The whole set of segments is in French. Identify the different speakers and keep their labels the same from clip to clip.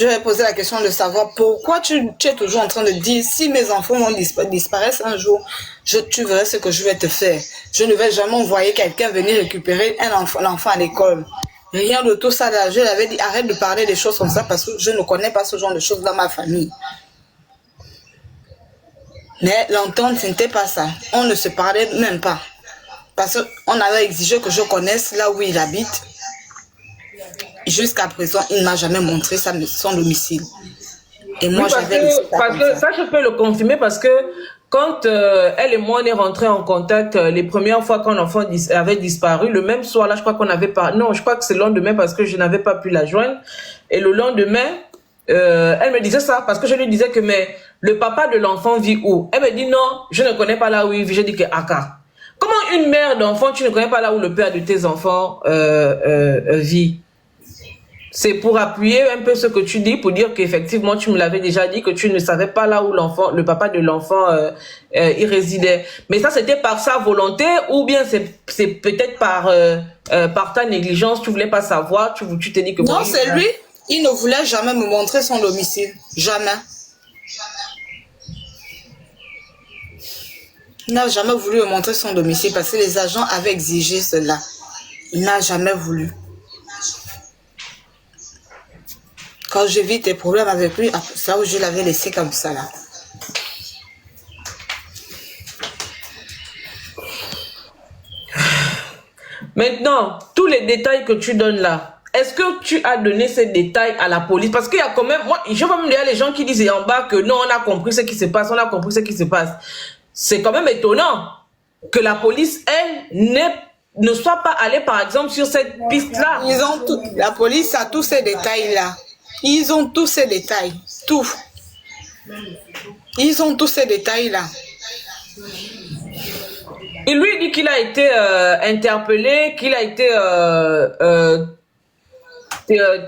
Speaker 1: Je vais poser la question de savoir pourquoi tu es toujours en train de dire si mes enfants vont disparaître un jour, tu verras ce que je vais te faire. Je ne vais jamais envoyer quelqu'un venir récupérer l'enfant à l'école. Rien de tout ça là. Je l'avais dit, arrête de parler des choses comme ça parce que je ne connais pas ce genre de choses dans ma famille. Mais l'entente, ce n'était pas ça. On ne se parlait même pas. Parce qu'on avait exigé que je connaisse là où il habite. Jusqu'à présent, il ne m'a jamais montré son domicile. Et moi,
Speaker 2: oui, parce que ça, je peux le confirmer parce que quand elle et moi, on est rentrés en contact les premières fois quand l'enfant avait disparu, le même soir là, je crois qu'on avait pas... Non, je crois que c'est le lendemain parce que je n'avais pas pu la joindre. Et le lendemain, elle me disait ça parce que je lui disais que mais le papa de l'enfant vit où? Elle me dit non, je ne connais pas là où il vit. J'ai dit que Aka. Comment une mère d'enfant, tu ne connais pas là où le père de tes enfants vit? C'est pour appuyer un peu ce que tu dis, pour dire qu'effectivement, tu me l'avais déjà dit, que tu ne savais pas là où le papa de l'enfant, il résidait. Mais ça, c'était par sa volonté, ou bien c'est peut-être par ta négligence, tu voulais pas savoir, tu t'es dit que...
Speaker 1: Non, c'est lui, il ne voulait jamais me montrer son domicile. Jamais. Il n'a jamais voulu me montrer son domicile parce que les agents avaient exigé cela. Il n'a jamais voulu. Quand je vis tes problèmes avec lui, ça où je l'avais laissé comme ça là.
Speaker 2: Maintenant, tous les détails que tu donnes là, est-ce que tu as donné ces détails à la police? Parce qu'il y a quand même, moi, je vois même les gens qui disent en bas que non, on a compris ce qui se passe, on a compris ce qui se passe. C'est quand même étonnant que la police, elle, ne soit pas allée, par exemple, sur cette piste-là.
Speaker 1: La police a tous ces détails-là. Ils ont tous ces détails. Tout. Ils ont tous ces détails-là.
Speaker 2: Il lui dit qu'il a été interpellé, qu'il a été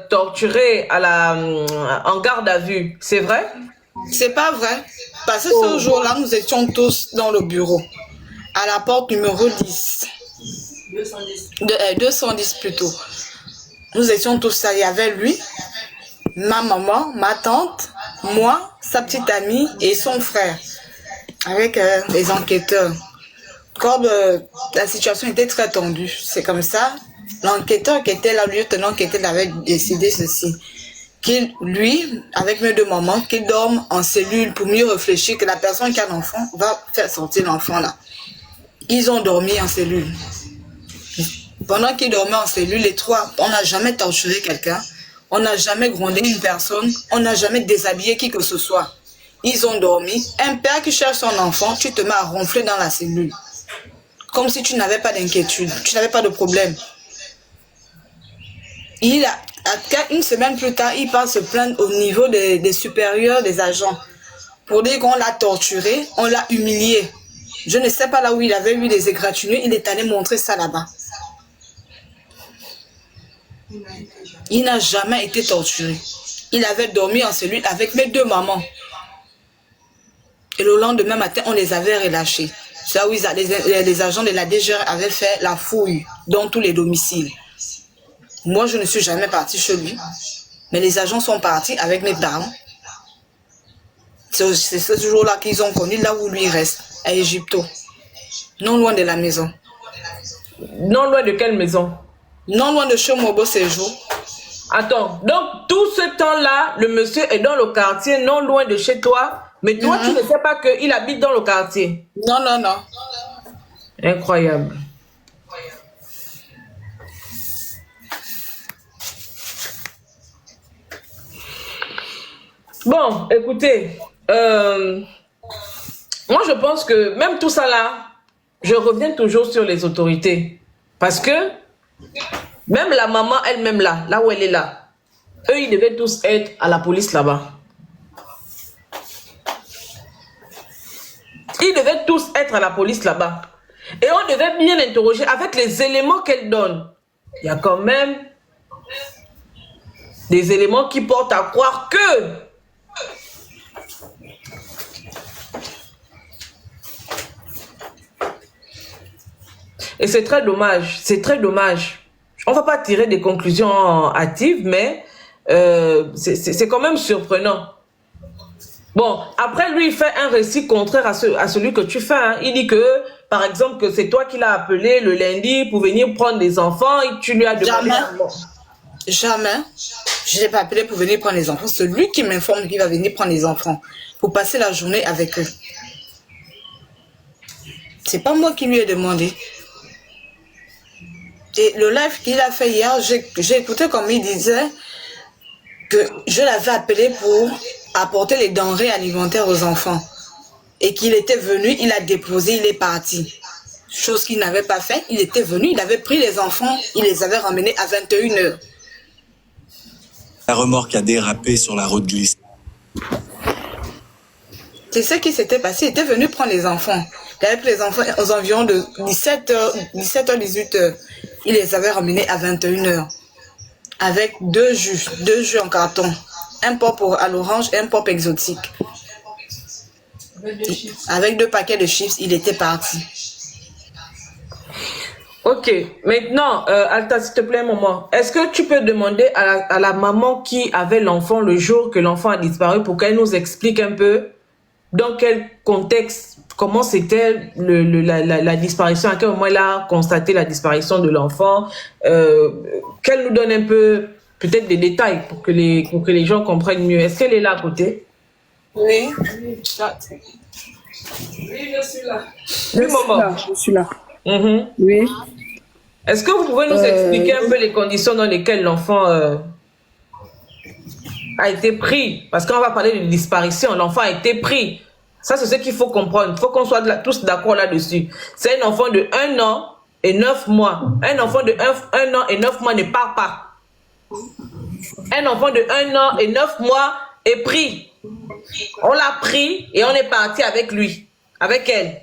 Speaker 2: torturé en garde à vue. C'est vrai?
Speaker 1: C'est pas vrai. Parce que ce jour-là, nous étions tous dans le bureau. À la porte numéro 10. 210 plutôt. Nous étions tous là. Il y avait lui, ma maman, ma tante, moi, sa petite amie et son frère. Avec les enquêteurs. Comme la situation était très tendue, c'est comme ça. L'enquêteur qui était là, le lieutenant qui était là, avait décidé ceci. Qu'il, lui, avec mes deux mamans, qu'il dorme en cellule pour mieux réfléchir que la personne qui a l'enfant va faire sortir l'enfant là. Ils ont dormi en cellule. Pendant qu'ils dormaient en cellule, les trois, on n'a jamais torturé quelqu'un, on n'a jamais grondé une personne, on n'a jamais déshabillé qui que ce soit. Ils ont dormi. Un père qui cherche son enfant, tu te mets à ronfler dans la cellule. Comme si tu n'avais pas d'inquiétude, tu n'avais pas de problème. Une semaine plus tard, il part se plaindre au niveau des supérieurs des agents pour dire qu'on l'a torturé, on l'a humilié. Je ne sais pas là où il avait eu des égratignures, il est allé montrer ça là-bas. Il n'a jamais été torturé. Il avait dormi en cellule avec mes deux mamans. Et le lendemain matin, on les avait relâchés. C'est là où les agents de la DGR avaient fait la fouille dans tous les domiciles. Moi, je ne suis jamais partie chez lui. Mais les agents sont partis avec mes parents. C'est ce jour-là qu'ils ont connu là où lui reste, à Égypto. Non loin de la maison.
Speaker 2: Non loin de quelle maison?
Speaker 1: Non loin de chez Mobo Séjour.
Speaker 2: Attends, donc tout ce temps-là, le monsieur est dans le quartier, non loin de chez toi, mais toi, tu ne sais pas qu'il habite dans le quartier.
Speaker 1: Non, non, non.
Speaker 2: Incroyable. Bon, écoutez, moi je pense que même tout ça là, je reviens toujours sur les autorités. Parce que même la maman elle-même là où elle est là, eux ils devaient tous être à la police là-bas. Ils devaient tous être à la police là-bas. Et on devait bien l'interroger avec les éléments qu'elle donne. Il y a quand même des éléments qui portent à croire que et c'est très dommage, c'est très dommage. On ne va pas tirer des conclusions hâtives, mais c'est quand même surprenant. Bon, après lui, il fait un récit contraire à celui que tu fais. Hein. Il dit que, par exemple, que c'est toi qui l'as appelé le lundi pour venir prendre les enfants et tu lui as demandé...
Speaker 1: Jamais. Je ne l'ai pas appelé pour venir prendre les enfants. C'est lui qui m'informe qu'il va venir prendre les enfants pour passer la journée avec eux. C'est pas moi qui lui ai demandé. Et le live qu'il a fait hier, j'ai écouté comme il disait que je l'avais appelé pour apporter les denrées alimentaires aux enfants. Et qu'il était venu, il a déposé, il est parti. Chose qu'il n'avait pas fait. Il était venu, il avait pris les enfants, il les avait ramenés à 21h.
Speaker 3: La remorque a dérapé sur la route glissante.
Speaker 1: C'est ce qui s'était passé. Il était venu prendre les enfants. Il avait pris les enfants aux environs de 17h, 18h. Il les avait ramenés à 21h. Avec deux jus en carton. Un pop à l'orange et un pop exotique. Avec 2 paquets de chips, il était parti.
Speaker 2: Ok, maintenant, Alta, s'il te plaît, maman, est-ce que tu peux demander à la maman qui avait l'enfant le jour que l'enfant a disparu pour qu'elle nous explique un peu dans quel contexte, comment c'était la disparition, à quel moment elle a constaté la disparition de l'enfant, qu'elle nous donne un peu, peut-être des détails pour que les gens comprennent mieux. Est-ce qu'elle est là à côté?
Speaker 1: Oui.
Speaker 2: Oui, je suis là.
Speaker 4: Oui, maman. Je suis là.
Speaker 2: Mm-hmm.
Speaker 4: Oui.
Speaker 2: Est-ce que vous pouvez nous expliquer un peu les conditions dans lesquelles l'enfant a été pris? Parce qu'on va parler de disparition. L'enfant a été pris. Ça, c'est ce qu'il faut comprendre. Il faut qu'on soit tous d'accord là-dessus. C'est un enfant de 1 an et 9 mois. Un enfant de 1 an et 9 mois ne part pas. Un enfant de 1 an et 9 mois est pris. On l'a pris et on est parti avec lui, avec elle.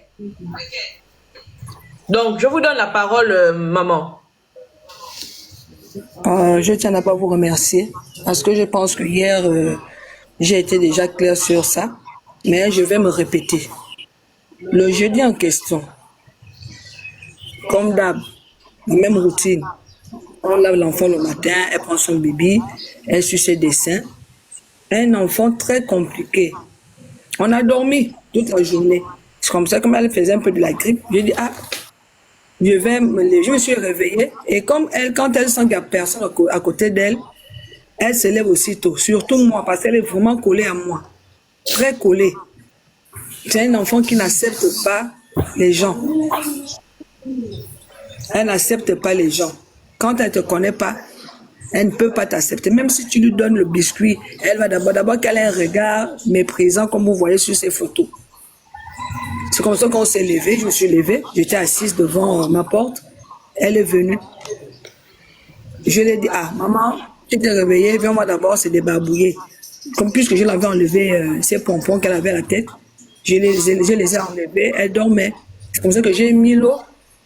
Speaker 2: Donc, je vous donne la parole, maman.
Speaker 4: Je tiens à pas vous remercier parce que je pense que hier, j'ai été déjà claire sur ça, mais je vais me répéter. Le jeudi en question, comme d'hab, la même routine. On lave l'enfant le matin, elle prend son bébé, elle suit ses dessins. Un enfant très compliqué. On a dormi toute la journée. C'est comme ça, comme elle faisait un peu de la grippe, j'ai dit, je me suis réveillée et comme elle, quand elle sent qu'il n'y a personne à côté d'elle, elle se lève aussitôt, surtout moi, parce qu'elle est vraiment collée à moi, très collée. C'est un enfant qui n'accepte pas les gens. Elle n'accepte pas les gens. Quand elle ne te connaît pas, elle ne peut pas t'accepter. Même si tu lui donnes le biscuit, elle va d'abord qu'elle ait un regard méprisant, comme vous voyez sur ces photos. C'est comme ça qu'on s'est levé, je me suis levée, j'étais assise devant ma porte, elle est venue. Je lui ai dit, maman, tu t'es réveillée, viens-moi d'abord se débarbouiller. Comme puisque je l'avais enlevé, ces pompons qu'elle avait à la tête, je les ai enlevés, elle dormait. C'est comme ça que j'ai mis l'eau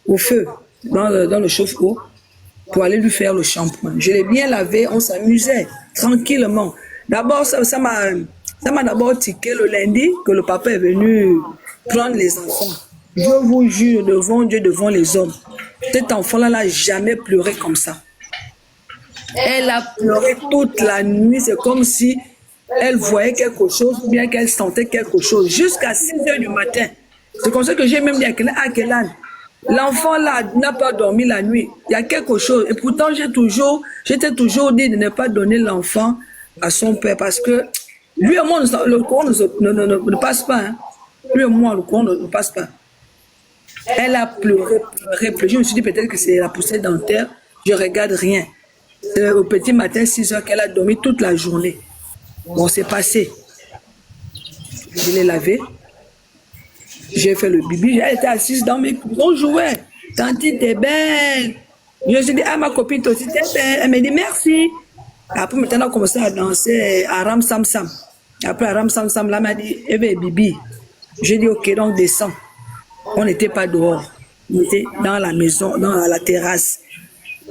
Speaker 4: au feu, dans le chauffe-eau, pour aller lui faire le shampoing. Je l'ai bien lavé, on s'amusait tranquillement. D'abord, ça m'a d'abord tiqué le lundi que le papa est venu prendre les enfants. Je vous jure devant Dieu, devant les hommes, cet enfant-là n'a jamais pleuré comme ça. Elle a pleuré toute la nuit, c'est comme si elle voyait quelque chose ou bien qu'elle sentait quelque chose, jusqu'à 6h du matin. C'est comme ça que j'ai même dit à Kélan, l'enfant là n'a pas dormi la nuit, il y a quelque chose. Et pourtant, j'étais toujours dit de ne pas donner l'enfant à son père parce que lui et moi, le courant ne passe pas. Hein. Lui et moi, le courant ne passe pas. Elle a pleuré. Je me suis dit peut-être que c'est la poussée dentaire. Je regarde rien. Au petit matin, 6h, qu'elle a dormi toute la journée. Bon, c'est passé. Je l'ai lavé. J'ai fait le bibi. Elle était assise dans mes coups. On jouait. Tanti, t'es belle. Je me suis dit, ma copine, toi aussi, t'es belle. Elle m'a dit merci. Après, maintenant, on a commencé à danser à Ram Sam Sam. Après, à Ram Sam Sam, là, elle m'a dit, eh bien, bibi. J'ai dit, ok, donc descends. On n'était pas dehors. On était dans la maison, dans la terrasse.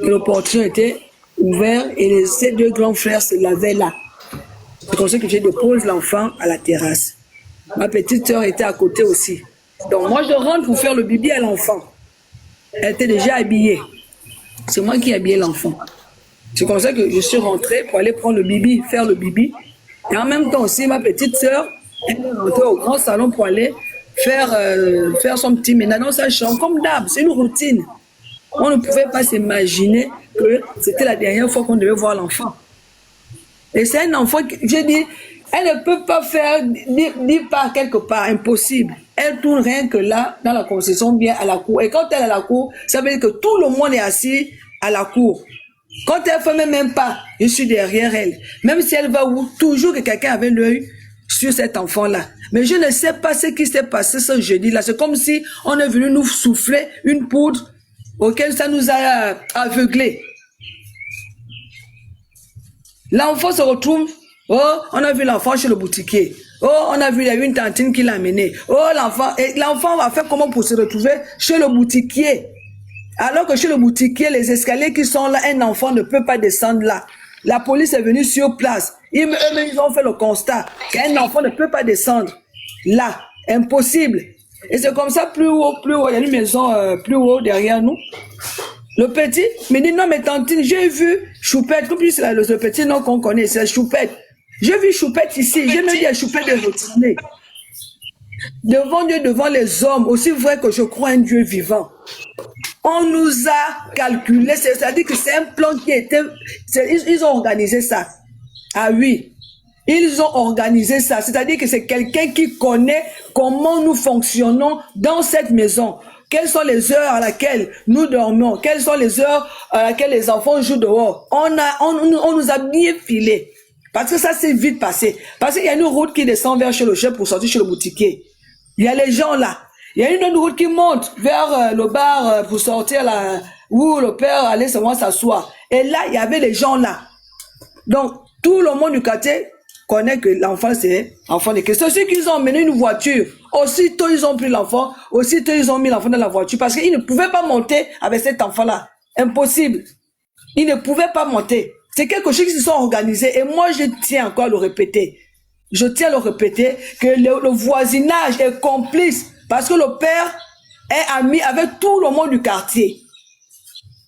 Speaker 4: Le portillon était ouvert et ces 2 grands frères se lavaient là. C'est comme ça que j'ai déposé l'enfant à la terrasse. Ma petite sœur était à côté aussi. Donc moi, je rentre pour faire le bibi à l'enfant. Elle était déjà habillée. C'est moi qui ai habillé l'enfant. C'est comme ça que je suis rentrée pour aller prendre le bibi, faire le bibi. Et en même temps aussi, ma petite sœur, elle est rentrée au grand salon pour aller faire son petit ménage dans sa chambre, comme d'hab, c'est une routine. On ne pouvait pas s'imaginer que c'était la dernière fois qu'on devait voir l'enfant. Et c'est un enfant, je dis, elle ne peut pas faire ni part quelque part, impossible. Elle tourne rien que là, dans la concession, bien à la cour. Et quand elle est à la cour, ça veut dire que tout le monde est assis à la cour. Quand elle ne fait même pas, je suis derrière elle. Même si elle va où, toujours que quelqu'un avait l'œil sur cet enfant-là. Mais je ne sais pas ce qui s'est passé ce jeudi-là. C'est comme si on est venu nous souffler une poudre auquel ça nous a aveuglés. L'enfant se retrouve, oh, on a vu l'enfant chez le boutiquier. Oh, on a vu, il y a eu une tantine qui l'a amené. Oh, l'enfant va faire comment pour se retrouver chez le boutiquier? Alors que chez le boutiquier, les escaliers qui sont là, un enfant ne peut pas descendre là. La police est venue sur place. Eux-mêmes, ils ont fait le constat qu'un enfant ne peut pas descendre là. Impossible. Et c'est comme ça, plus haut, il y a une maison plus haut derrière nous. Le petit me dit, non mais tantine, j'ai vu Choupette, comme c'est le petit nom qu'on connaît, c'est Choupette. J'ai vu Choupette ici, j'ai même dit à Choupette de retourner. Devant Dieu, devant les hommes, aussi vrai que je crois un Dieu vivant. On nous a calculé, c'est-à-dire que c'est un plan qui était, ils ont organisé ça. Ah oui, ils ont organisé ça, c'est-à-dire que c'est quelqu'un qui connaît comment nous fonctionnons dans cette maison. Quelles sont les heures à laquelle nous dormons? Quelles sont les heures à laquelle les enfants jouent dehors? On nous a bien filé. Parce que ça s'est vite passé. Parce qu'il y a une route qui descend vers chez le chef pour sortir chez le boutiquier. Il y a les gens là. Il y a une autre route qui monte vers le bar pour sortir là, où le père allait seulement s'asseoir. Et là, il y avait les gens là. Donc, tout le monde du quartier connaît que l'enfant, c'est enfant de Christ. C'est ceux qui ont emmené une voiture. Aussitôt, ils ont pris l'enfant. Aussitôt, ils ont mis l'enfant dans la voiture. Parce qu'ils ne pouvaient pas monter avec cet enfant-là. Impossible. Ils ne pouvaient pas monter. C'est quelque chose qui se sont organisés. Et moi, je tiens encore à le répéter. Je tiens à le répéter que le voisinage est complice. Parce que le père est ami avec tout le monde du quartier.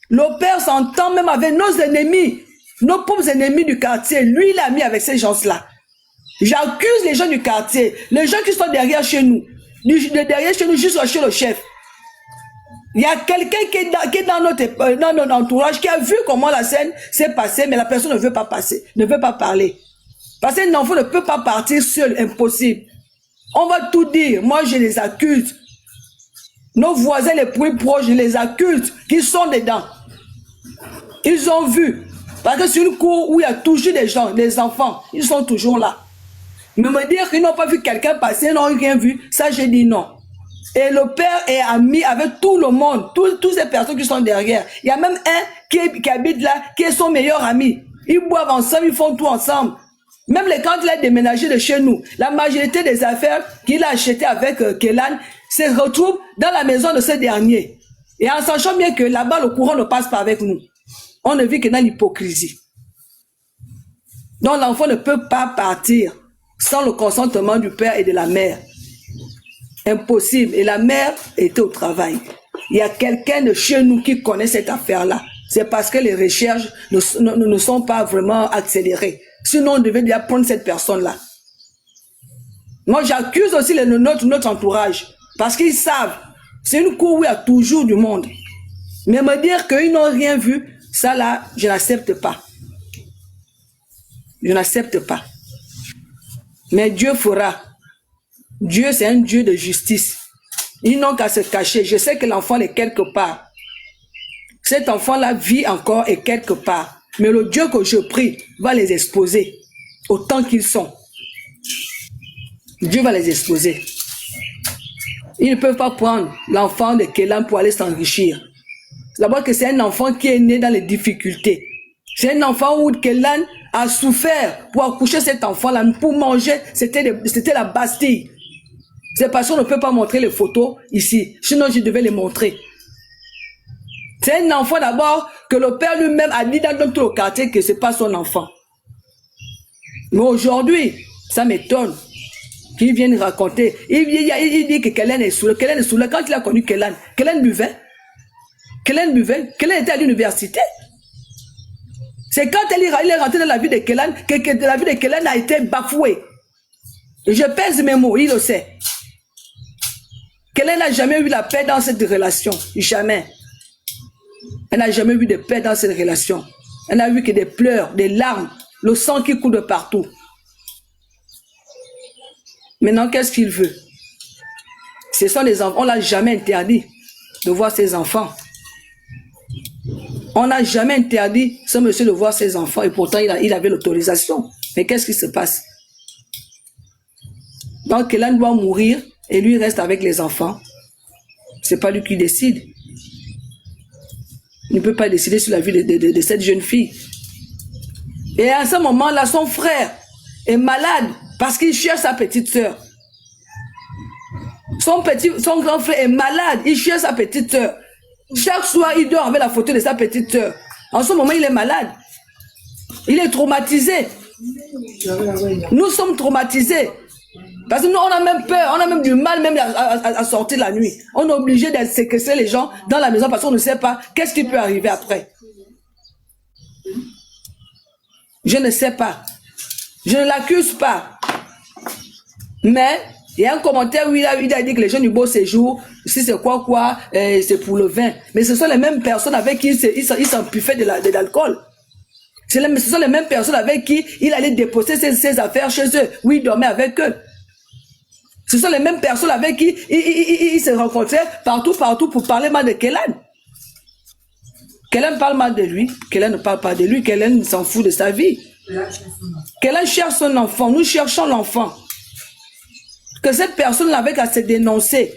Speaker 4: Le père s'entend même avec nos ennemis. Nos pauvres ennemis du quartier. Lui, il est ami avec ces gens-là. J'accuse les gens du quartier. Les gens qui sont derrière chez nous. Derrière chez nous, juste chez le chef. Il y a quelqu'un qui est dans notre entourage qui a vu comment la scène s'est passée, mais la personne ne veut pas passer, ne veut pas parler. Parce qu'un enfant ne peut pas partir seul, impossible. On va tout dire. Moi, je les accuse. Nos voisins les plus proches, je les accuse, qui sont dedans. Ils ont vu. Parce que c'est une cour où il y a toujours des gens, des enfants. Ils sont toujours là. Mais me dire qu'ils n'ont pas vu quelqu'un passer, ils n'ont rien vu, ça j'ai dit non. Et le père est ami avec tout le monde, toutes ces personnes qui sont derrière. Il y a même un qui habite là, qui est son meilleur ami. Ils boivent ensemble, ils font tout ensemble. Même quand il a déménagé de chez nous, la majorité des affaires qu'il a achetées avec Kélan se retrouvent dans la maison de ce dernier. Et en sachant bien que là-bas, le courant ne passe pas avec nous. On ne vit que dans l'hypocrisie. Donc l'enfant ne peut pas partir sans le consentement du père et de la mère. Impossible. Et la mère était au travail. Il y a quelqu'un de chez nous qui connaît cette affaire-là. C'est parce que les recherches ne sont pas vraiment accélérées. Sinon, on devait déjà prendre cette personne-là. Moi, j'accuse aussi notre entourage. Parce qu'ils savent. C'est une cour où il y a toujours du monde. Mais me dire qu'ils n'ont rien vu, ça là, je n'accepte pas. Je n'accepte pas. Mais Dieu fera. Dieu, c'est un Dieu de justice. Ils n'ont qu'à se cacher. Je sais que l'enfant est quelque part. Cet enfant-là vit encore et quelque part. Mais le Dieu que je prie va les exposer autant qu'ils sont. Dieu va les exposer. Ils ne peuvent pas prendre l'enfant de Kélan pour aller s'enrichir. D'abord que c'est un enfant qui est né dans les difficultés. C'est un enfant où Kélan a souffert pour accoucher cet enfant-là. Pour manger, c'était la Bastille. C'est parce qu'on ne peut pas montrer les photos ici. Sinon, je devais les montrer. C'est un enfant d'abord que le père lui-même a dit dans tout le quartier que ce n'est pas son enfant. Mais aujourd'hui, ça m'étonne qu'il vienne raconter. Il dit que Kélan est saoulé. Kélan est saoulé. Quand il a connu Kélan, Kélan buvait. Kélan était à l'université. C'est quand il est rentré dans la vie de Kélan que la vie de Kélan a été bafouée. Et je pèse mes mots, il le sait. Kélan n'a jamais eu la paix dans cette relation. Jamais. Elle n'a jamais eu de paix dans cette relation. Elle n'a vu que des pleurs, des larmes, le sang qui coule de partout. Maintenant, qu'est-ce qu'il veut? Ce sont les enfants. On ne l'a jamais interdit de voir ses enfants. On n'a jamais interdit ce monsieur de voir ses enfants et pourtant il avait l'autorisation. Mais qu'est-ce qui se passe? Donc, Kélan doit mourir et lui reste avec les enfants. C'est pas lui qui décide. Il ne peut pas décider sur la vie de cette jeune fille. Et à ce moment-là, son frère est malade parce qu'il cherche sa petite sœur. Son grand frère est malade, il cherche sa petite sœur. Chaque soir, il dort avec la photo de sa petite sœur. En ce moment, il est malade. Il est traumatisé. Nous sommes traumatisés. Parce que nous, on a même peur, on a même du mal même à sortir la nuit. On est obligé de séquestrer les gens dans la maison parce qu'on ne sait pas qu'est-ce qui peut arriver après. Je ne sais pas. Je ne l'accuse pas. Mais il y a un commentaire où il a dit que les gens du beau séjour, si c'est quoi, c'est pour le vin. Mais ce sont les mêmes personnes avec qui il s'empiffait de l'alcool. Ce sont les mêmes personnes avec qui il allait déposer ses affaires chez eux, où il dormait avec eux. Ce sont les mêmes personnes avec qui il se rencontrait partout pour parler mal de Kélan. Kélan parle mal de lui, Kélan ne parle pas de lui, Kélan s'en fout de sa vie. Kélan cherche son enfant, nous cherchons l'enfant. Que cette personne n'avait qu'à se dénoncer.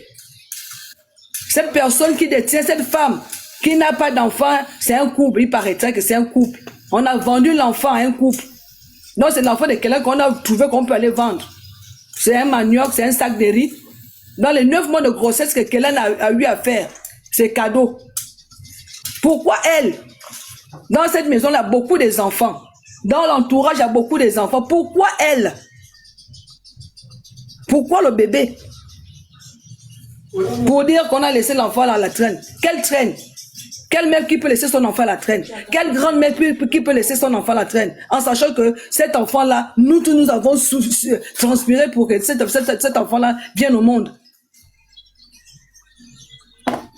Speaker 4: Cette personne qui détient cette femme, qui n'a pas d'enfant, c'est un couple, il paraîtrait que c'est un couple. On a vendu l'enfant à un couple. Donc c'est l'enfant de quelqu'un qu'on a trouvé qu'on peut aller vendre. C'est un manioc, c'est un sac de riz. Dans les 9 mois de grossesse que Kélan a eu à faire, c'est cadeau. Pourquoi elle? Dans cette maison, il y a beaucoup d'enfants. Dans l'entourage, il y a beaucoup d'enfants. Pourquoi elle? Pourquoi le bébé? Pour dire qu'on a laissé l'enfant à la traîne. Quelle traîne? Quelle mère qui peut laisser son enfant à la traîne? Quelle grande mère qui peut laisser son enfant à la traîne? En sachant que cet enfant-là, nous tous nous avons transpiré pour que cet enfant-là vienne au monde.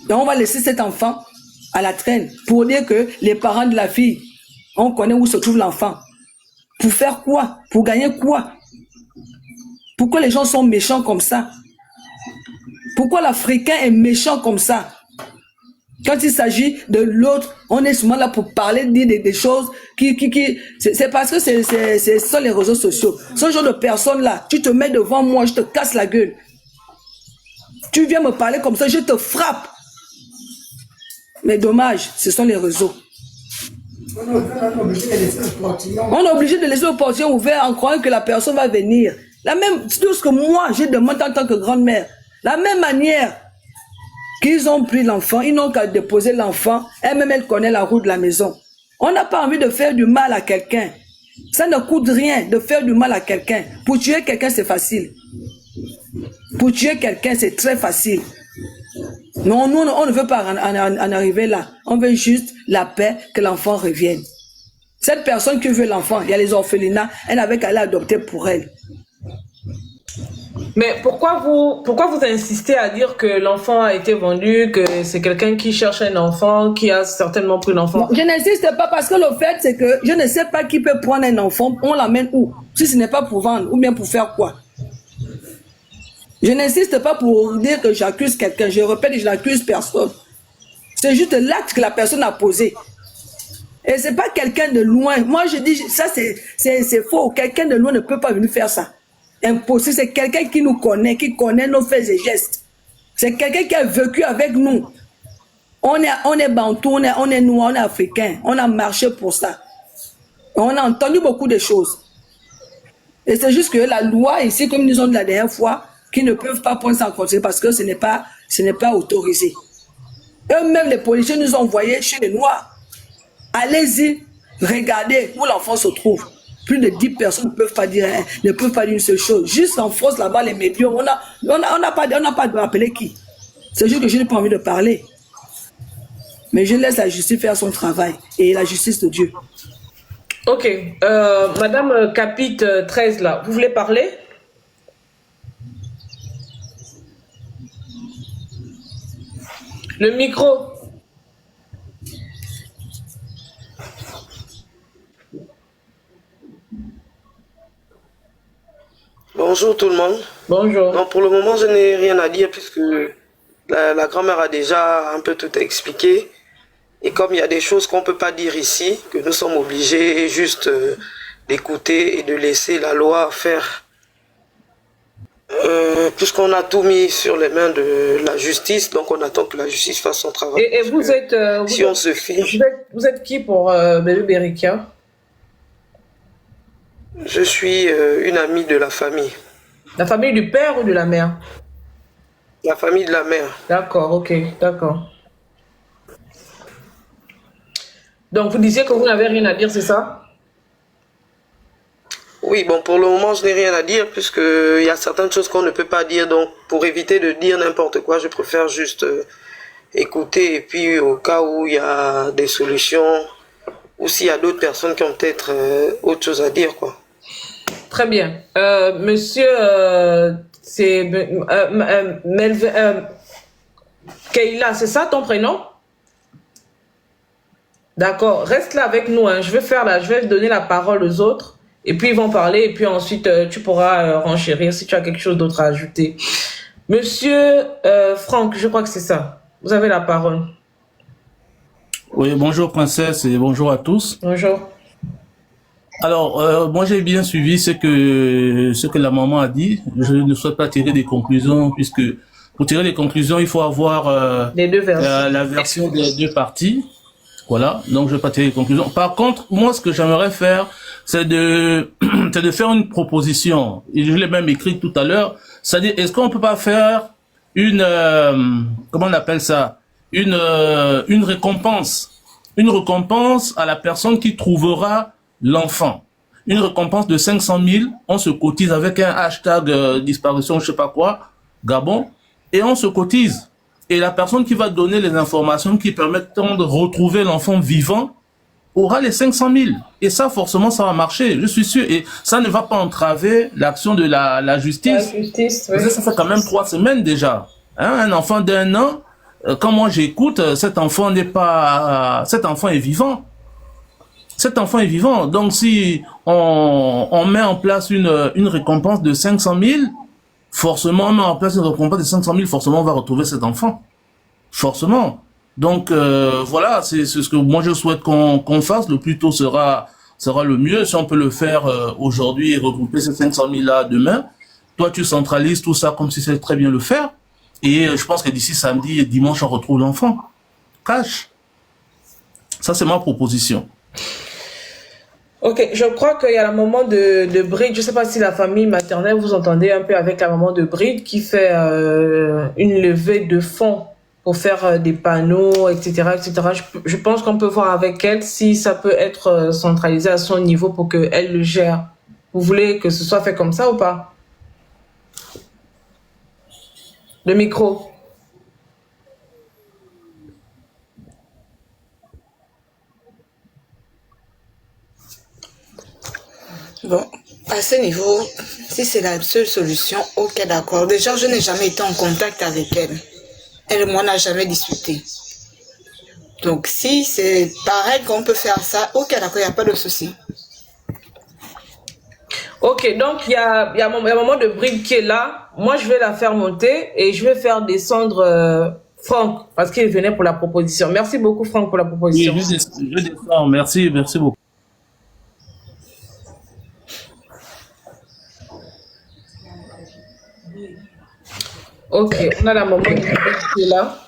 Speaker 4: Donc on va laisser cet enfant à la traîne pour dire que les parents de la fille, on connaît où se trouve l'enfant. Pour faire quoi? Pour gagner quoi? Pourquoi les gens sont méchants comme ça? Pourquoi l'Africain est méchant comme ça? Quand il s'agit de l'autre, on est souvent là pour parler, dire des choses c'est parce que ce sont les réseaux sociaux. Ce genre de personnes-là, tu te mets devant moi, je te casse la gueule. Tu viens me parler comme ça, je te frappe. Mais dommage, ce sont les réseaux. On est obligé de laisser le portillon ouvert en croyant que la personne va venir. La même, tout ce que moi, je demande en tant que grande-mère. La même manière qu'ils ont pris l'enfant, ils n'ont qu'à déposer l'enfant. Elle-même, elle connaît la route de la maison. On n'a pas envie de faire du mal à quelqu'un. Ça ne coûte rien de faire du mal à quelqu'un. Pour tuer quelqu'un, c'est facile. Pour tuer quelqu'un, c'est très facile. Non, nous, on ne veut pas en arriver là. On veut juste la paix, que l'enfant revienne. Cette personne qui veut l'enfant, il y a les orphelinats, elle n'avait qu'à l'adopter pour elle.
Speaker 2: Mais pourquoi vous insistez à dire que l'enfant a été vendu, que c'est quelqu'un qui cherche un enfant, qui a certainement pris l'enfant?
Speaker 4: Je n'insiste pas parce que le fait, c'est que je ne sais pas qui peut prendre un enfant, on l'amène où? Si ce n'est pas pour vendre, ou bien pour faire quoi? Je n'insiste pas pour dire que j'accuse quelqu'un. Je répète, je n'accuse personne. C'est juste l'acte que la personne a posé. Et c'est pas quelqu'un de loin. Moi, je dis, ça c'est faux. Quelqu'un de loin ne peut pas venir faire ça. Impossible. C'est quelqu'un qui nous connaît, qui connaît nos faits et gestes. C'est quelqu'un qui a vécu avec nous. On est bantou, on est noir, on est africain. On a marché pour ça. On a entendu beaucoup de choses. Et c'est juste que la loi ici, comme nous ont dit la dernière fois, qui ne peuvent pas prendre ça en compte parce que ce n'est pas autorisé. Eux-mêmes, les policiers nous ont envoyés chez les Noirs. Allez-y, regardez où l'enfant se trouve. Plus de 10 personnes ne peuvent pas dire une seule chose. Juste en France, là-bas, les médiums, on n'a pas de rappeler qui. C'est juste que je n'ai pas envie de parler. Mais je laisse la justice faire son travail et la justice de Dieu.
Speaker 2: Ok. Madame Capite 13, là, vous voulez parler? Le micro.
Speaker 5: Bonjour tout le monde.
Speaker 2: Bonjour.
Speaker 5: Non, pour le moment, je n'ai rien à dire puisque la grand-mère a déjà un peu tout expliqué. Et comme il y a des choses qu'on ne peut pas dire ici, que nous sommes obligés juste d'écouter et de laisser la loi faire, puisqu'on a tout mis sur les mains de la justice, donc on attend que la justice fasse son travail.
Speaker 2: Et vous êtes,
Speaker 5: Si on se fiche,
Speaker 2: vous êtes qui pour bébé Berikia?
Speaker 5: je suis une amie de la famille.
Speaker 2: La famille du père ou de la mère?
Speaker 5: La famille de la mère.
Speaker 2: D'accord, ok, d'accord. Donc, vous disiez que vous n'avez rien à dire, c'est ça?
Speaker 5: Oui, bon, pour le moment, je n'ai rien à dire puisqu'il y a certaines choses qu'on ne peut pas dire. Donc, pour éviter de dire n'importe quoi, je préfère juste écouter. Et puis, au cas où il y a des solutions ou s'il y a d'autres personnes qui ont peut-être autre chose à dire, quoi.
Speaker 2: Très bien. Monsieur, c'est Keila, c'est ça ton prénom? D'accord, reste là avec nous, hein. Je vais donner la parole aux autres, et puis ils vont parler, et puis ensuite tu pourras renchérir si tu as quelque chose d'autre à ajouter. Monsieur Franck, je crois que c'est ça. Vous avez la parole.
Speaker 6: Oui, bonjour princesse et bonjour à tous.
Speaker 2: Bonjour.
Speaker 6: Alors, moi j'ai bien suivi ce que la maman a dit. Je ne souhaite pas tirer des conclusions puisque pour tirer des conclusions, il faut avoir
Speaker 2: Les deux versions.
Speaker 6: la version des deux parties. Voilà, donc je vais pas tirer des conclusions. Par contre, moi ce que j'aimerais faire, c'est de c'est de faire une proposition. Et je l'ai même écrit tout à l'heure. C'est-à-dire, est-ce qu'on peut pas faire une comment on appelle ça, une récompense à la personne qui trouvera l'enfant. Une récompense de 500 000, on se cotise avec un hashtag disparition, je sais pas quoi, Gabon, et on se cotise. Et la personne qui va donner les informations qui permettront de retrouver l'enfant vivant aura les 500 000. Et ça, forcément, ça va marcher, je suis sûr. Et ça ne va pas entraver l'action de la justice.
Speaker 2: La justice, oui.
Speaker 6: Parce que ça fait quand même 3 semaines déjà. Hein, un enfant d'1 an, quand moi j'écoute, cet enfant est vivant. Cet enfant est vivant. Donc si on met en place une récompense de 500 000, forcément, on met en place une récompense de 500 000, forcément, on va retrouver cet enfant. Forcément. Donc, voilà, c'est ce que moi je souhaite qu'on fasse. Le plus tôt sera le mieux. Si on peut le faire aujourd'hui et regrouper ces 500 000 là demain, toi tu centralises tout ça comme si c'était très bien le faire. Et je pense que d'ici samedi et dimanche, on retrouve l'enfant. Cash. Ça, c'est ma proposition.
Speaker 2: Ok, je crois qu'il y a la maman de Bride. Je ne sais pas si la famille maternelle, vous entendez un peu avec la maman de Bride qui fait une levée de fonds pour faire des panneaux, etc., etc. Je pense qu'on peut voir avec elle si ça peut être centralisé à son niveau pour qu'elle le gère. Vous voulez que ce soit fait comme ça ou pas? Le micro.
Speaker 1: Bon, à ce niveau, si c'est la seule solution, ok, d'accord. Déjà, je n'ai jamais été en contact avec elle. Elle et moi, n'a jamais discuté. Donc, si c'est par elle qu'on peut faire ça, ok, d'accord, il n'y a pas de souci.
Speaker 2: Ok, donc il y a maman de Bride qui est là. Moi, je vais la faire monter et je vais faire descendre Franck parce qu'il venait pour la proposition. Merci beaucoup, Franck, pour la
Speaker 6: Oui,
Speaker 2: proposition.
Speaker 6: je descends. Merci beaucoup.
Speaker 2: Ok, on a la maman de Bride qui est là.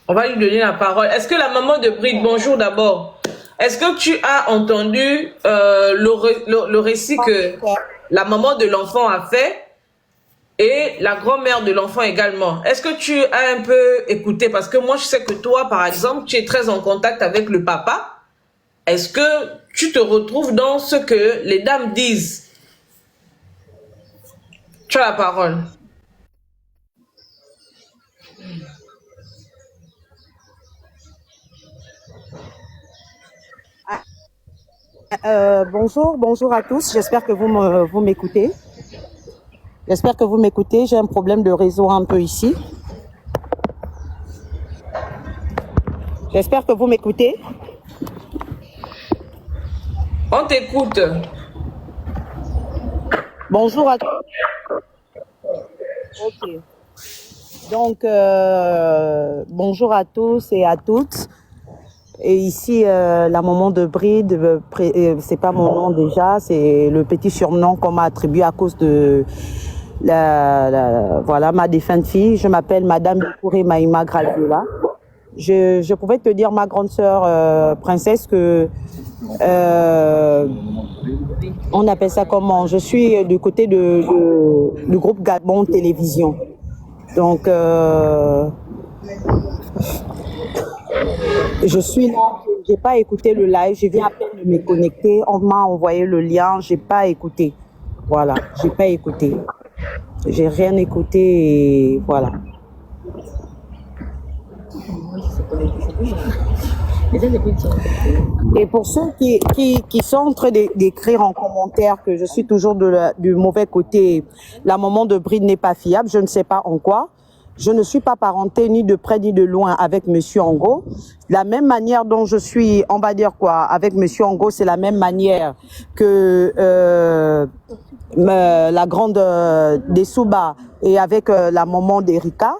Speaker 2: On va lui donner la parole. Est-ce que la maman de Bride, bonjour d'abord. Est-ce que tu as entendu le récit que la maman de l'enfant a fait et la grand-mère de l'enfant également? Est-ce que tu as un peu écouté? Parce que moi, je sais que toi, par exemple, tu es très en contact avec le papa. Est-ce que tu te retrouves dans ce que les dames disent? Tu as la parole.
Speaker 7: bonjour à tous. J'espère que vous m'écoutez. J'espère que vous m'écoutez. J'ai un problème de réseau un peu ici. J'espère que vous m'écoutez.
Speaker 2: On t'écoute.
Speaker 7: Bonjour à tous. Ok. Donc, bonjour à tous et à toutes. Et ici, la maman de Bride, c'est pas mon nom déjà, c'est le petit surnom qu'on m'a attribué à cause de voilà, ma défunte fille. Je m'appelle Madame Kouré Maïma Gradiola. Je pouvais te dire, ma grande sœur princesse, que on appelle ça comment? Je suis du côté du groupe Gabon Télévision. Donc, je suis là, j'ai pas écouté le live, je viens à peine de me connecter, on m'a envoyé le lien, j'ai pas écouté. Voilà, j'ai pas écouté. J'ai rien écouté et voilà. Et pour ceux qui sont en train d'écrire en commentaire que je suis toujours du mauvais côté, la maman de Bride n'est pas fiable, je ne sais pas en quoi. Je ne suis pas parentée ni de près ni de loin avec Monsieur Ango. La même manière dont je suis, on va dire quoi, avec Monsieur Ango, c'est la même manière que la grande Dessouba et avec la maman d'Erika.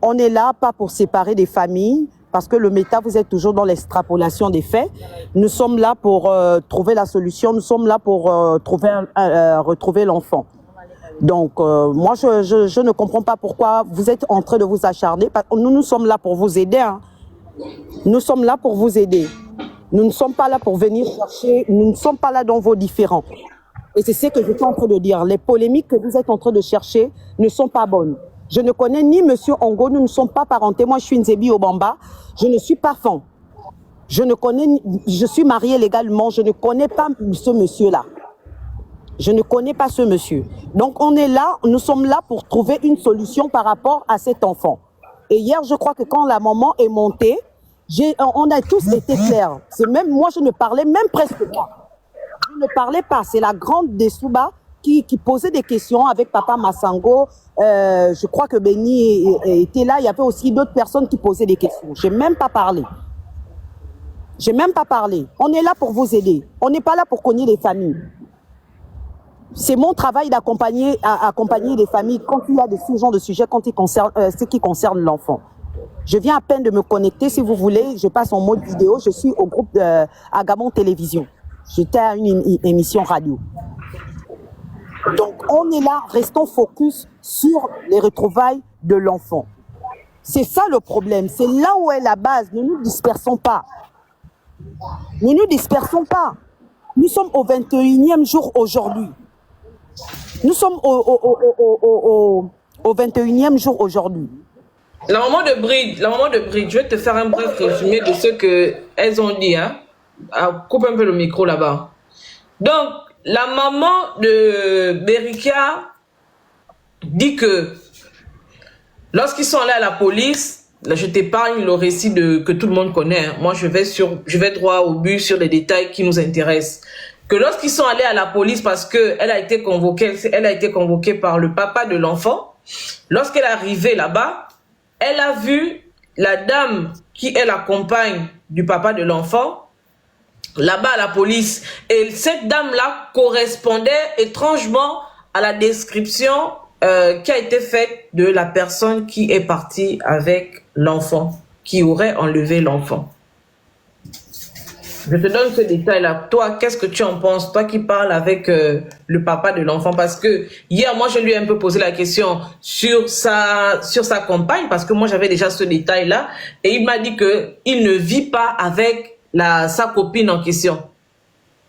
Speaker 7: On est là pas pour séparer des familles, parce que le méta, vous êtes toujours dans l'extrapolation des faits. Nous sommes là pour trouver la solution, nous sommes là pour retrouver l'enfant. Donc, moi, je ne comprends pas pourquoi vous êtes en train de vous acharner. Nous sommes là pour vous aider. Hein. Nous sommes là pour vous aider. Nous ne sommes pas là pour venir chercher, nous ne sommes pas là dans vos différends. Et c'est ce que je suis en train de dire. Les polémiques que vous êtes en train de chercher ne sont pas bonnes. Je ne connais ni Monsieur Ongo, nous ne sommes pas parentés. Moi, je suis Nzebi Obamba. Je ne suis pas fan. Je suis mariée légalement. Je ne connais pas ce monsieur-là. Je ne connais pas ce monsieur. Donc, on est là, nous sommes là pour trouver une solution par rapport à cet enfant. Et hier, je crois que quand la maman est montée, on a tous été clairs. C'est même, moi, je ne parlais même presque pas. Je ne parlais pas. C'est la grande Dessouba qui posait des questions avec Papa Massango. Je crois que Béni était là. Il y avait aussi d'autres personnes qui posaient des questions. J'ai même pas parlé. J'ai même pas parlé. On est là pour vous aider. On n'est pas là pour cogner les familles. C'est mon travail d'accompagner les familles quand il y a ce genre de sujet, quand ce qui concerne l'enfant. Je viens à peine de me connecter. Si vous voulez, je passe en mode vidéo. Je suis au groupe à Gabon Télévision. J'étais à une émission radio. Donc, on est là, restons focus sur les retrouvailles de l'enfant. C'est ça le problème. C'est là où est la base. Ne nous dispersons pas. Ne nous dispersons pas. Nous sommes au 21e jour aujourd'hui. Nous sommes au 21e jour aujourd'hui.
Speaker 2: La maman de Bride, je vais te faire un bref résumé de ce qu'elles ont dit. Hein. Coupe un peu le micro là-bas. Donc, la maman de Berika dit que lorsqu'ils sont allés à la police, là je t'épargne le récit que tout le monde connaît. Hein. Moi, je vais droit au but sur les détails qui nous intéressent. Que lorsqu'ils sont allés à la police, parce que elle a été convoquée par le papa de l'enfant, lorsqu'elle est arrivée là-bas, elle a vu la dame qui est la compagne du papa de l'enfant, là-bas à la police. Et cette dame-là correspondait étrangement à la description qui a été faite de la personne qui est partie avec l'enfant, qui aurait enlevé l'enfant. Je te donne ce détail-là. Toi, qu'est-ce que tu en penses? Toi qui parles avec le papa de l'enfant. Parce que hier, moi, je lui ai un peu posé la question sur sa compagne. Parce que moi, j'avais déjà ce détail-là. Et il m'a dit qu'il ne vit pas avec sa copine en question.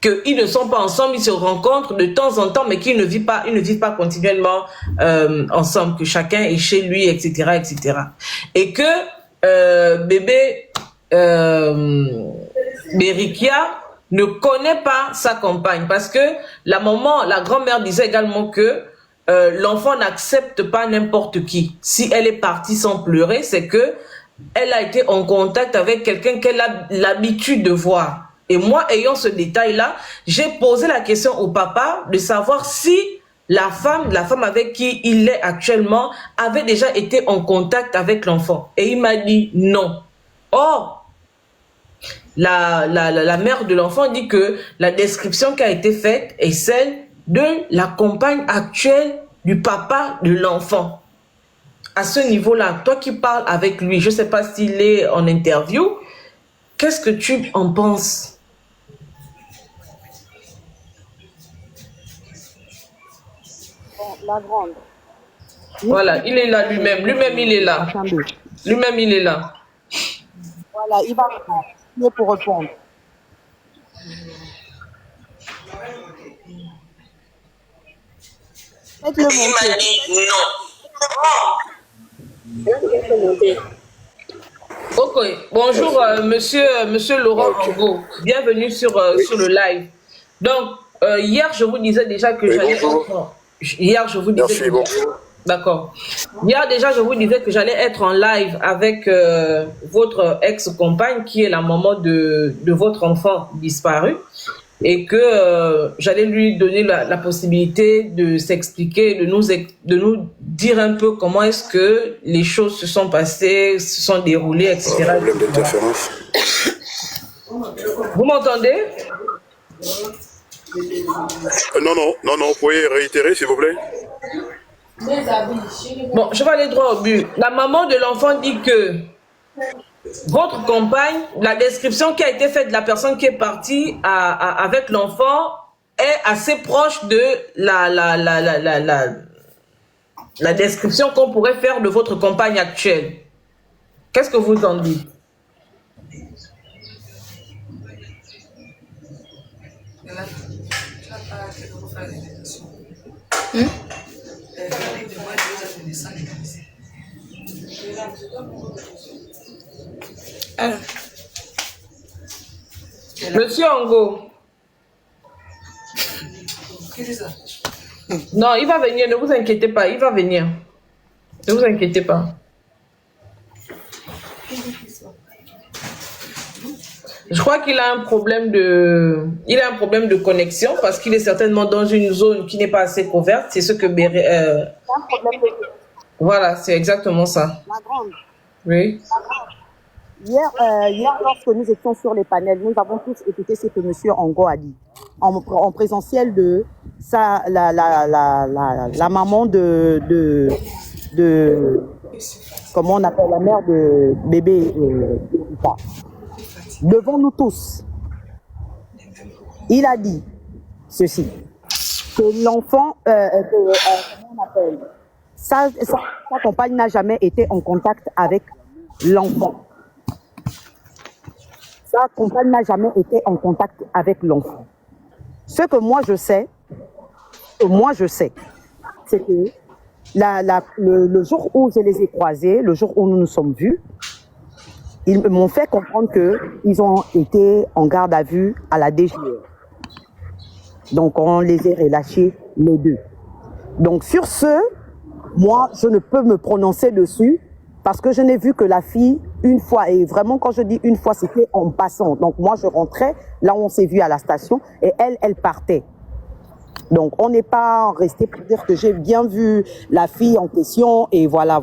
Speaker 2: Qu'ils ne sont pas ensemble, ils se rencontrent de temps en temps, mais qu'ils ne vivent pas continuellement ensemble. Que chacun est chez lui, etc., etc. Et que bébé... Berikia ne connaît pas sa compagne parce que la grand-mère disait également que l'enfant n'accepte pas n'importe qui. Si elle est partie sans pleurer, c'est que elle a été en contact avec quelqu'un qu'elle a l'habitude de voir. Et moi, ayant ce détail-là, j'ai posé la question au papa de savoir si la femme avec qui il est actuellement, avait déjà été en contact avec l'enfant. Et il m'a dit non. Or, la mère de l'enfant dit que la description qui a été faite est celle de la compagne actuelle du papa de l'enfant. À ce niveau-là, toi qui parles avec lui, je ne sais pas s'il est en interview, qu'est-ce que tu en penses?
Speaker 7: La grande.
Speaker 2: Voilà, il est là lui-même. Lui-même, il est là. Lui-même, il est là.
Speaker 7: Voilà, il va répondre. Il est pour répondre. Faites-le monter.
Speaker 2: Ok, bonjour monsieur Laurent Ango. Bienvenue sur le live. Donc, hier, je vous disais déjà que j'allais... Hier, je vous disais...
Speaker 8: Merci, bonjour.
Speaker 2: D'accord. Hier, déjà, je vous disais que j'allais être en live avec votre ex-compagne qui est la maman de votre enfant disparu et que j'allais lui donner la possibilité de s'expliquer, de nous dire un peu comment est-ce que les choses se sont passées, se sont déroulées, etc.
Speaker 8: Problème d'interférence.
Speaker 2: Vous m'entendez?
Speaker 8: Non, vous pouvez réitérer, s'il vous plaît.
Speaker 2: Bon, je vais aller droit au but. La maman de l'enfant dit que votre compagne, la description qui a été faite de la personne qui est partie avec l'enfant est assez proche de la description qu'on pourrait faire de votre compagne actuelle. Qu'est-ce que vous en dites?
Speaker 1: Alors.
Speaker 2: Monsieur Ango. Non, il va venir, ne vous inquiétez pas, il va venir. Ne vous inquiétez pas. Je crois qu'il a un problème de connexion parce qu'il est certainement dans une zone qui n'est pas assez couverte. C'est ce que voilà, c'est exactement ça.
Speaker 7: La grande.
Speaker 2: Oui.
Speaker 7: Hier, lorsque nous étions sur les panels, nous avons tous écouté ce que M. Ango a dit. En présentiel de la maman de comment on appelle la mère de bébé devant nous tous. Il a dit ceci, que l'enfant, comment on appelle, sa compagne n'a jamais été en contact avec l'enfant. Sa compagne n'a jamais été en contact avec l'enfant. Ce que moi je sais, c'est que le jour où je les ai croisés, le jour où nous nous sommes vus, ils m'ont fait comprendre qu'ils ont été en garde à vue à la DGR. Donc on les a relâchés les deux. Donc sur ce, moi je ne peux me prononcer dessus parce que je n'ai vu que la fille une fois. Et vraiment quand je dis une fois, c'était en passant. Donc moi je rentrais, là où on s'est vu à la station et elle partait. Donc on n'est pas resté pour dire que j'ai bien vu la fille en question et voilà.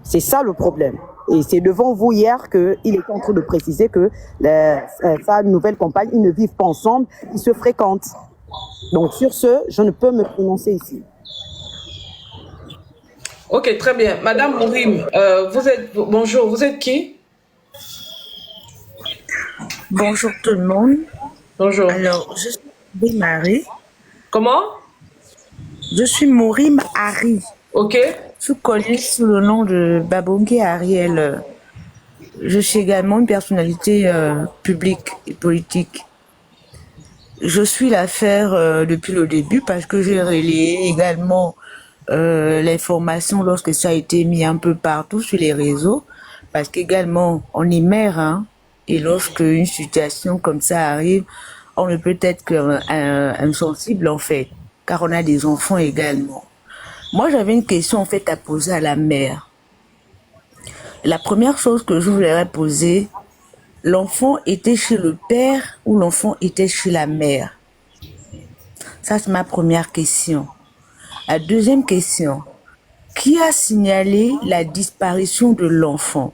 Speaker 7: C'est ça le problème. Et c'est devant vous hier qu'il est en train de préciser que sa nouvelle compagne, ils ne vivent pas ensemble, ils se fréquentent. Donc sur ce, je ne peux me prononcer ici.
Speaker 2: Ok, très bien. Madame Mourim, bonjour, vous êtes qui?
Speaker 9: Bonjour tout le monde.
Speaker 2: Bonjour.
Speaker 9: Alors, je suis Mourim Harry.
Speaker 2: Comment?
Speaker 9: Je suis Mourim Harry.
Speaker 2: Ok.
Speaker 9: Je suis connue sous le nom de Babongué Ariel. Je suis également une personnalité publique et politique. Je suis l'affaire depuis le début parce que j'ai relayé également l'information lorsque ça a été mis un peu partout sur les réseaux. Parce qu'également, on est mère, hein, et lorsque une situation comme ça arrive, on ne peut être qu'insensible en fait, car on a des enfants également. Moi, j'avais une question en fait à poser à la mère. La première chose que je voudrais poser, l'enfant était chez le père ou l'enfant était chez la mère? Ça, c'est ma première question. La deuxième question, qui a signalé la disparition de l'enfant?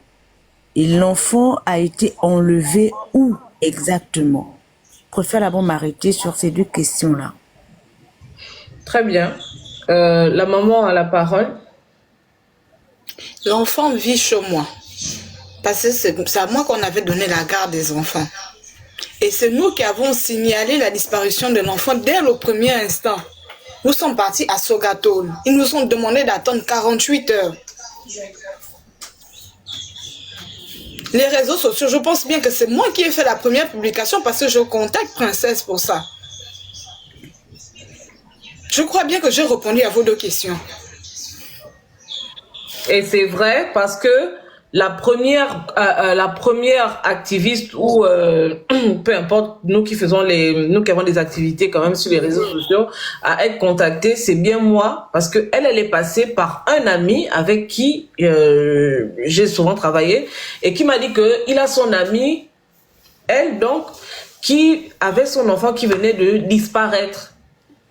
Speaker 9: Et l'enfant a été enlevé où exactement? Je préfère d'abord m'arrêter sur ces deux questions-là.
Speaker 2: Très bien. La maman a la parole.
Speaker 1: L'enfant vit chez moi. Parce que c'est à moi qu'on avait donné la garde des enfants. Et c'est nous qui avons signalé la disparition de l'enfant dès le premier instant. Nous sommes partis à Sogatol. Ils nous ont demandé d'attendre 48 heures. Les réseaux sociaux, je pense bien que c'est moi qui ai fait la première publication parce que je contacte Princesse pour ça. Je crois bien que j'ai répondu à vos deux questions.
Speaker 2: Et c'est vrai parce que la première activiste ou peu importe, nous qui avons des activités quand même sur les réseaux sociaux, à être contactée, c'est bien moi parce que elle est passée par un ami avec qui j'ai souvent travaillé et qui m'a dit que il a son amie, elle donc, qui avait son enfant qui venait de disparaître.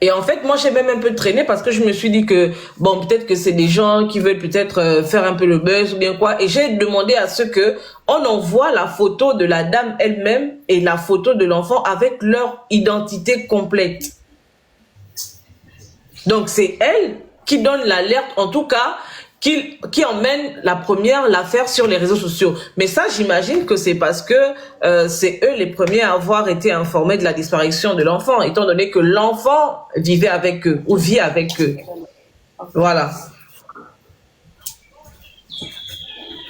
Speaker 2: Et en fait, moi, j'ai même un peu traîné parce que je me suis dit que, bon, peut-être que c'est des gens qui veulent peut-être faire un peu le buzz ou bien quoi. Et j'ai demandé à ce que on envoie la photo de la dame elle-même et la photo de l'enfant avec leur identité complète. Donc, c'est elle qui donne l'alerte, en tout cas, qui emmène l'affaire sur les réseaux sociaux. Mais ça, j'imagine que c'est parce que c'est eux les premiers à avoir été informés de la disparition de l'enfant, étant donné que l'enfant vivait avec eux ou vit avec eux. Voilà.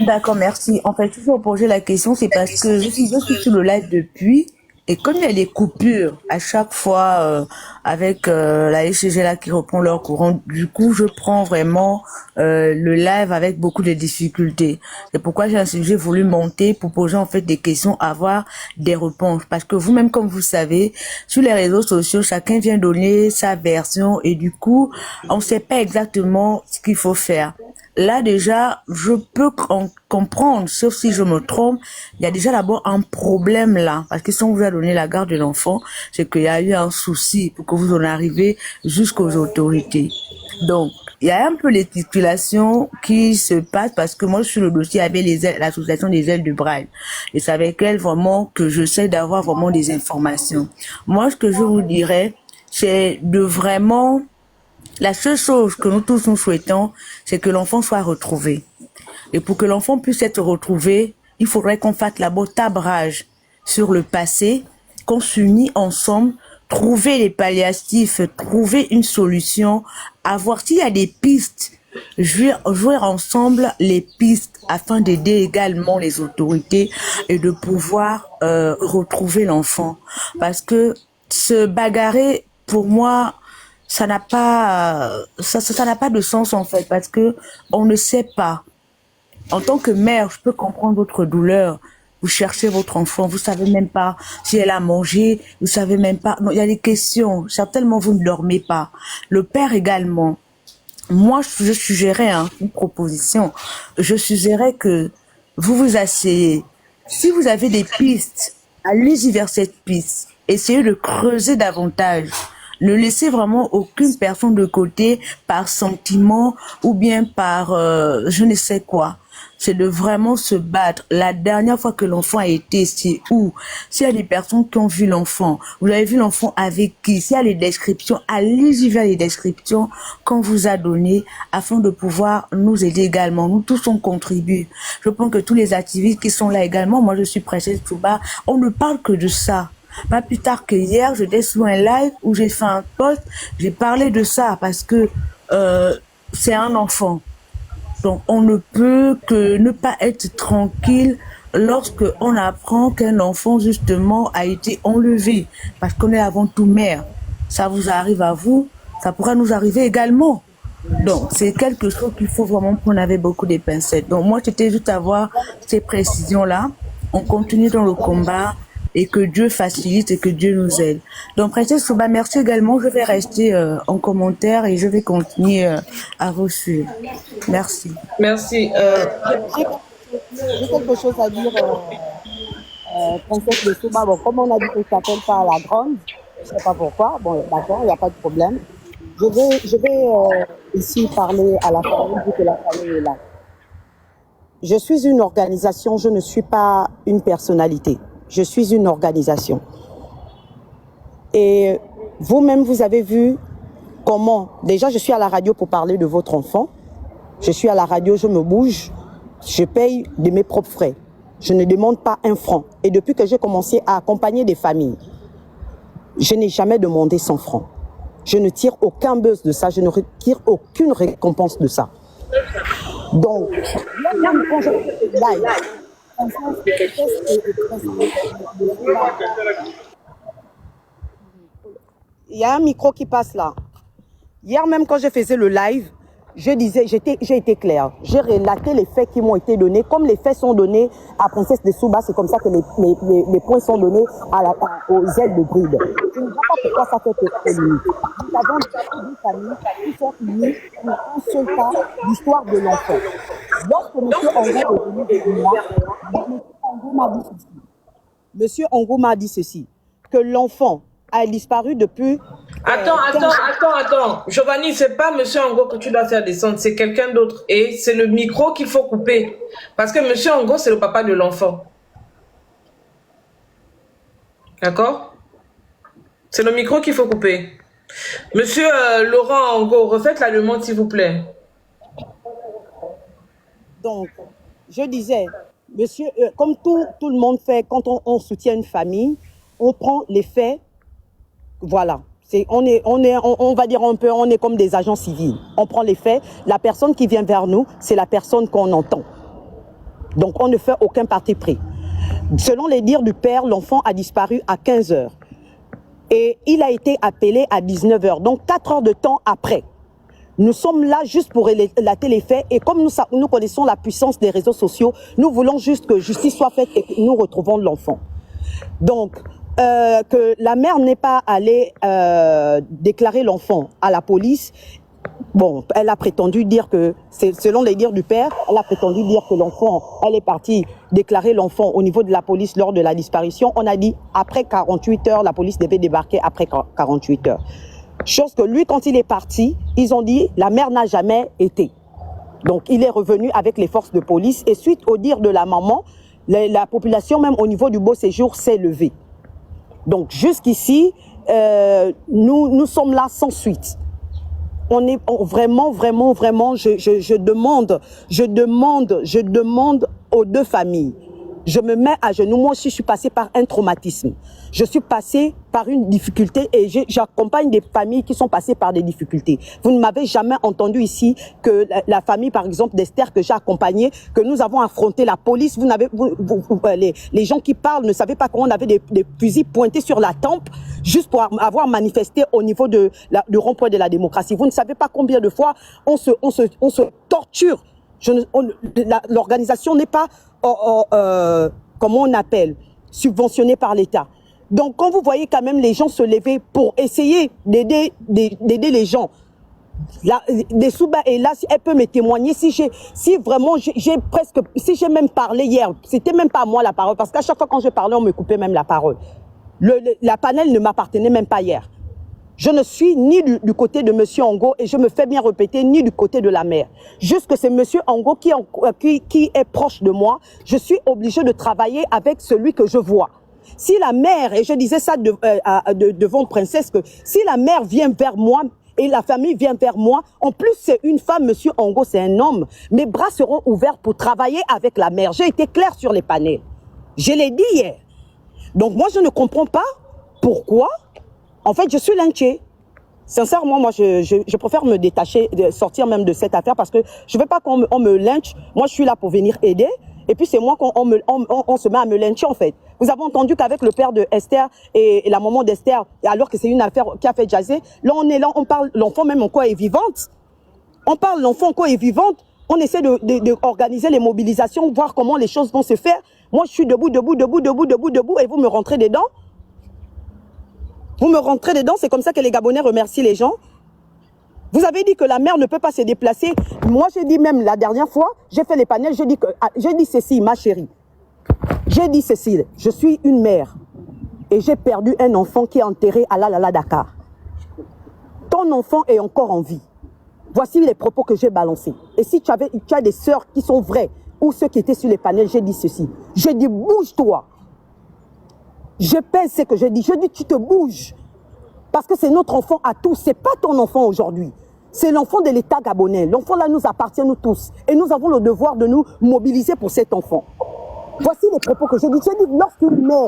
Speaker 9: D'accord, merci. En fait, si vous posez la question, c'est parce que je suis sur le live depuis. Et comme il y a des coupures à chaque fois avec la SCG là qui reprend leur courant, du coup je prends vraiment le live avec beaucoup de difficultés. C'est pourquoi j'ai voulu monter pour poser en fait des questions, avoir des réponses. Parce que vous-même, comme vous savez, sur les réseaux sociaux, chacun vient donner sa version et du coup on ne sait pas exactement ce qu'il faut faire. Là déjà, je peux comprendre, sauf si je me trompe, il y a déjà d'abord un problème là, parce que si on vous a donné la garde de l'enfant, c'est qu'il y a eu un souci pour que vous en arriviez jusqu'aux autorités. Donc, il y a un peu les stipulations qui se passent parce que moi, sur le dossier avec l'association des ailes de Braille. Et c'est avec elle vraiment que j'essaie d'avoir vraiment des informations. Moi, ce que je vous dirais, c'est de vraiment... La seule chose que nous tous nous souhaitons, c'est que l'enfant soit retrouvé. Et pour que l'enfant puisse être retrouvé, il faudrait qu'on fasse d'abord tabrage sur le passé, qu'on s'unisse ensemble, trouver les palliatifs, trouver une solution, avoir s'il y a des pistes, jouer ensemble les pistes afin d'aider également les autorités et de pouvoir retrouver l'enfant. Parce que se bagarrer, pour moi, ça n'a pas de sens en fait, parce que on ne sait pas. En tant que mère, je peux comprendre votre douleur. Vous cherchez votre enfant, vous savez même pas si elle a mangé, vous savez même pas. Non, il y a des questions. Certainement, vous ne dormez pas. Le père également. Moi, je suggérais une proposition. Je suggérais que vous vous asseyez. Si vous avez des pistes, allez-y vers cette piste. Essayez de creuser davantage. Ne laissez vraiment aucune personne de côté par sentiment ou bien par je ne sais quoi. C'est de vraiment se battre. La dernière fois que l'enfant a été, c'est où? S'il y a des personnes qui ont vu l'enfant, vous avez vu l'enfant avec qui? S'il y a les descriptions, allez-y vers les descriptions qu'on vous a données afin de pouvoir nous aider également. Nous tous on contribue. Je pense que tous les activistes qui sont là également, moi je suis Princesse Touba, on ne parle que de ça. Pas plus tard que hier, j'étais sur un live où j'ai fait un post, j'ai parlé de ça parce que c'est un enfant. Donc on ne peut que ne pas être tranquille lorsque on apprend qu'un enfant justement a été enlevé, parce qu'on est avant tout mère. Ça vous arrive à vous, ça pourra nous arriver également. Donc c'est quelque chose qu'il faut vraiment prendre avec beaucoup de pincettes. Donc moi c'était juste avoir ces précisions là. On continue dans le combat. Et que Dieu facilite et que Dieu nous aide. Donc, Princesse Touba, merci également. Je vais rester en commentaire et je vais continuer à vous suivre. Merci.
Speaker 2: Merci.
Speaker 7: J'ai quelque chose à dire Princesse de Souba, bon, comme on a dit qu'elle s'appelle pas la grande, je sais pas pourquoi, bon, d'accord, il n'y a pas de problème. Je vais ici parler à la famille, vu que la famille est là. Je suis une organisation, je ne suis pas une personnalité. Je suis une organisation. Et vous-même, vous avez vu comment, déjà je suis à la radio pour parler de votre enfant. Je suis à la radio, je me bouge, je paye de mes propres frais. Je ne demande pas un franc. Et depuis que j'ai commencé à accompagner des familles, je n'ai jamais demandé 100 francs. Je ne tire aucun buzz de ça, je ne tire aucune récompense de ça. Donc, même quand je fais live, il y a un micro qui passe là. Hier même quand je faisais le live, je disais, j'ai été claire. J'ai relaté les faits qui m'ont été donnés. Comme les faits sont donnés à Princesse de Souba, c'est comme ça que les points sont donnés aux ailes de bride. Je ne vois pas pourquoi ça fait polémique. Nous avons des familles qui sont unies pour un seul cas l'histoire de l'enfant. Lorsque M. Ango est venu de moi, M. Ango m'a dit ceci, que l'enfant a disparu depuis...
Speaker 2: Attends. Giovanni, c'est pas Monsieur Ango que tu dois faire descendre, c'est quelqu'un d'autre. Et c'est le micro qu'il faut couper. Parce que Monsieur Ango, c'est le papa de l'enfant. D'accord? C'est le micro qu'il faut couper. Monsieur Laurent Ango, refaites la demande, s'il vous plaît.
Speaker 7: Donc, je disais, monsieur, comme tout le monde fait, quand on soutient une famille, on prend les faits, voilà. On va dire un peu, on est comme des agents civils. On prend les faits. La personne qui vient vers nous, c'est la personne qu'on entend. Donc, on ne fait aucun parti pris. Selon les dires du père, l'enfant a disparu à 15 heures. Et il a été appelé à 19 heures. Donc, 4 heures de temps après. Nous sommes là juste pour relater les faits. Et comme nous connaissons la puissance des réseaux sociaux, nous voulons juste que justice soit faite et que nous retrouvons l'enfant. Donc, que la mère n'est pas allée déclarer l'enfant à la police. Bon, elle a prétendu dire que, selon les dires du père, elle a prétendu dire que l'enfant, elle est partie déclarer l'enfant au niveau de la police lors de la disparition. On a dit après 48 heures, la police devait débarquer après 48 heures. Chose que lui, quand il est parti, ils ont dit la mère n'a jamais été. Donc, il est revenu avec les forces de police et suite au dire de la maman, la population, même au niveau du beau séjour, s'est levée. Donc, jusqu'ici, nous sommes là sans suite. On est vraiment, je demande aux deux familles. Je me mets à genoux. Moi aussi, je suis passée par un traumatisme. Je suis passée par une difficulté et j'accompagne des familles qui sont passées par des difficultés. Vous ne m'avez jamais entendu ici que la famille, par exemple, d'Esther que j'ai accompagnée, que nous avons affronté la police. Les gens qui parlent ne savaient pas comment on avait des fusils pointés sur la tempe juste pour avoir manifesté au niveau du rond-point de la démocratie. Vous ne savez pas combien de fois on se torture. L'organisation n'est pas, comment on appelle, subventionnée par l'État. Donc, quand vous voyez quand même les gens se lever pour essayer d'aider les gens, des Souba est là, elle peut me témoigner si j'ai même parlé hier, c'était même pas moi la parole, parce qu'à chaque fois quand je parlais, on me coupait même la parole. La panel ne m'appartenait même pas hier. Je ne suis ni du côté de Monsieur Ango et je me fais bien répéter, ni du côté de la mère. Juste que c'est Monsieur Ango qui est proche de moi, je suis obligée de travailler avec celui que je vois. Si la mère, et je disais ça devant Princesse, que si la mère vient vers moi et la famille vient vers moi, en plus c'est une femme, Monsieur Ango c'est un homme, mes bras seront ouverts pour travailler avec la mère. J'ai été claire sur les panels. Je l'ai dit hier. Donc moi je ne comprends pas pourquoi. En fait, je suis lynchée. Sincèrement, moi, je préfère me détacher, sortir même de cette affaire parce que je ne veux pas qu'on me lynche. Moi, je suis là pour venir aider. Et puis, c'est moi qu'on se met à me lyncher, en fait. Vous avez entendu qu'avec le père de Esther et la maman d'Esther, alors que c'est une affaire qui a fait jaser, là, on est là, on parle, l'enfant même encore est vivante. On parle, l'enfant encore est vivante. On essaie d'organiser les mobilisations, voir comment les choses vont se faire. Moi, je suis debout, et vous me rentrez dedans. Vous me rentrez dedans, c'est comme ça que les Gabonais remercient les gens. Vous avez dit que la mère ne peut pas se déplacer. Moi, j'ai dit même la dernière fois, j'ai fait les panels, j'ai dit ceci, ma chérie. J'ai dit, Cécile, je suis une mère et j'ai perdu un enfant qui est enterré à Lalala Dakar. Ton enfant est encore en vie. Voici les propos que j'ai balancés. Et si tu as des sœurs qui sont vraies ou ceux qui étaient sur les panels, j'ai dit ceci. J'ai dit, bouge-toi. Je pèse ce que j'ai dit. Je dis, tu te bouges. Parce que c'est notre enfant à tous. Ce n'est pas ton enfant aujourd'hui. C'est l'enfant de l'État gabonais. L'enfant là nous appartient nous tous. Et nous avons le devoir de nous mobiliser pour cet enfant. Voici les propos que j'ai dit. J'ai dit, lorsqu'une mère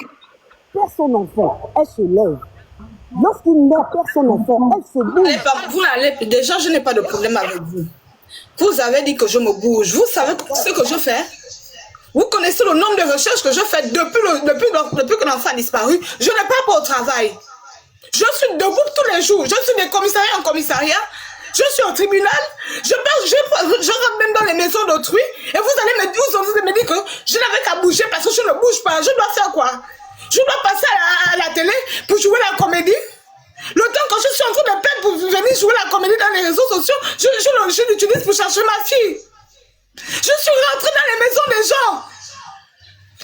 Speaker 7: perd son enfant, elle se lève. Lorsqu'une mère perd son enfant, elle se bouge.
Speaker 1: Vous n'allez déjà, je n'ai pas de problème avec vous. Vous avez dit que je me bouge. Vous savez ce que je fais? Vous connaissez le nombre de recherches que je fais depuis que l'enfant a disparu. Je n'ai pas pour au travail. Je suis debout tous les jours. Je suis de commissariat en commissariat. Je suis au tribunal. Je rentre même dans les maisons d'autrui. Et vous allez me dire que je n'avais qu'à bouger parce que je ne bouge pas. Je dois faire quoi? Je dois passer à la télé pour jouer la comédie. Le temps que je suis en train de perdre pour venir jouer la comédie dans les réseaux sociaux, je l'utilise pour chercher ma fille. Je suis rentrée dans les maisons des gens.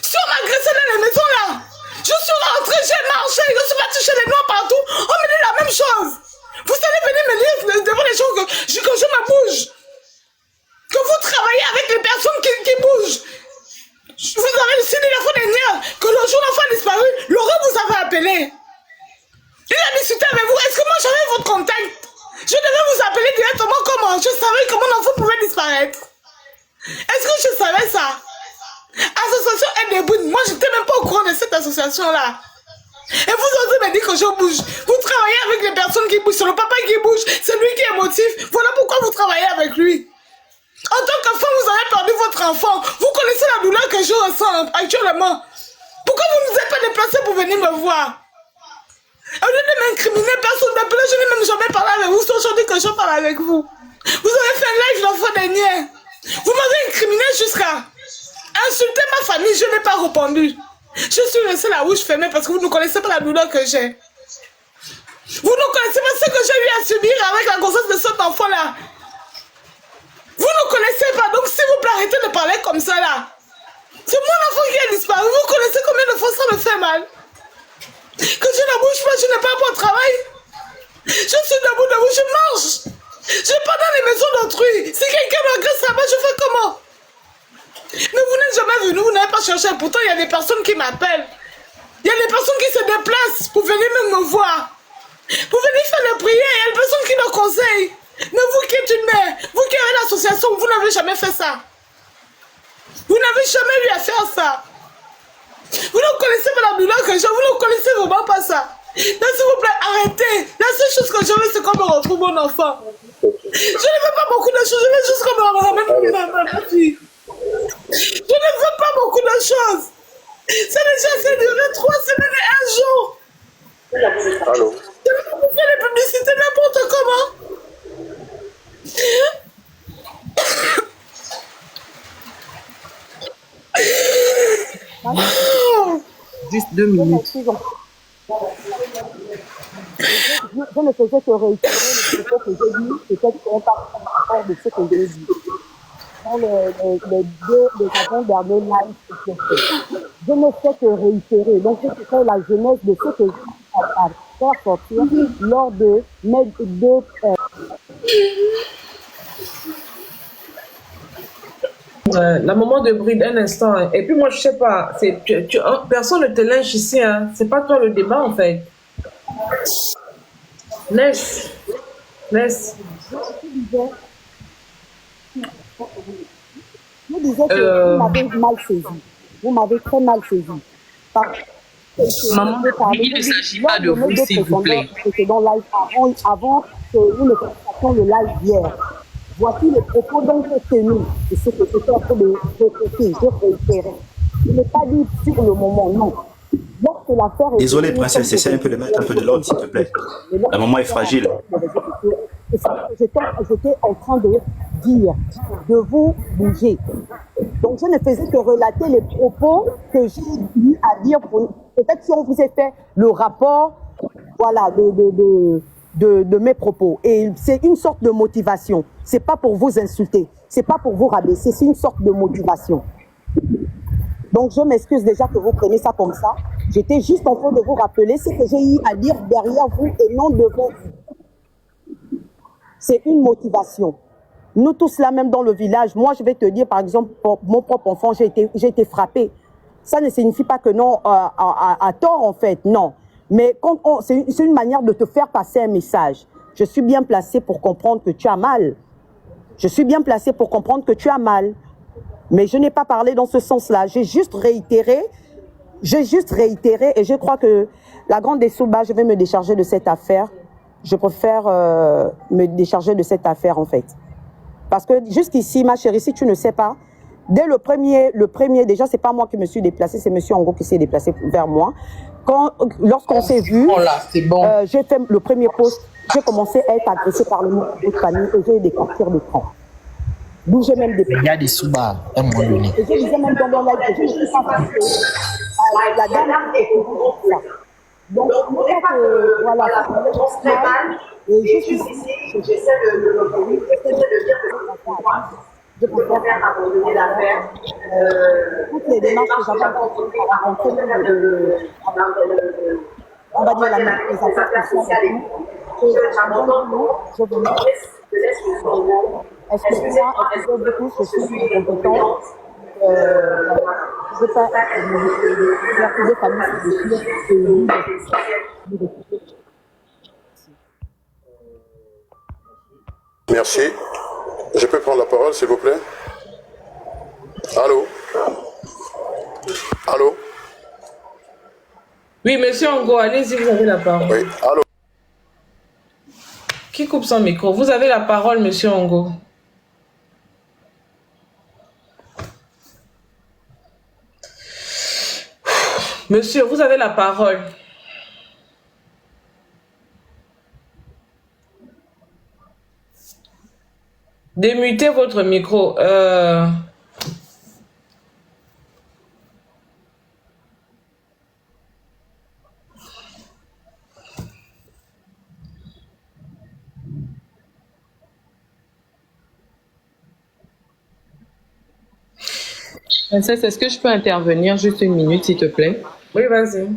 Speaker 1: Si on m'agressait dans les maisons là, je suis rentrée, j'ai marché, je suis partie chez les noirs partout. On me dit la même chose. Vous allez venir me dire devant les gens que je me bouge. Que vous travaillez avec les personnes qui bougent. Vous avez décidé la fois dernière que le jour où l'enfant a disparu, Laurent vous avait appelé. Il a discuté avec vous. Est-ce que moi j'avais votre contact? Je devais vous appeler directement comment? Je savais que mon enfant pouvait disparaître. Est-ce que je savais ça? Association Aide des Bounes. Moi j'étais même pas au courant de cette association-là. Et vous osez me dire que je bouge. Vous travaillez avec les personnes qui bougent. C'est le papa qui bouge. C'est lui qui est émotif. Voilà pourquoi vous travaillez avec lui. En tant qu'enfant, vous avez perdu votre enfant. Vous connaissez la douleur que je ressens actuellement. Pourquoi vous ne vous êtes pas déplacé pour venir me voir? Au lieu de m'incriminer, personne n'appelle, je n'ai même jamais parlé avec vous. C'est aujourd'hui que je parle avec vous. Vous avez fait un live l'enfant dernier. Vous m'avez incriminé jusqu'à insulter ma famille. Je n'ai pas répondu. Je suis restée la bouche fermée parce que vous ne connaissez pas la douleur que j'ai. Vous ne connaissez pas ce que j'ai eu à subir avec la grossesse de cet enfant-là. Vous ne connaissez pas, donc s'il vous plaît, arrêtez de parler comme ça là. C'est mon enfant qui a disparu. Vous connaissez combien de fois ça me fait mal? Que je ne bouge pas, je n'ai pas mon travail. Je suis debout, je marche. Je pars dans les maisons d'autrui. Si quelqu'un m'agresse là-bas, je fais comment? Mais vous n'êtes jamais venu, vous n'avez pas cherché. Pourtant, il y a des personnes qui m'appellent. Il y a des personnes qui se déplacent pour venir même me voir. Pour venir faire des prières. Il y a des personnes qui me conseillent. Mais vous qui êtes une mère, vous qui avez l'association, vous n'avez jamais fait ça. Vous n'avez jamais eu à faire ça. Vous ne connaissez pas la douleur que j'ai, vous ne connaissez vraiment pas ça. Donc s'il vous plaît, arrêtez. La seule chose que je veux, c'est qu'on me retrouve mon enfant. Je ne veux pas beaucoup de choses, je veux juste qu'on me ramène ma fille. Je ne veux pas beaucoup de choses. Ça déjà fait durer 3 semaines et 1 jour.
Speaker 8: Allô?
Speaker 1: Je ne peux pas faire les publicités n'importe comment.
Speaker 2: Juste 2 minutes.
Speaker 7: Je ne faisais que réitérer les propos que j'ai dit, peut-être qu'on parle encore de ce que j'ai dit. Dans les avant-derniers lives que j'ai fait. Je ne fais que réitérer. Donc, je fais la jeunesse de ce que j'ai à faire sortir lors de mes deux.
Speaker 2: La maman de Bride, un instant. Hein. Et puis moi, je sais pas, personne ne te lynche ici. Hein. C'est pas toi le débat, en fait. Laisse.
Speaker 7: Je disais que vous m'avez mal saisi. Vous m'avez très mal saisi.
Speaker 2: Maman, il ne s'agit pas de vous, s'il vous plaît.
Speaker 7: Dans live avant que nous ne fassions le live hier. Voici les propos dont j'ai tenu et ce que je fais après de répéter, je réitérais. Je n'ai pas dit sur le moment, non. Lorsque l'affaire est...
Speaker 10: Désolé, princesse, essaie un peu de mettre un peu de l'ordre, s'il te plaît. La maman est fragile.
Speaker 7: C'est ça que j'étais en train de dire, de vous bouger. Donc je ne faisais que relater les propos que j'ai eu à dire. Peut-être si on vous a fait le rapport, voilà, de mes propos. Et c'est une sorte de motivation. C'est pas pour vous insulter, c'est pas pour vous rabaisser, c'est une sorte de motivation. Donc, je m'excuse déjà que vous preniez ça comme ça. J'étais juste en train de vous rappeler ce que j'ai eu à dire derrière vous et non devant vous. C'est une motivation. Nous tous là, même dans le village, moi je vais te dire, par exemple, pour mon propre enfant, j'ai été frappée. Ça ne signifie pas que non, à tort en fait, non. Mais c'est une manière de te faire passer un message. Je suis bien placée pour comprendre que tu as mal. Je suis bien placée pour comprendre que tu as mal. Mais je n'ai pas parlé dans ce sens-là. J'ai juste réitéré et je crois que la grande Dessouba, je vais me décharger de cette affaire. Je préfère me décharger de cette affaire en fait. Parce que jusqu'ici, ma chérie, si tu ne sais pas, dès le premier déjà, c'est pas moi qui me suis déplacée, c'est monsieur Ango qui s'est déplacé vers moi. Lorsqu'on s'est vu, j'ai fait le premier poste, j'ai commencé à être agressée par le mot de famille et j'ai eu des captures d'écran. D'où j'ai même des...
Speaker 11: Il y a des soubas, à un moment donné.
Speaker 7: Et je disais même dans mon live que je ne suis pas passée. La dame est pour ça. Donc, moi, voilà, c'est mal. Et jusqu'ici, j'essaie de dire que je préfère abandonner l'affaire. Toutes les démarches que j'avais on va dire les affaires sociales et tout. Je vous laisse le son. Excusez-moi, beaucoup, je suis compétente. Je ne veux pas faire que des familles se
Speaker 8: Merci. Je peux prendre la parole, s'il vous plaît? Allô? Allô?
Speaker 2: Oui, monsieur Ango, allez-y, vous avez la parole.
Speaker 8: Oui, allô?
Speaker 2: Qui coupe son micro? Vous avez la parole, monsieur Ango. Monsieur, vous avez la parole. Démutez votre micro.
Speaker 12: Princesse, est-ce que je peux intervenir juste une minute, s'il te plaît?
Speaker 2: Oui, vas-y.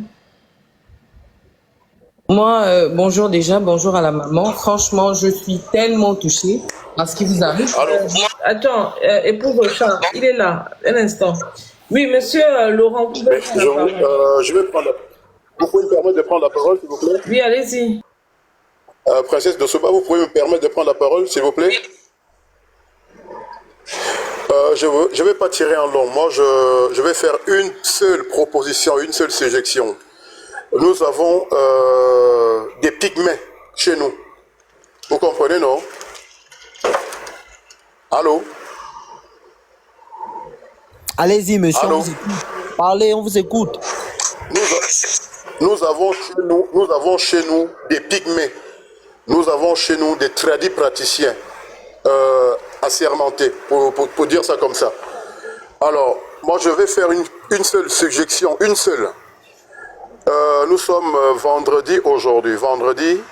Speaker 12: Moi, bonjour déjà, bonjour à la maman. Franchement, je suis tellement touchée par ce qui vous arrive.
Speaker 2: Attends, épouse Charles, il est là, un instant. Oui, monsieur Laurent, vous pouvez prendre la parole.
Speaker 8: Je vais prendre Vous pouvez me permettre de prendre la parole, s'il vous plaît?
Speaker 2: Oui, allez-y.
Speaker 8: Princesse Dessouba, vous pouvez me permettre de prendre la parole, s'il vous plaît? Je ne vais pas tirer en long. Moi, je vais faire une seule proposition, une seule suggestion. Nous avons des pygmées chez nous. Vous comprenez, non? Allô?
Speaker 11: Allez-y, monsieur.
Speaker 8: Allô?
Speaker 11: Parlez, on vous écoute.
Speaker 8: Nous avons chez nous des pygmées. Nous avons chez nous des tradis praticiens assermentés, pour dire ça comme ça. Alors, moi, je vais faire une seule suggestion, une seule. Nous sommes vendredi aujourd'hui. Vendredi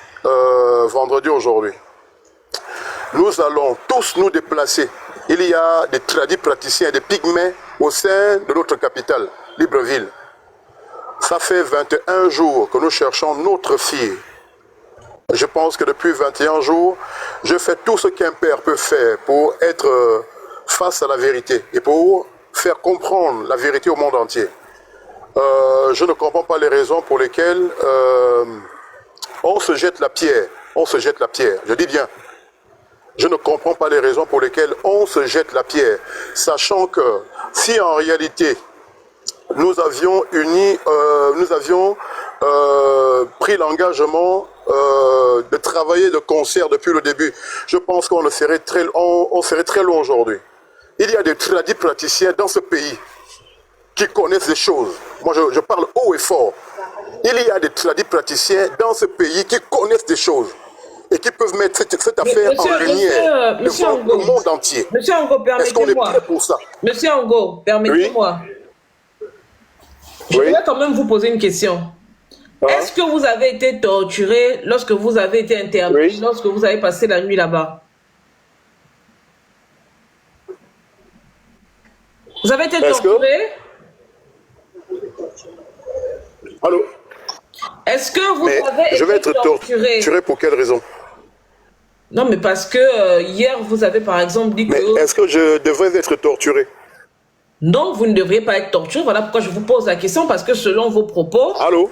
Speaker 8: aujourd'hui. Nous allons tous nous déplacer. Il y a des tradis praticiens, des pygmées au sein de notre capitale, Libreville. Ça fait 21 jours que nous cherchons notre fille. Je pense que depuis 21 jours, je fais tout ce qu'un père peut faire pour être face à la vérité et pour faire comprendre la vérité au monde entier. Je ne comprends pas les raisons pour lesquelles on se jette la pierre. On se jette la pierre. Je dis bien. Je ne comprends pas les raisons pour lesquelles on se jette la pierre. Sachant que si en réalité nous avions pris l'engagement de travailler de concert depuis le début, je pense qu'on serait très long aujourd'hui. Il y a des tradis praticiens dans ce pays qui connaissent des choses. Moi, je parle haut et fort. Il y a des tradis praticiens dans ce pays qui connaissent des choses et qui peuvent mettre cette affaire en lumière devant le monde entier.
Speaker 2: Monsieur Ango, permettez-moi.
Speaker 8: Est-ce qu'on est prêt pour ça?
Speaker 2: Monsieur Ango, permettez-moi.
Speaker 8: Oui.
Speaker 2: Je voudrais quand même vous poser une question. Est-ce que vous avez été torturé lorsque vous avez été interdit, lorsque vous avez passé la nuit là-bas? Vous avez été torturé?
Speaker 8: Allô?
Speaker 2: Est-ce que vous
Speaker 8: Mais
Speaker 2: avez
Speaker 8: je vais
Speaker 2: été
Speaker 8: être torturé pour quelle raison?
Speaker 2: Non, mais parce que hier, vous avez par exemple dit
Speaker 8: Mais
Speaker 2: que...
Speaker 8: est-ce que je devrais être torturé?
Speaker 2: Non, vous ne devriez pas être torturé. Voilà pourquoi je vous pose la question, parce que selon vos propos...
Speaker 8: Allô?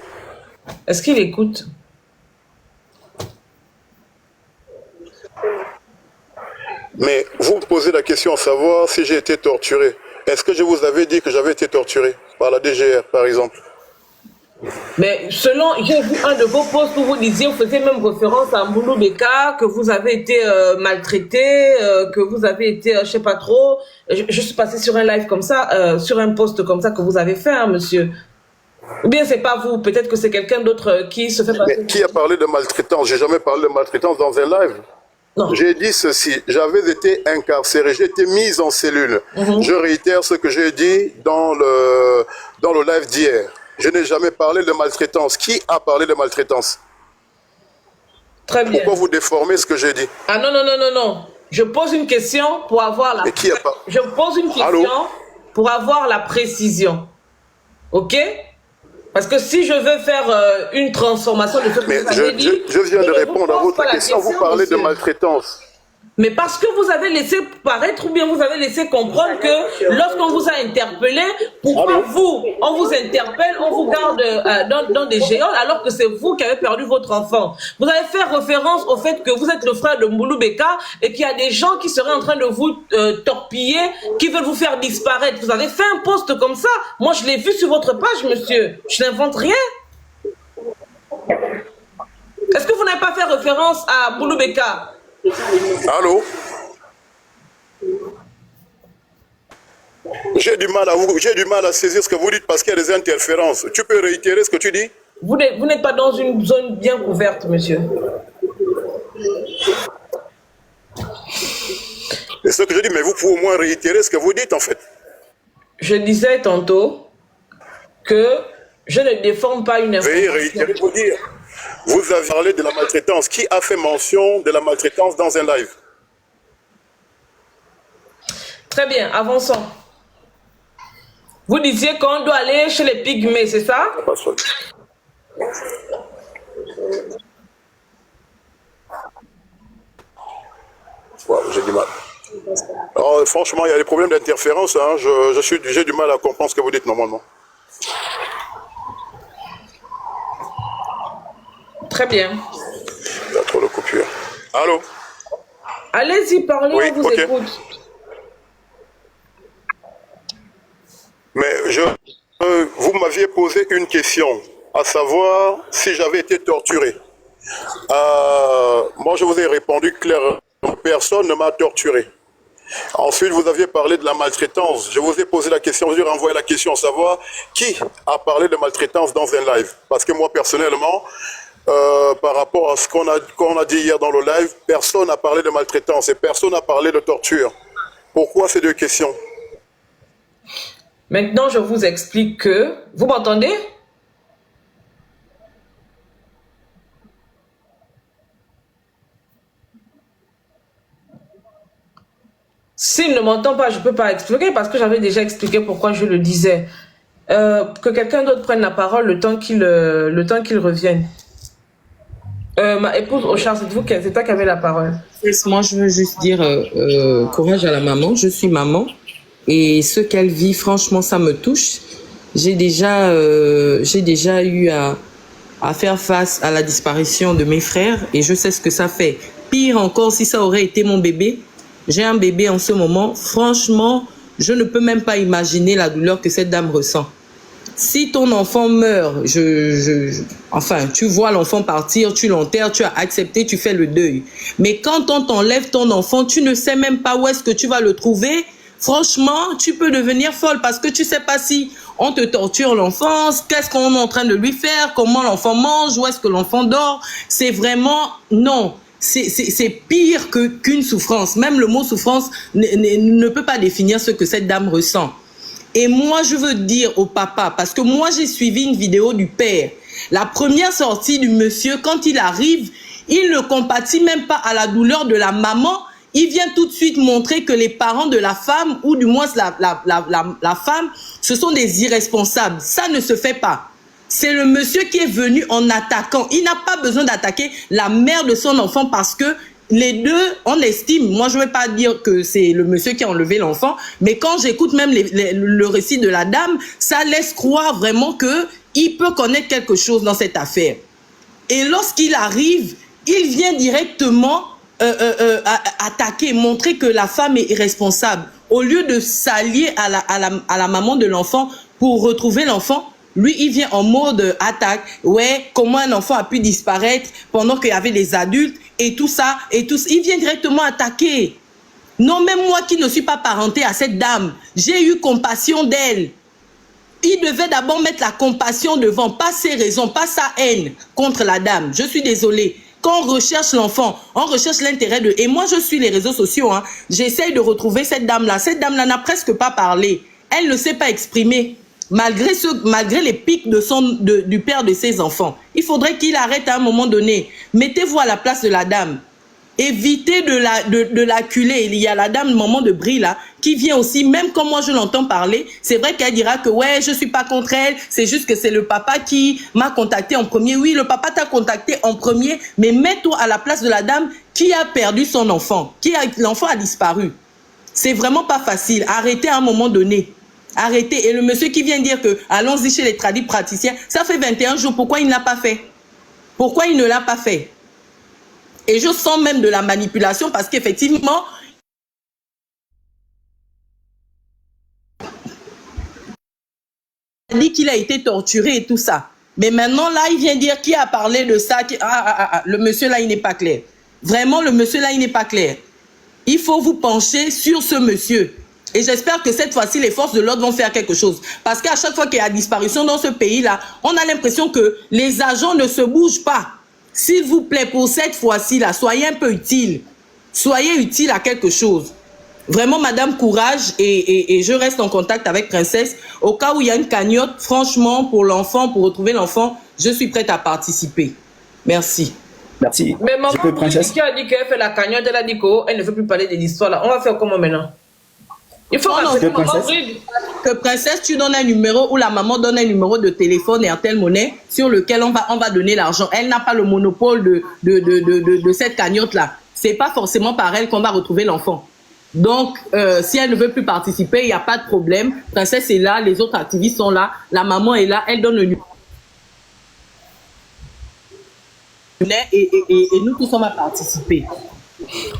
Speaker 2: Est-ce qu'il écoute?
Speaker 8: Mais vous me posez la question à savoir si j'ai été torturé. Est-ce que je vous avais dit que j'avais été torturé par la DGR, par exemple?
Speaker 2: Mais selon, j'ai vu un de vos posts où vous disiez, vous faisiez même référence à Mboulou Beka, que vous avez été maltraité, que vous avez été, je sais pas trop. Je suis passée sur un live comme ça, sur un post comme ça que vous avez fait, hein, monsieur. Ou bien c'est pas vous, peut-être que c'est quelqu'un d'autre qui se fait passer.
Speaker 8: Mais qui a parlé de maltraitance? J'ai jamais parlé de maltraitance dans un live. J'ai dit ceci, j'avais été incarcéré, j'ai été mis en cellule. Je réitère ce que j'ai dit dans le live d'hier. Je n'ai jamais parlé de maltraitance. Qui a parlé de maltraitance?
Speaker 2: Très bien.
Speaker 8: Pourquoi vous déformez ce que j'ai dit?
Speaker 2: Ah non, non, non, non, non. Je pose une question pour avoir la...
Speaker 8: Mais qui a pas...
Speaker 2: Je pose une question pour avoir la précision. Ok? Parce que si je veux faire une transformation de ce que vous avez dit...
Speaker 8: Je viens de répondre à votre question. Vous parlez de maltraitance.
Speaker 2: Mais parce que vous avez laissé paraître ou bien vous avez laissé comprendre que lorsqu'on vous a interpellé, pourquoi vous, on vous interpelle, on vous garde dans des géoles alors que c'est vous qui avez perdu votre enfant. Vous avez fait référence au fait que vous êtes le frère de Mboulou Beka et qu'il y a des gens qui seraient en train de vous torpiller, qui veulent vous faire disparaître. Vous avez fait un post comme ça. Moi, je l'ai vu sur votre page, monsieur. Je n'invente rien. Est-ce que vous n'avez pas fait référence à Mboulou Beka?
Speaker 8: Allô? J'ai du mal à saisir ce que vous dites parce qu'il y a des interférences. Tu peux réitérer ce que tu dis?
Speaker 2: Vous n'êtes pas dans une zone bien couverte, monsieur.
Speaker 8: C'est ce que je dis, mais vous pouvez au moins réitérer ce que vous dites en fait.
Speaker 2: Je disais tantôt que je ne déforme pas une information.
Speaker 8: Veuillez réitérer, vous dire. Vous avez parlé de la maltraitance. Qui a fait mention de la maltraitance dans un live?
Speaker 2: Très bien, avançons. Vous disiez qu'on doit aller chez les pygmées, c'est ça?
Speaker 8: J'ai du mal. Alors, franchement, il y a des problèmes d'interférence. Hein. J'ai du mal à comprendre ce que vous dites normalement.
Speaker 2: Très bien.
Speaker 8: Il y a trop de coupures. Allô?
Speaker 2: Allez-y, parlez,
Speaker 8: oui,
Speaker 2: on vous écoute.
Speaker 8: Mais vous m'aviez posé une question, à savoir si j'avais été torturé. Moi, je vous ai répondu clairement, personne ne m'a torturé. Ensuite, vous aviez parlé de la maltraitance. Je vous ai posé la question, je vous ai renvoyé la question, à savoir qui a parlé de maltraitance dans un live. Parce que moi, personnellement, par rapport à ce qu'on a dit hier dans le live, personne n'a parlé de maltraitance et personne n'a parlé de torture. Pourquoi ces deux questions?
Speaker 2: Maintenant, je vous explique que... Vous m'entendez? S'il ne m'entend pas, je ne peux pas expliquer parce que j'avais déjà expliqué pourquoi je le disais. Que quelqu'un d'autre prenne la parole le temps qu'il revienne. Ma épouse Ochar, c'est toi qui avez la parole.
Speaker 12: Moi, je veux juste dire courage à la maman. Je suis maman et ce qu'elle vit, franchement, ça me touche. J'ai déjà eu à faire face à la disparition de mes frères et je sais ce que ça fait. Pire encore, si ça aurait été mon bébé. J'ai un bébé en ce moment. Franchement, je ne peux même pas imaginer la douleur que cette dame ressent. Si ton enfant meurt, enfin, tu vois l'enfant partir, tu l'enterres, tu as accepté, tu fais le deuil. Mais quand on t'enlève ton enfant, tu ne sais même pas où est-ce que tu vas le trouver. Franchement, tu peux devenir folle parce que tu ne sais pas si on te torture l'enfance, qu'est-ce qu'on est en train de lui faire, comment l'enfant mange, où est-ce que l'enfant dort. C'est vraiment... Non. C'est pire qu'une souffrance. Même le mot souffrance ne peut pas définir ce que cette dame ressent. Et moi, je veux dire au papa, parce que moi, j'ai suivi une vidéo du père. La première sortie du monsieur, quand il arrive, il ne compatit même pas à la douleur de la maman. Il vient tout de suite montrer que les parents de la femme, ou du moins la femme, ce sont des irresponsables. Ça ne se fait pas. C'est le monsieur qui est venu en attaquant. Il n'a pas besoin d'attaquer la mère de son enfant parce que les deux, on estime, moi je ne vais pas dire que c'est le monsieur qui a enlevé l'enfant, mais quand j'écoute même le récit de la dame, ça laisse croire vraiment qu'il peut connaître quelque chose dans cette affaire. Et lorsqu'il arrive, il vient directement attaquer, montrer que la femme est irresponsable. Au lieu de s'allier à la maman de l'enfant pour retrouver l'enfant, lui, il vient en mode attaque. Ouais, comment un enfant a pu disparaître pendant qu'il y avait des adultes et tout ça, et tout ça. Il vient directement attaquer. Non, même moi qui ne suis pas parentée à cette dame, j'ai eu compassion d'elle. Il devait d'abord mettre la compassion devant, pas ses raisons, pas sa haine contre la dame. Je suis désolée. Quand on recherche l'enfant, on recherche l'intérêt de... Et moi, je suis les réseaux sociaux. Hein. J'essaye de retrouver cette dame-là. Cette dame-là n'a presque pas parlé. Elle ne s'est pas exprimée. Malgré les pics du père de ses enfants. Il faudrait qu'il arrête à un moment donné. Mettez-vous à la place de la dame. Évitez de l'acculer. Il y a la dame, maman de Brie, là, qui vient aussi, même quand moi je l'entends parler, c'est vrai qu'elle dira que ouais, je suis pas contre elle, c'est juste que c'est le papa qui m'a contacté en premier. Oui, le papa t'a contacté en premier, mais mets-toi à la place de la dame qui a perdu son enfant, l'enfant a disparu. C'est vraiment pas facile. Arrêtez à un moment donné. Arrêtez. Et le monsieur qui vient dire que allons-y chez les tradis praticiens, ça fait 21 jours, pourquoi il ne l'a pas fait? Pourquoi il ne l'a pas fait? Et je sens même de la manipulation parce qu'effectivement, il dit qu'il a été torturé et tout ça. Mais maintenant, là, il vient dire qui a parlé de ça. Le monsieur là, il n'est pas clair. Vraiment, le monsieur là, il n'est pas clair. Il faut vous pencher sur ce monsieur. Et j'espère que cette fois-ci, les forces de l'ordre vont faire quelque chose. Parce qu'à chaque fois qu'il y a disparition dans ce pays-là, on a l'impression que les agents ne se bougent pas. S'il vous plaît, pour cette fois-ci-là, soyez un peu utile. Soyez utile à quelque chose. Vraiment, madame, courage. Et je reste en contact avec Princesse. Au cas où il y a une cagnotte, franchement, pour l'enfant, pour retrouver l'enfant, je suis prête à participer. Merci.
Speaker 10: Merci.
Speaker 2: Mais maman, qui a dit qu'elle fait la cagnotte, elle a dit qu'elle ne veut plus parler de l'histoire là. On va faire comment maintenant? Il faut
Speaker 12: que Princesse, tu donnes un numéro ou la maman donne un numéro de téléphone Airtel Monnaie sur lequel on va donner l'argent. Elle n'a pas le monopole de cette cagnotte-là. C'est pas forcément par elle qu'on va retrouver l'enfant. Donc, si elle ne veut plus participer, il n'y a pas de problème. Princesse est là, les autres activistes sont là, la maman est là, elle donne le numéro. Et nous tous, on va participer.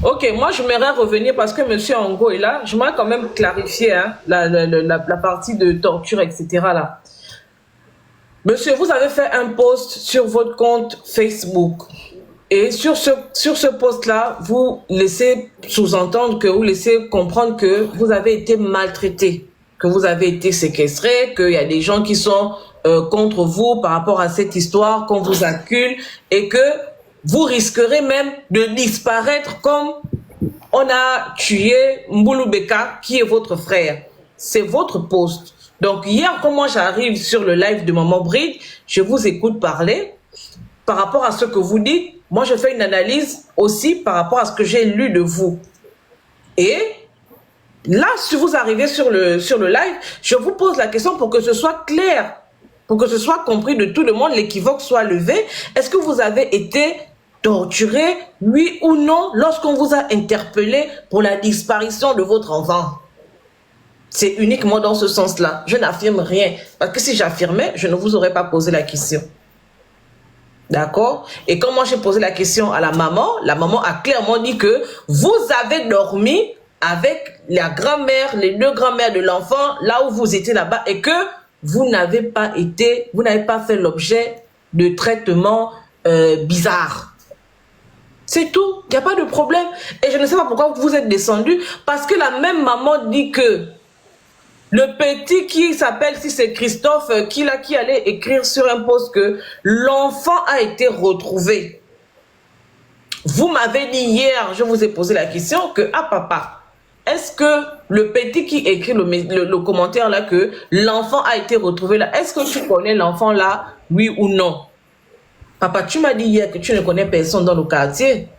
Speaker 2: Ok, moi j'aimerais revenir parce que monsieur Ango est là. J'aimerais quand même clarifier hein, la partie de torture, etc. là. Monsieur, vous avez fait un post sur votre compte Facebook. Et sur ce post-là, vous laissez sous-entendre que vous laissez comprendre que vous avez été maltraité, que vous avez été séquestré, qu'il y a des gens qui sont contre vous par rapport à cette histoire, qu'on vous accule et que vous risquerez même de disparaître comme on a tué Mboulou Beka, qui est votre frère. C'est votre poste. Donc hier, quand moi j'arrive sur le live de Maman Bride, je vous écoute parler. Par rapport à ce que vous dites, moi je fais une analyse aussi par rapport à ce que j'ai lu de vous. Et là, si vous arrivez sur le live, je vous pose la question pour que ce soit clair, pour que ce soit compris de tout le monde, l'équivoque soit levé. Est-ce que vous avez été torturé, oui ou non, lorsqu'on vous a interpellé pour la disparition de votre enfant? C'est uniquement dans ce sens-là. Je n'affirme rien. Parce que si j'affirmais, je ne vous aurais pas posé la question. D'accord? Et quand moi j'ai posé la question à la maman a clairement dit que vous avez dormi avec la grand-mère, les deux grand-mères de l'enfant, là où vous étiez là-bas, et que vous n'avez pas fait l'objet de traitements bizarres. C'est tout, il n'y a pas de problème. Et je ne sais pas pourquoi vous êtes descendu, parce que la même maman dit que le petit qui s'appelle, si c'est Christophe, qui allait écrire sur un post que l'enfant a été retrouvé. Vous m'avez dit hier, je vous ai posé la question, que, ah papa, est-ce que le petit qui écrit le commentaire là, que l'enfant a été retrouvé là, est-ce que tu connais l'enfant là, oui ou non? Papa, tu m'as dit hier que tu ne connais personne dans le quartier,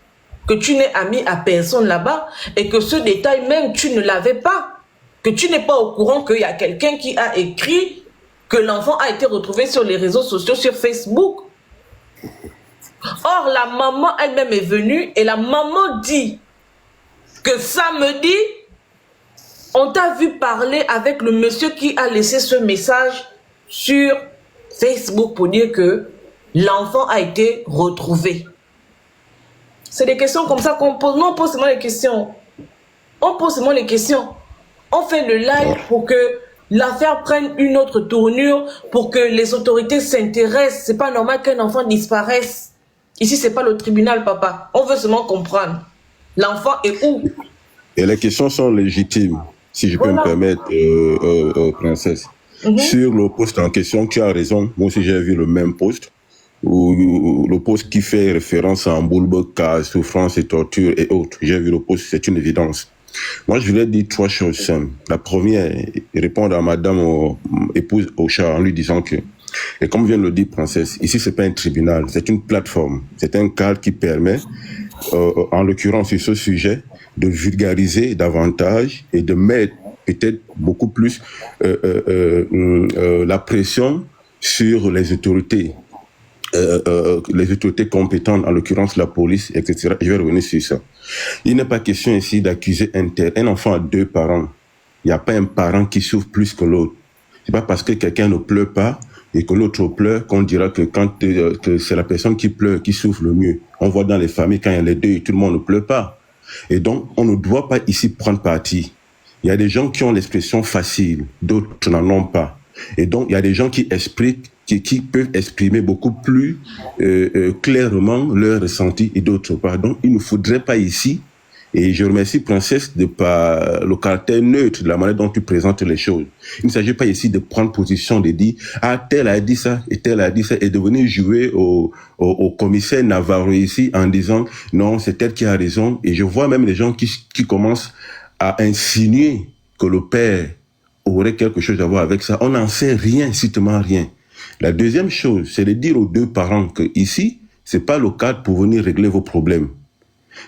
Speaker 2: que tu n'es ami à personne là-bas, et que ce détail même, tu ne l'avais pas, que tu n'es pas au courant qu'il y a quelqu'un qui a écrit que l'enfant a été retrouvé sur les réseaux sociaux, sur Facebook. Or, la maman elle-même est venue et la maman dit que samedi, on t'a vu parler avec le monsieur qui a laissé ce message sur Facebook pour dire que l'enfant a été retrouvé. C'est des questions comme ça qu'on pose. Non, on pose seulement les questions. On pose seulement les questions. On fait le live pour que l'affaire prenne une autre tournure, pour que les autorités s'intéressent. C'est pas normal qu'un enfant disparaisse. Ici, c'est pas le tribunal, papa. On veut seulement comprendre. L'enfant est où?
Speaker 13: Et les questions sont légitimes, si je peux me permettre, princesse. Sur le poste en question, tu as raison. Moi aussi, j'ai vu le même poste. Ou le poste qui fait référence à Mboulboka, souffrance et torture et autres. J'ai vu le poste, c'est une évidence. Moi, je voulais dire 3 choses simples. La première, répondre à madame épouse Ocha en lui disant que, et comme vient de le dire princesse, ici c'est pas un tribunal, c'est une plateforme. C'est un cadre qui permet, en l'occurrence sur ce sujet, de vulgariser davantage et de mettre peut-être beaucoup plus la pression sur les autorités compétentes, en l'occurrence la police, etc. Je vais revenir sur ça. Il n'est pas question ici d'accuser un enfant a 2 parents. Il n'y a pas un parent qui souffre plus que l'autre. C'est pas parce que quelqu'un ne pleure pas et que l'autre pleure qu'on dira que que c'est la personne qui pleure qui souffre le mieux. On voit dans les familles quand il y a les deux, tout le monde ne pleure pas. Et donc, on ne doit pas ici prendre parti. Il y a des gens qui ont l'expression facile, d'autres n'en ont pas. Et donc, il y a des gens qui expliquent, qui peuvent exprimer beaucoup plus clairement leur ressenti et d'autres pas. Donc, il ne faudrait pas ici, et je remercie Princesse de par le caractère neutre de la manière dont tu présentes les choses. Il ne s'agit pas ici de prendre position, de dire « Ah, tel a dit ça, et tel a dit ça », et de venir jouer au commissaire Navarro ici en disant « Non, c'est elle qui a raison ». Et je vois même les gens qui commencent à insinuer que le père aurait quelque chose à voir avec ça. On n'en sait rien, strictement rien. La deuxième chose, c'est de dire aux 2 parents que ici, c'est pas le cadre pour venir régler vos problèmes.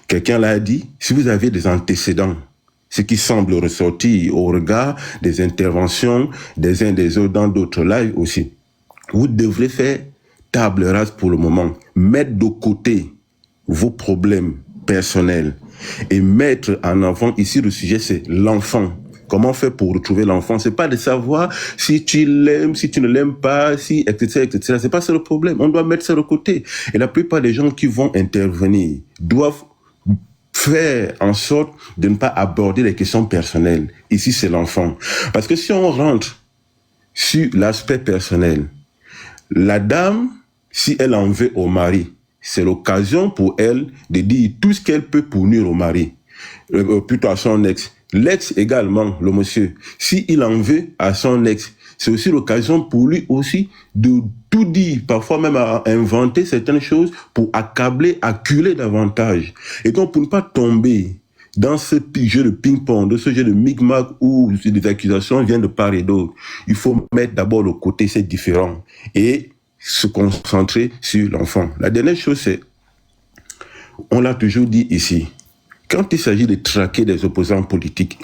Speaker 13: Quelqu'un l'a dit, si vous avez des antécédents, ce qui semble ressortir au regard des interventions des uns des autres dans d'autres lives aussi, vous devrez faire table rase pour le moment, mettre de côté vos problèmes personnels et mettre en avant, ici le sujet c'est l'enfant. Comment faire pour retrouver l'enfant? C'est pas de savoir si tu l'aimes, si tu ne l'aimes pas, si, etc., etc. C'est pas ça le problème. On doit mettre ça de côté. Et la plupart des gens qui vont intervenir doivent faire en sorte de ne pas aborder les questions personnelles. Ici, c'est l'enfant. Parce que si on rentre sur l'aspect personnel, la dame, si elle en veut au mari, c'est l'occasion pour elle de dire tout ce qu'elle peut pour nuire au mari, plutôt à son ex. L'ex également, le monsieur, s'il en veut à son ex, c'est aussi l'occasion pour lui aussi de tout dire, parfois même à inventer certaines choses pour accabler, acculer davantage. Et donc pour ne pas tomber dans ce jeu de ping-pong, de ce jeu de micmac où des accusations viennent de part et d'autre, il faut mettre d'abord le côté, c'est différent, et se concentrer sur l'enfant. La dernière chose, c'est, on l'a toujours dit ici, quand il s'agit de traquer des opposants politiques,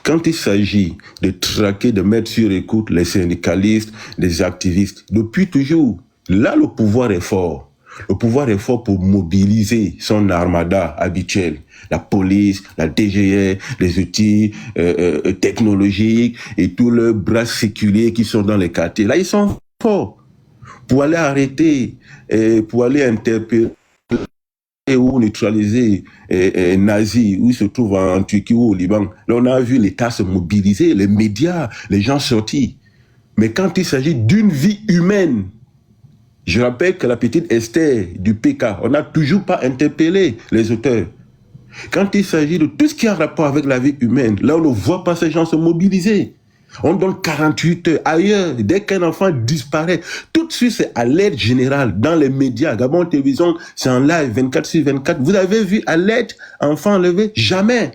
Speaker 13: quand il s'agit de traquer, de mettre sur écoute les syndicalistes, les activistes, depuis toujours, là le pouvoir est fort. Le pouvoir est fort pour mobiliser son armada habituelle, la police, la DGR, les outils technologiques et tous les bras séculiers qui sont dans les quartiers. Là, ils sont forts pour aller arrêter, pour aller interpeller ou neutraliser nazis, où ils se trouvent en Turquie ou au Liban. Là, on a vu l'État se mobiliser, les médias, les gens sortir. Mais quand il s'agit d'une vie humaine, je rappelle que la petite Esther du PK, on n'a toujours pas interpellé les auteurs. Quand il s'agit de tout ce qui a rapport avec la vie humaine, là, on ne voit pas ces gens se mobiliser. On donne 48 heures. Ailleurs, dès qu'un enfant disparaît, tout de suite, c'est alerte générale. Dans les médias, Gabon Télévision, c'est en live, 24/24. Vous avez vu alerte, enfant enlevé? Jamais.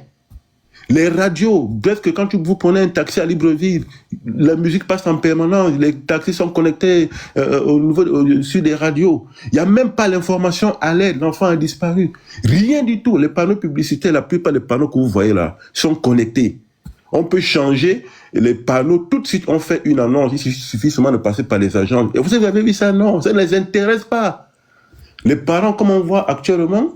Speaker 13: Les radios, bref, que quand vous prenez un taxi à Libreville, la musique passe en permanence, les taxis sont connectés sur des radios. Il n'y a même pas l'information alerte, l'enfant a disparu. Rien du tout. Les panneaux publicitaires, la plupart des panneaux que vous voyez là, sont connectés. On peut changer les panneaux. Tout de suite, on fait une annonce. Il suffit seulement de passer par les agents. Et vous avez vu ça? Non, ça ne les intéresse pas. Les parents, comme on voit actuellement,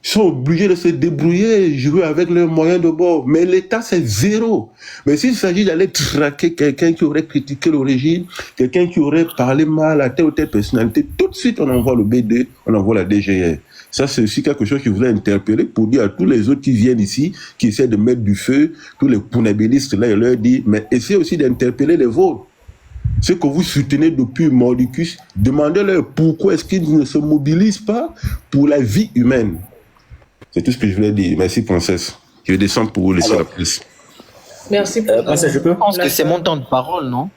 Speaker 13: sont obligés de se débrouiller, jouer avec leurs moyens de bord. Mais l'État, c'est zéro. Mais s'il s'agit d'aller traquer quelqu'un qui aurait critiqué le régime, quelqu'un qui aurait parlé mal à telle ou telle personnalité, tout de suite, on envoie le BD, on envoie la DGR. Ça, c'est aussi quelque chose que je voulais interpeller pour dire à tous les autres qui viennent ici, qui essaient de mettre du feu, tous les pounabilistes là, et leur dire, mais essayez aussi d'interpeller les vôtres. Ceux que vous soutenez depuis Mordicus, demandez-leur pourquoi est-ce qu'ils ne se mobilisent pas pour la vie humaine. C'est tout ce que je voulais dire. Merci, princesse. Je vais descendre pour vous laisser la place.
Speaker 2: Merci.
Speaker 11: Princesse, je pense que c'est mon temps de parole, non?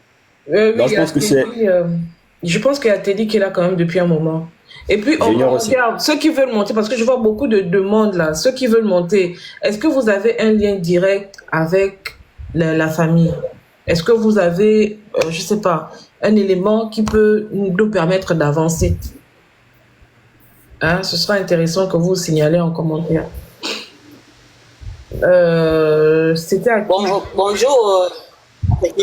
Speaker 2: Oui, je pense que c'est... je pense qu'il y a Teddy qui est là quand même depuis un moment. Et puis, on regarde ceux qui veulent monter, parce que je vois beaucoup de demandes là, ceux qui veulent monter, est-ce que vous avez un lien direct avec la famille? Est-ce que vous avez, je sais pas, un élément qui peut nous permettre d'avancer? Hein, ce sera intéressant que vous signalez en commentaire. C'était à qui?
Speaker 14: Bonjour.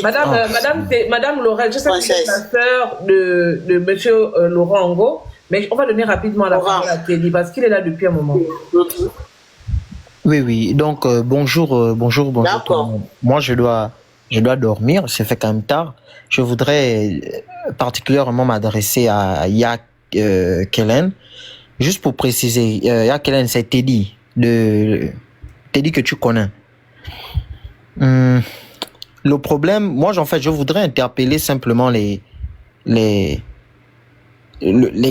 Speaker 2: Madame Laurel, je sais que c'est la sœur de monsieur Laurent Ango, mais on va donner rapidement la parole à Teddy parce qu'il est là depuis un moment.
Speaker 11: Oui. Donc, bonjour. Moi, je dois dormir. C'est fait quand même tard. Je voudrais particulièrement m'adresser à Kellen. Juste pour préciser, Kellen, c'est Teddy. Teddy que tu connais. Le problème, moi, en fait, je voudrais interpeller simplement les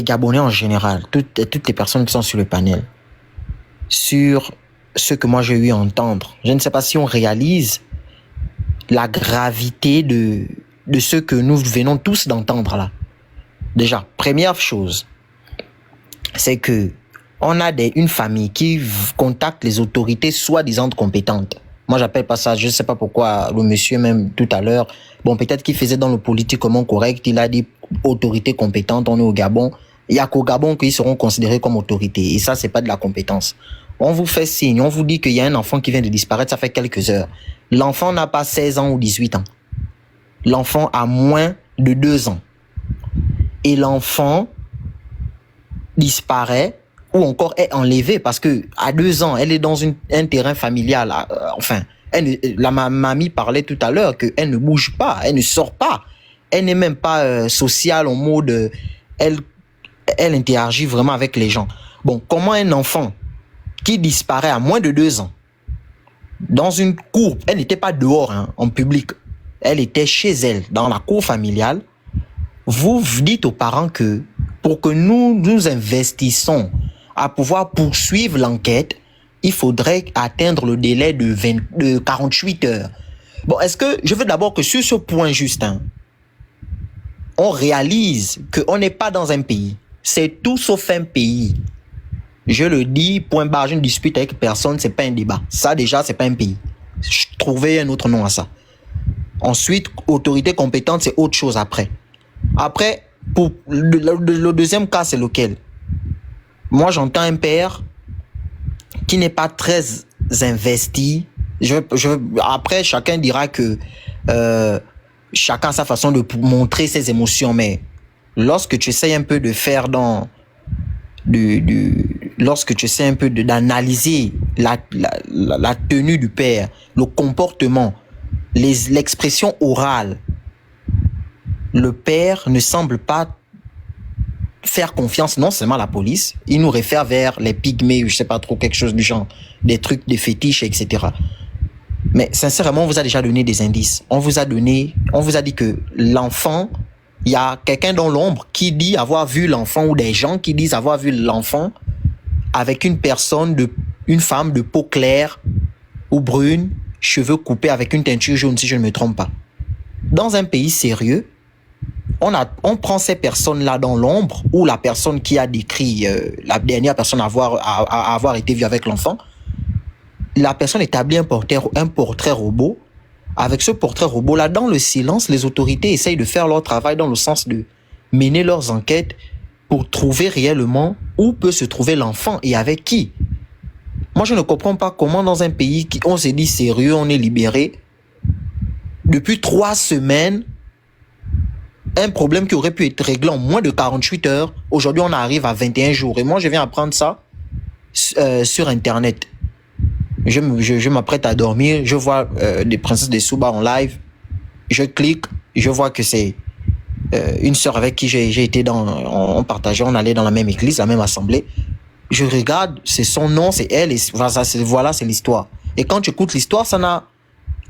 Speaker 11: Gabonais en général, toutes les personnes qui sont sur le panel, sur ce que moi j'ai eu à entendre. Je ne sais pas si on réalise la gravité de ce que nous venons tous d'entendre là. Déjà, première chose, c'est que on a une famille qui contacte les autorités soi-disant compétentes. Moi, j'appelle pas ça, je ne sais pas pourquoi le monsieur même tout à l'heure, bon, peut-être qu'il faisait dans le politiquement correct, il a dit autorité compétente, on est au Gabon. Il y a qu'au Gabon qu'ils seront considérés comme autorité. Et ça, c'est pas de la compétence. On vous fait signe, on vous dit qu'il y a un enfant qui vient de disparaître, ça fait quelques heures. L'enfant n'a pas 16 ans ou 18 ans. L'enfant a moins de 2 ans. Et l'enfant disparaît ou encore est enlevée parce que à 2 ans, elle est dans un terrain familial. La mamie parlait tout à l'heure qu'elle ne bouge pas, elle ne sort pas. Elle n'est même pas sociale en mode... Elle interagit vraiment avec les gens. Bon, comment un enfant qui disparaît à moins de 2 ans, dans une cour, elle n'était pas dehors en public, elle était chez elle, dans la cour familiale, vous dites aux parents que pour que nous investissons à pouvoir poursuivre l'enquête, il faudrait atteindre le délai de 48 heures. Bon, est-ce que, je veux d'abord que sur ce point juste, on réalise qu'on n'est pas dans un pays. C'est tout sauf un pays. Je le dis, point barre, je ne dispute avec personne, c'est pas un débat. Ça déjà, c'est pas un pays. Trouvez un autre nom à ça. Ensuite, autorité compétente, c'est autre chose après. Après, pour le deuxième cas, c'est lequel? Moi, j'entends un père qui n'est pas très investi. Après, chacun dira que chacun a sa façon de montrer ses émotions, mais lorsque tu essaies un peu de faire lorsque tu essaies un peu d'analyser la tenue du père, le comportement, l'expression orale, le père ne semble pas faire confiance non seulement à la police, il nous réfère vers les pygmées, je sais pas trop, quelque chose du genre, des trucs, des fétiches, etc. Mais sincèrement, on vous a déjà donné des indices. On vous a dit que l'enfant, il y a quelqu'un dans l'ombre qui dit avoir vu l'enfant, ou des gens qui disent avoir vu l'enfant avec une femme de peau claire ou brune, cheveux coupés avec une teinture jaune, si je ne me trompe pas. Dans un pays sérieux, on prend ces personnes-là dans l'ombre, ou la personne qui a décrit, la dernière personne à avoir été vue avec l'enfant, la personne établit un portrait robot. Avec ce portrait robot-là, dans le silence, les autorités essayent de faire leur travail dans le sens de mener leurs enquêtes pour trouver réellement où peut se trouver l'enfant et avec qui. Moi, je ne comprends pas comment dans un pays on se dit sérieux, on est libéré, depuis 3 semaines, un problème qui aurait pu être réglé en moins de 48 heures. Aujourd'hui, on arrive à 21 jours. Et moi, je viens apprendre ça sur Internet. Je m'apprête à dormir. Je vois des princesses de Souba en live. Je clique. Je vois que c'est une sœur avec qui j'ai été on partageait, on allait dans la même église, la même assemblée. Je regarde, c'est son nom, c'est elle. Et voilà, c'est l'histoire. Et quand tu écoutes l'histoire, ça n'a...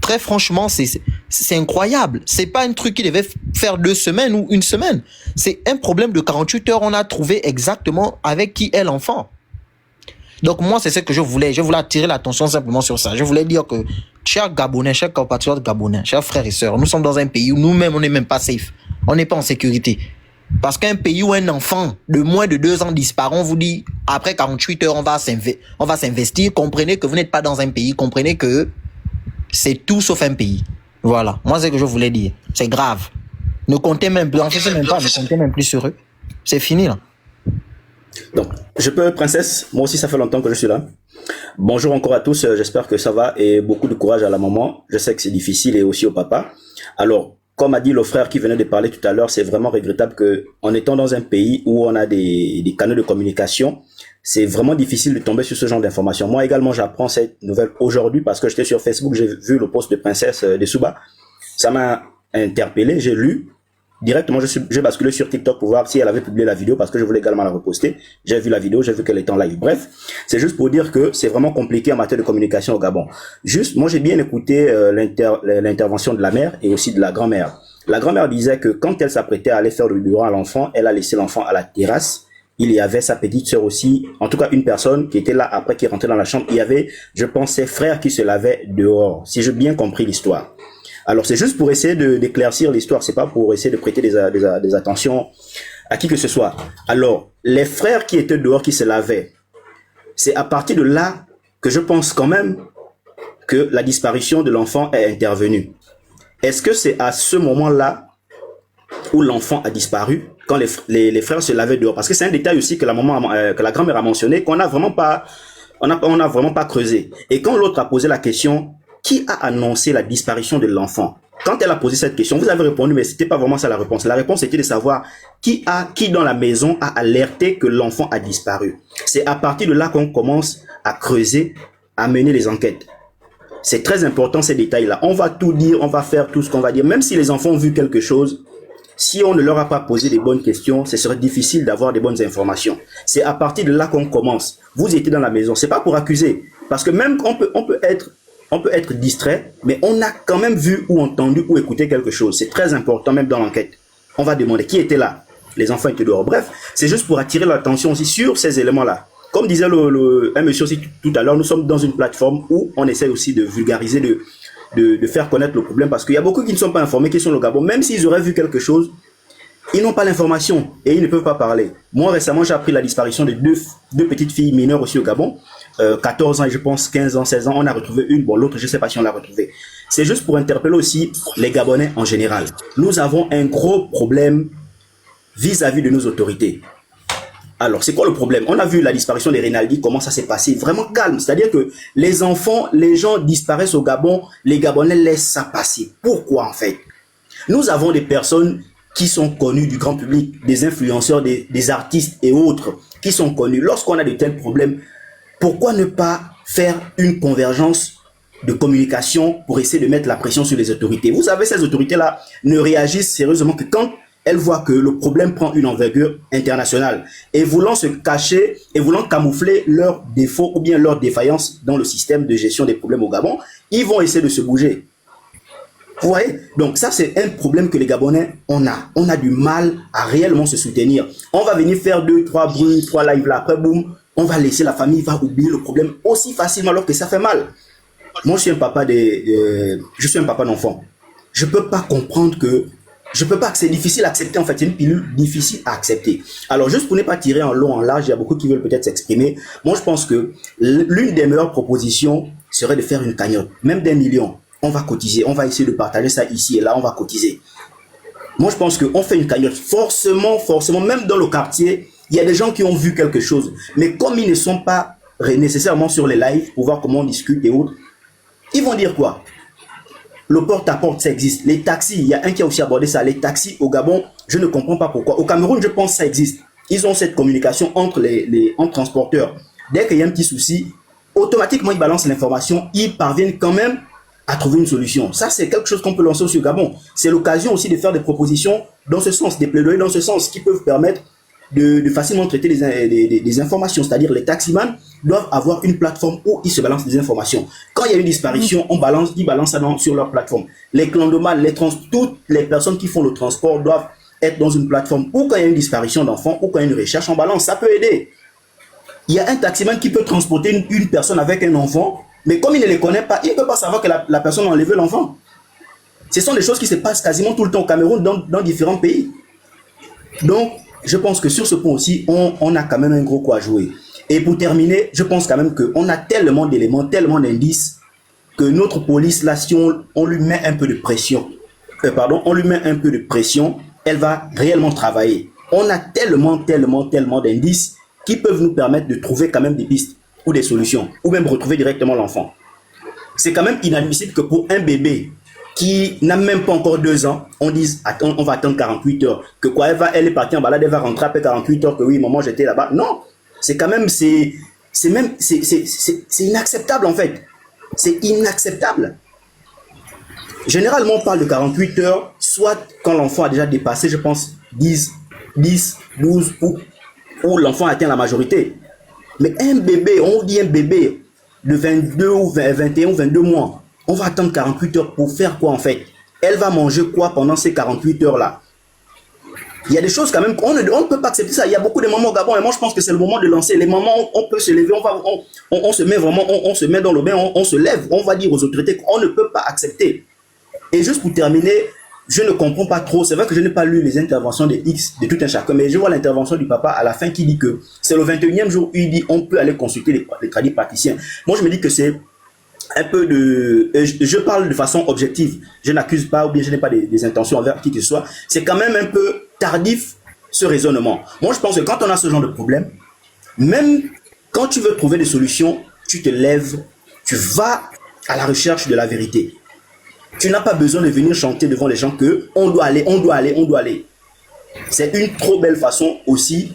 Speaker 11: Très franchement, c'est incroyable. C'est pas un truc qui devait faire 2 semaines ou 1 semaine. C'est un problème de 48 heures. On a trouvé exactement avec qui est l'enfant. Donc moi, c'est ce que je voulais. Je voulais attirer l'attention simplement sur ça. Je voulais dire que, chers Gabonais, chers compatriotes gabonais, chers frères et sœurs, nous sommes dans un pays où nous-mêmes, on n'est même pas safe. On n'est pas en sécurité. Parce qu'un pays où un enfant de moins de 2 ans disparaît, on vous dit, après 48 heures, on va s'investir. Comprenez que vous n'êtes pas dans un pays. Comprenez que c'est tout sauf un pays. Voilà. Moi, c'est ce que je voulais dire. C'est grave. Ne comptez même plus. En fait, même pas. Ne comptez même plus sur eux. C'est fini, là.
Speaker 10: Donc, je peux, princesse, moi aussi, ça fait longtemps que je suis là. Bonjour encore à tous. J'espère que ça va et beaucoup de courage à la maman. Je sais que c'est difficile et aussi au papa. Alors, comme a dit le frère qui venait de parler tout à l'heure, c'est vraiment regrettable que, en étant dans un pays où on a des canaux de communication, c'est vraiment difficile de tomber sur ce genre d'informations. Moi également, j'apprends cette nouvelle aujourd'hui parce que j'étais sur Facebook, j'ai vu le post de Princesse de Souba. Ça m'a interpellé, j'ai lu. Directement, j'ai basculé sur TikTok pour voir si elle avait publié la vidéo parce que je voulais également la reposter. J'ai vu la vidéo, j'ai vu qu'elle était en live. Bref, c'est juste pour dire que c'est vraiment compliqué en matière de communication au Gabon. Juste, moi j'ai bien écouté l'intervention de la mère et aussi de la grand-mère. La grand-mère disait que quand elle s'apprêtait à aller faire le biberon à l'enfant, elle a laissé l'enfant à la terrasse. Il y avait sa petite sœur aussi, en tout cas une personne qui était là après, qui rentrait dans la chambre. Il y avait, je pense, ses frères qui se lavaient dehors, si j'ai bien compris l'histoire. Alors c'est juste pour essayer d'éclaircir l'histoire, c'est pas pour essayer de prêter des attentions à qui que ce soit. Alors, les frères qui étaient dehors, qui se lavaient, c'est à partir de là que je pense quand même que la disparition de l'enfant est intervenue. Est-ce que c'est à ce moment-là où l'enfant a disparu, quand les frères se lavaient dehors? Parce que c'est un détail aussi que la grand-mère a mentionné, qu'on n'a vraiment pas, on a vraiment pas creusé. Et quand l'autre a posé la question, qui a annoncé la disparition de l'enfant? Quand elle a posé cette question, vous avez répondu, mais c'était pas vraiment ça la réponse. La réponse était de savoir qui dans la maison a alerté que l'enfant a disparu. C'est à partir de là qu'on commence à creuser, à mener les enquêtes. C'est très important ces détails-là. On va tout dire, on va faire tout ce qu'on va dire. Même si les enfants ont vu quelque chose, si on ne leur a pas posé les bonnes questions, ce serait difficile d'avoir des bonnes informations. C'est à partir de là qu'on commence. Vous étiez dans la maison. C'est pas pour accuser. Parce que même on peut être distrait, mais on a quand même vu ou entendu ou écouté quelque chose. C'est très important même dans l'enquête. On va demander qui était là. Les enfants étaient dehors. Bref, c'est juste pour attirer l'attention aussi sur ces éléments-là. Comme disait un monsieur aussi tout à l'heure, nous sommes dans une plateforme où on essaie aussi de vulgariser, de faire connaître le problème, parce qu'il y a beaucoup qui ne sont pas informés, qui sont au Gabon. Même s'ils auraient vu quelque chose, ils n'ont pas l'information et ils ne peuvent pas parler. Moi, récemment, j'ai appris la disparition de deux petites filles mineures aussi au Gabon. 14 ans et je pense 15 ans, 16 ans. On a retrouvé une, bon l'autre, je ne sais pas si on l'a retrouvée. C'est juste pour interpeller aussi les Gabonais en général. Nous avons un gros problème vis-à-vis de nos autorités. Alors, c'est quoi le problème? On a vu la disparition des Rinaldi, comment ça s'est passé, vraiment calme. C'est-à-dire que les enfants, les gens disparaissent au Gabon, les Gabonais laissent ça passer. Pourquoi en fait? Nous avons des personnes qui sont connues du grand public, des influenceurs, des artistes et autres, qui sont connus. Lorsqu'on a de tels problèmes, pourquoi ne pas faire une convergence de communication pour essayer de mettre la pression sur les autorités? Vous savez, ces autorités-là ne réagissent sérieusement que quand elles voient que le problème prend une envergure internationale et voulant se cacher et voulant camoufler leurs défauts ou bien leurs défaillances dans le système de gestion des problèmes au Gabon, ils vont essayer de se bouger. Vous voyez? Donc ça, c'est un problème que les Gabonais, on a du mal à réellement se soutenir. On va venir faire 2, 3 bruits, 3 lives là, après boum, on va laisser la famille, va oublier le problème aussi facilement alors que ça fait mal. Moi, je suis un papa d'enfant. Je peux pas comprendre que c'est difficile à accepter en fait, c'est une pilule difficile à accepter. Alors juste pour ne pas tirer en long en large, il y a beaucoup qui veulent peut-être s'exprimer. Moi je pense que l'une des meilleures propositions serait de faire une cagnotte, même d'1 million. On va cotiser, on va essayer de partager ça ici et là, on va cotiser. Moi je pense qu'on fait une cagnotte, forcément, même dans le quartier, il y a des gens qui ont vu quelque chose. Mais comme ils ne sont pas nécessairement sur les lives pour voir comment on discute et autres, ils vont dire quoi? Le porte-à-porte, ça existe. Les taxis, il y a un qui a aussi abordé ça. Les taxis au Gabon, je ne comprends pas pourquoi. Au Cameroun, je pense que ça existe. Ils ont cette communication entre entre transporteurs. Dès qu'il y a un petit souci, automatiquement, ils balancent l'information. Ils parviennent quand même à trouver une solution. Ça, c'est quelque chose qu'on peut lancer aussi au Gabon. C'est l'occasion aussi de faire des propositions dans ce sens, des plaidoyers dans ce sens, qui peuvent permettre de facilement traiter des informations. C'est-à-dire les taximans doivent avoir une plateforme où ils se balancent des informations. Quand il y a une disparition, ils balancent ça sur leur plateforme. Les clandomans, toutes les personnes qui font le transport doivent être dans une plateforme où quand il y a une disparition d'enfants, ou quand il y a une recherche, on balance. Ça peut aider. Il y a un taximan qui peut transporter une personne avec un enfant, mais comme il ne les connaît pas, il ne peut pas savoir que la personne a enlevé l'enfant. Ce sont des choses qui se passent quasiment tout le temps au Cameroun, dans différents pays. Donc, je pense que sur ce point aussi, on a quand même un gros coup à jouer. Et pour terminer, je pense quand même qu'on a tellement d'éléments, tellement d'indices, que notre police, là, si on lui met un peu de pression, elle va réellement travailler. On a tellement d'indices qui peuvent nous permettre de trouver quand même des pistes ou des solutions, ou même retrouver directement l'enfant. C'est quand même inadmissible que pour un bébé qui n'a même pas encore 2 ans, on dise, attends, on va attendre 48 heures. Que quoi, elle est partie en balade, elle va rentrer après 48 heures, que oui, maman, j'étais là-bas. Non, c'est quand même, c'est inacceptable en fait. C'est inacceptable. Généralement, on parle de 48 heures, soit quand l'enfant a déjà dépassé, je pense, 10, 12, où l'enfant atteint la majorité. Mais un bébé, on dit un bébé de 22 ou 21 ou 22 mois, on va attendre 48 heures pour faire quoi en fait? Elle va manger quoi pendant ces 48 heures-là? Il y a des choses quand même, on ne peut pas accepter ça. Il y a beaucoup de mamans au Gabon et moi je pense que c'est le moment de lancer. Les mamans, on peut se lever, on se met vraiment, on se met dans le bain, on se lève, on va dire aux autorités qu'on ne peut pas accepter. Et juste pour terminer, je ne comprends pas trop. C'est vrai que je n'ai pas lu les interventions de X, de tout un chacun, mais je vois l'intervention du papa à la fin qui dit que c'est le 21e jour où il dit on peut aller consulter les tradis praticiens. Moi je me dis que c'est un peu de... Je parle de façon objective. Je n'accuse pas ou bien je n'ai pas des intentions envers qui que ce soit. C'est quand même un peu tardif ce raisonnement. Moi je pense que quand on a ce genre de problème, même quand tu veux trouver des solutions, tu te lèves, tu vas à la recherche de la vérité. Tu n'as pas besoin de venir chanter devant les gens que on doit aller, on doit aller, on doit aller. C'est une trop belle façon aussi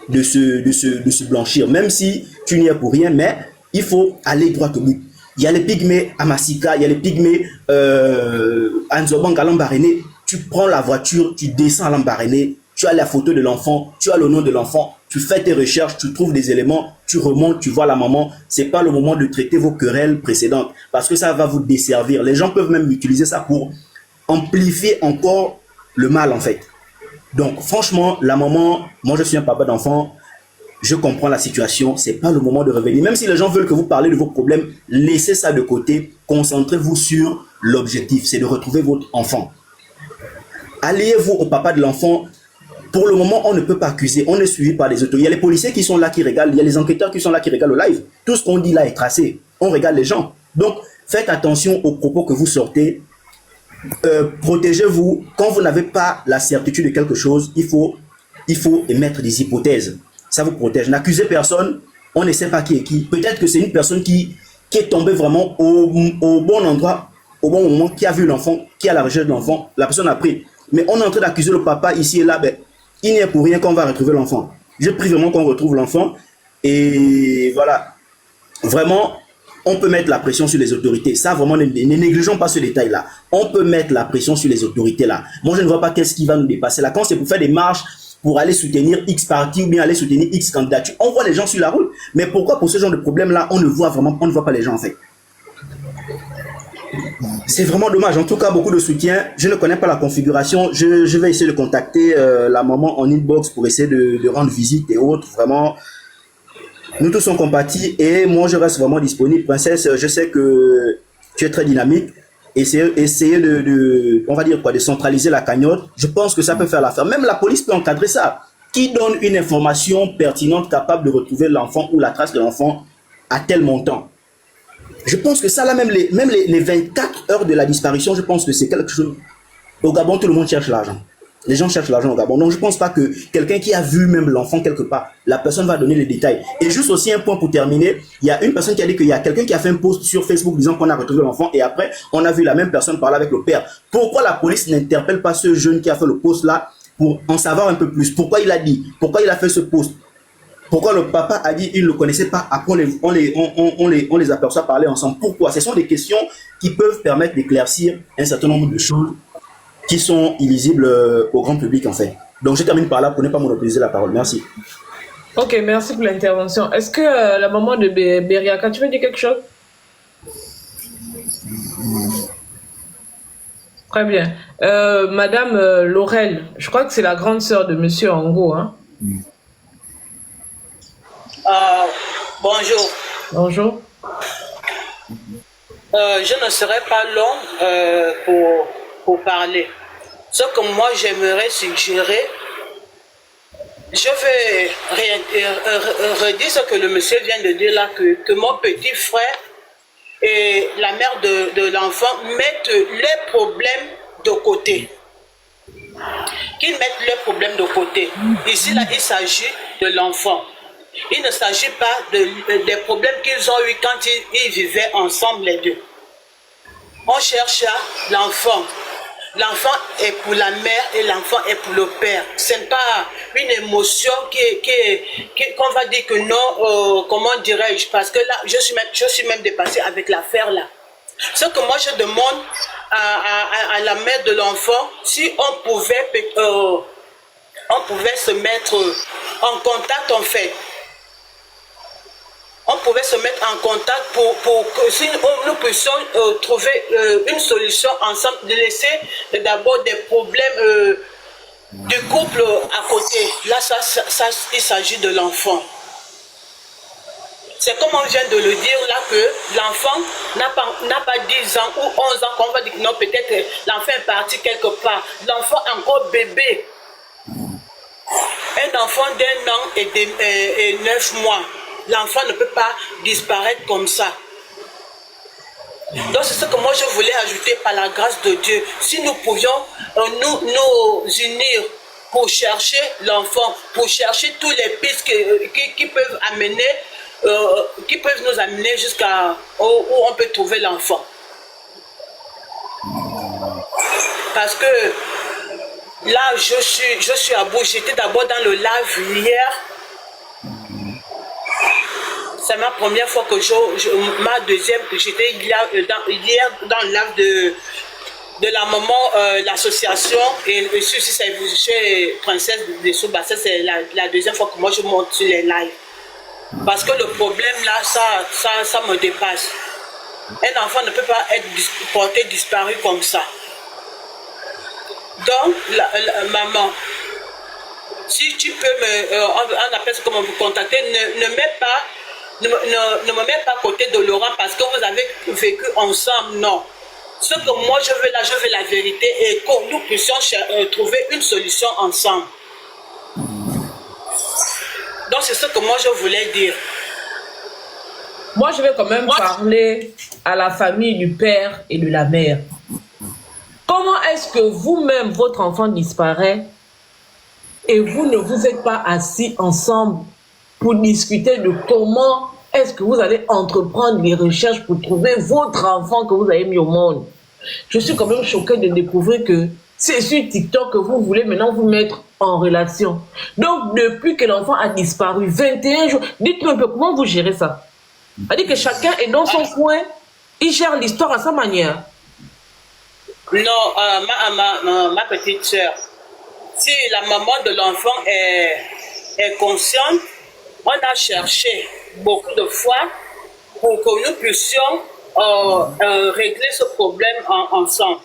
Speaker 10: de se blanchir. Même si tu n'y es pour rien, mais il faut aller droit au but. Il y a les pygmées à Massika, il y a les pygmées à Nzobang, à Lambaréné. Tu prends la voiture, tu descends à Lambaréné, tu as la photo de l'enfant, tu as le nom de l'enfant, tu fais tes recherches, tu trouves des éléments, tu remontes, tu vois la maman. C'est pas le moment de traiter vos querelles précédentes parce que ça va vous desservir. Les gens peuvent même utiliser ça pour amplifier encore le mal en fait. Donc franchement, la maman, moi je suis un papa d'enfant, je comprends la situation, c'est pas le moment de revenir. Même si les gens veulent que vous parlez de vos problèmes, laissez ça de côté, concentrez-vous sur l'objectif, c'est de retrouver votre enfant. Alliez-vous au papa de l'enfant. Pour le moment, on ne peut pas accuser, on est suivi par les autorités. Il y a les policiers qui sont là, qui regardent, il y a les enquêteurs qui sont là, qui regardent le live. Tout ce qu'on dit là est tracé, on regarde les gens. Donc, faites attention aux propos que vous sortez. Protégez-vous. Quand vous n'avez pas la certitude de quelque chose, il faut émettre des hypothèses. Ça vous protège. N'accusez personne, on ne sait pas qui est qui. Peut-être que c'est une personne qui est tombée vraiment au bon endroit, au bon moment, qui a vu l'enfant, qui a la recherche de l'enfant, la personne a pris. Mais on est en train d'accuser le papa ici et là, ben, il n'y est pour rien qu'on va retrouver l'enfant. Je prie vraiment qu'on retrouve l'enfant. Et voilà. Vraiment, on peut mettre la pression sur les autorités. Ça, vraiment, ne négligeons pas ce détail-là. On peut mettre la pression sur les autorités là. Moi, je ne vois pas qu'est-ce qui va nous dépasser là. Quand c'est pour faire des marches, pour aller soutenir X parti ou bien aller soutenir X candidature, on voit les gens sur la route. Mais pourquoi pour ce genre de problème-là, on ne voit pas les gens en fait? C'est vraiment dommage. En tout cas, beaucoup de soutien. Je ne connais pas la configuration. Je vais essayer de contacter la maman en inbox pour essayer de rendre visite et autres. Vraiment, nous tous sommes compatis et moi, je reste vraiment disponible. Princesse, je sais que tu es très dynamique. Essayer on va dire quoi, de centraliser la cagnotte. Je pense que ça peut faire l'affaire. Même la police peut encadrer ça. Qui donne une information pertinente capable de retrouver l'enfant ou la trace de l'enfant à tel montant? Je pense que ça, là, même les 24 heures de la disparition, je pense que c'est quelque chose. Au Gabon, tout le monde cherche l'argent. Les gens cherchent l'argent au Gabon. Donc, je ne pense pas que quelqu'un qui a vu même l'enfant quelque part, la personne va donner les détails. Et juste aussi un point pour terminer, il y a une personne qui a dit qu'il y a quelqu'un qui a fait un post sur Facebook disant qu'on a retrouvé l'enfant et après, on a vu la même personne parler avec le père. Pourquoi la police n'interpelle pas ce jeune qui a fait le post là pour en savoir un peu plus? Pourquoi il a dit? Pourquoi il a fait ce post? Pourquoi le papa a dit qu'il ne le connaissait pas? Après, on les aperçoit parler ensemble. Pourquoi? Ce sont des questions qui peuvent permettre d'éclaircir un certain nombre de choses qui sont illisibles au grand public en fait. Donc je termine par là pour ne pas monopoliser la parole. Merci.
Speaker 2: Ok, merci pour l'intervention. Est-ce que la maman de Beriaka, tu veux dire quelque chose? Très bien. Madame Laurel, je crois que c'est la grande sœur de Monsieur Ango. Hein?
Speaker 14: Bonjour.
Speaker 2: Bonjour.
Speaker 14: Je ne serai pas long pour parler. Ce que moi j'aimerais suggérer, je vais redire ce que le monsieur vient de dire là, que mon petit frère et la mère de l'enfant mettent les problèmes de côté. Qu'ils mettent les problèmes de côté. Ici, là, il s'agit de l'enfant. Il ne s'agit pas des problèmes qu'ils ont eu quand ils vivaient ensemble les deux. On cherche l'enfant. L'enfant est pour la mère et l'enfant est pour le père. Ce n'est pas une émotion qu'on va dire que non, comment dirais-je, parce que là, je suis même dépassée avec l'affaire là. Ce que moi je demande à la mère de l'enfant, si on pouvait se mettre en contact en fait. On pouvait se mettre en contact pour que si nous puissions trouver une solution ensemble, de laisser d'abord des problèmes du couple à côté. Là, il s'agit de l'enfant. C'est comme on vient de le dire là que l'enfant n'a pas 10 ans ou 11 ans qu'on va dire que non, peut-être l'enfant est parti quelque part. L'enfant est encore bébé. Un enfant d'1 an et 9 mois. L'enfant ne peut pas disparaître comme ça. Donc c'est ce que moi je voulais ajouter par la grâce de Dieu. Si nous pouvions nous unir pour chercher l'enfant, pour chercher tous les pistes qui peuvent nous amener jusqu'à où on peut trouver l'enfant. Parce que là je suis à bout. J'étais d'abord dans le live hier. C'est ma première fois que ma deuxième, j'étais hier dans le live de la maman, l'association, et chez Princesse de Soubassa, c'est la deuxième fois que moi je monte sur les lives. Parce que le problème là, ça me dépasse. Un enfant ne peut pas être porté disparu comme ça. Donc, maman, si tu peux on appelle ça comment vous contacter, ne me mets pas à côté de Laurent parce que vous avez vécu ensemble, non. Ce que moi je veux la vérité et que nous puissions trouver une solution ensemble. Donc c'est ce que moi je voulais dire.
Speaker 2: Moi je vais quand même parler à la famille du père et de la mère. Comment est-ce que vous-même, votre enfant disparaît et vous ne vous êtes pas assis ensemble pour discuter de comment est-ce que vous allez entreprendre des recherches pour trouver votre enfant que vous avez mis au monde? Je suis quand même choquée de découvrir que c'est sur TikTok que vous voulez maintenant vous mettre en relation. Donc, depuis que l'enfant a disparu, 21 jours, dites-moi un peu comment vous gérez ça. C'est-à-dire que chacun est dans son coin, il gère l'histoire à sa manière.
Speaker 14: Non, ma petite soeur, si la maman de l'enfant est consciente, on a cherché beaucoup de fois pour que nous puissions régler ce problème ensemble.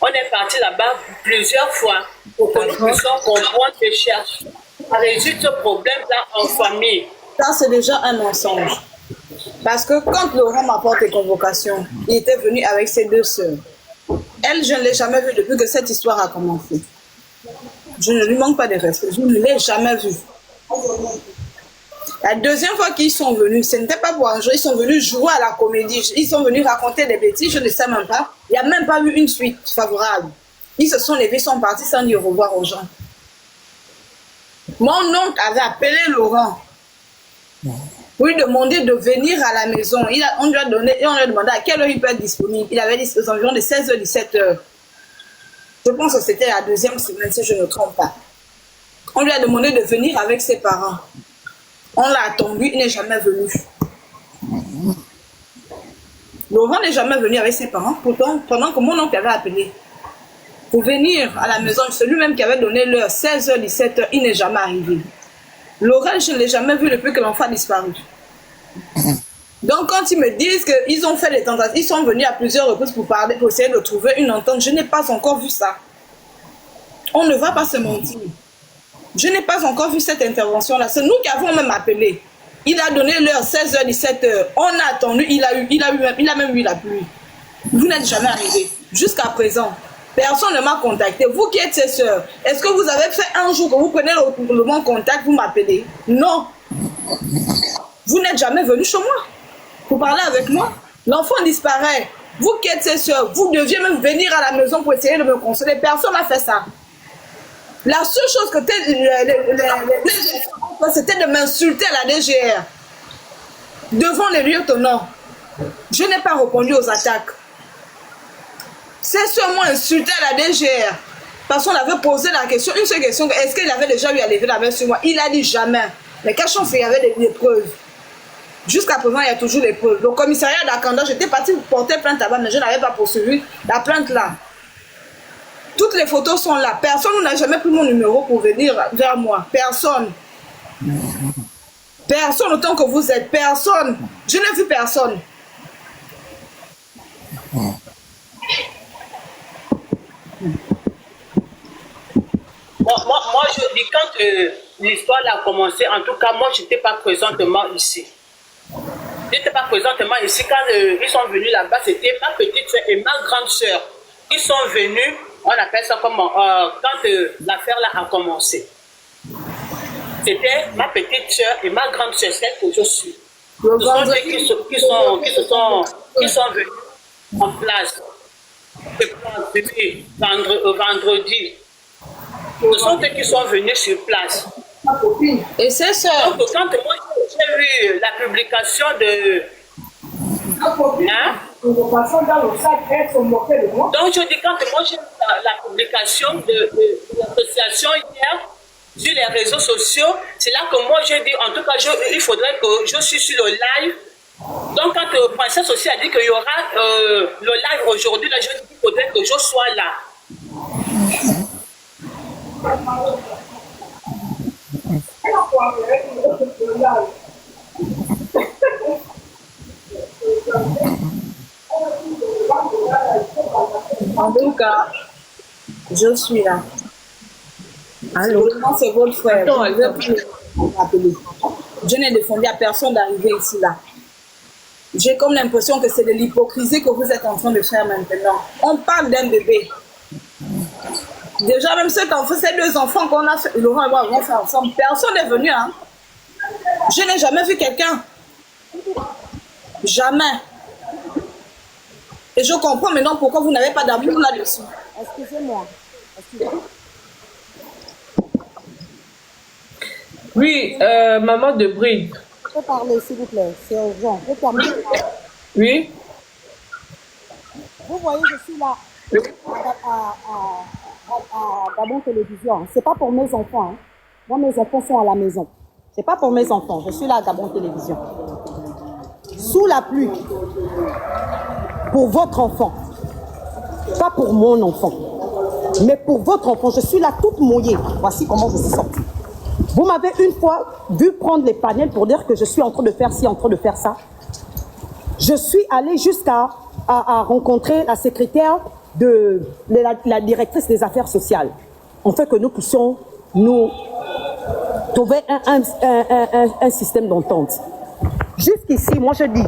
Speaker 14: On est parti là-bas plusieurs fois pour que nous puissions comprendre et chercher à résoudre ce problème-là en famille.
Speaker 1: Ça, c'est déjà un mensonge. Parce que quand Laurent m'apporte les convocations, il était venu avec ses 2 sœurs. Elle, je ne l'ai jamais vue depuis que cette histoire a commencé. Je ne lui manque pas de respect. Je ne l'ai jamais vue. La deuxième fois qu'ils sont venus, ce n'était pas pour un jour, ils sont venus jouer à la comédie. Ils sont venus raconter des bêtises, je ne sais même pas. Il n'y a même pas eu une suite favorable. Ils se sont levés, ils sont partis sans dire au revoir aux gens. Mon oncle avait appelé Laurent pour lui demander de venir à la maison. On lui a demandé à quelle heure il peut être disponible. Il avait dit aux environs de 16h, 17h. Je pense que c'était la deuxième semaine, si je ne me trompe pas. On lui a demandé de venir avec ses parents. On l'a attendu, il n'est jamais venu. Laurent n'est jamais venu avec ses parents, pourtant, pendant que mon oncle avait appelé pour venir à la maison, celui-même qui avait donné l'heure, 16h, 17h, il n'est jamais arrivé. Laurent, je ne l'ai jamais vu depuis que l'enfant a disparu. Donc, quand ils me disent qu'ils ont fait des tentatives, ils sont venus à plusieurs reprises pour parler, pour essayer de trouver une entente, je n'ai pas encore vu ça. On ne va pas se mentir. Je n'ai pas encore vu cette intervention-là. C'est nous qui avons même appelé. Il a donné l'heure 16h, 17h. On a attendu, il a même eu la pluie. Vous n'êtes jamais arrivé. Jusqu'à présent, personne ne m'a contacté. Vous qui êtes ses soeurs, est-ce que vous avez fait un jour que vous prenez le bon contact, vous m'appelez? Non. Vous n'êtes jamais venu chez moi pour parler avec moi. L'enfant disparaît. Vous qui êtes ses soeurs, vous deviez même venir à la maison pour essayer de me consoler. Personne n'a fait ça. La seule chose que c'était de m'insulter à la DGR devant les lieutenants. Je n'ai pas répondu aux attaques. C'est seulement insulté à la DGR parce qu'on avait posé la question, une seule question, est-ce qu'il avait déjà eu à lever la main sur moi? Il a dit jamais. Mais cachons qu'il y avait des preuves. Jusqu'à présent, il y a toujours des preuves. Le commissariat d'Akanda, j'étais partie porter plainte là-bas, mais je n'avais pas poursuivi la plainte là. Toutes les photos sont là. Personne n'a jamais pris mon numéro pour venir vers moi. Personne. Personne, autant que vous êtes. Personne. Je n'ai vu personne.
Speaker 14: Moi, je dis quand l'histoire a commencé, en tout cas, moi, je n'étais pas présentement ici. Je n'étais pas présentement ici. Quand ils sont venus là-bas, c'était ma petite soeur et ma grande soeur. Ils sont venus, on appelle ça comment, quand l'affaire là a commencé. C'était ma petite soeur et ma grande soeur, celle que je suis. Ce sont eux qui sont venus en place. Vendredi. Ce sont eux qui sont venus sur place.
Speaker 1: Et c'est ça.
Speaker 14: Donc, quand moi j'ai vu la publication de... Hein? Donc, je dis, quand moi j'ai vu la publication de l'association hier sur les réseaux sociaux, c'est là que moi j'ai dit, en tout cas, il faudrait que je suis sur le live. Donc, quand Princesse aussi a dit qu'il y aura le live aujourd'hui, là, je dis qu'il faudrait que je sois là.
Speaker 1: En tout cas, je suis là. Allô, c'est votre frère. Je n'ai défendu à personne d'arriver ici là. J'ai comme l'impression que c'est de l'hypocrisie que vous êtes en train de faire maintenant. On parle d'un bébé. Déjà, même cet enfant, ces deux enfants qu'on a fait, Laurent et moi avons fait ensemble, personne n'est venu. Hein. Je n'ai jamais vu quelqu'un. Jamais. Et je comprends maintenant pourquoi vous n'avez pas d'amour là-dessus.
Speaker 7: Excusez-moi.
Speaker 2: Oui, maman de Bride.
Speaker 7: Je peux parler, s'il vous plaît. C'est urgent. Je termine.
Speaker 2: Oui.
Speaker 7: Vous voyez, je suis là à Gabon Télévision. C'est pas pour mes enfants. Hein. Moi, mes enfants sont à la maison. C'est pas pour mes enfants. Je suis là à Gabon Télévision. Sous la pluie. Pour votre enfant. Pas pour mon enfant. Mais pour votre enfant. Je suis là toute mouillée. Voici comment je suis sortie. Vous m'avez une fois vu prendre les panels pour dire que je suis en train de faire ci, en train de faire ça. Je suis allée jusqu'à rencontrer la secrétaire de la directrice des affaires sociales. En fait que nous puissions nous trouver un système d'entente. Jusqu'ici, moi je dis,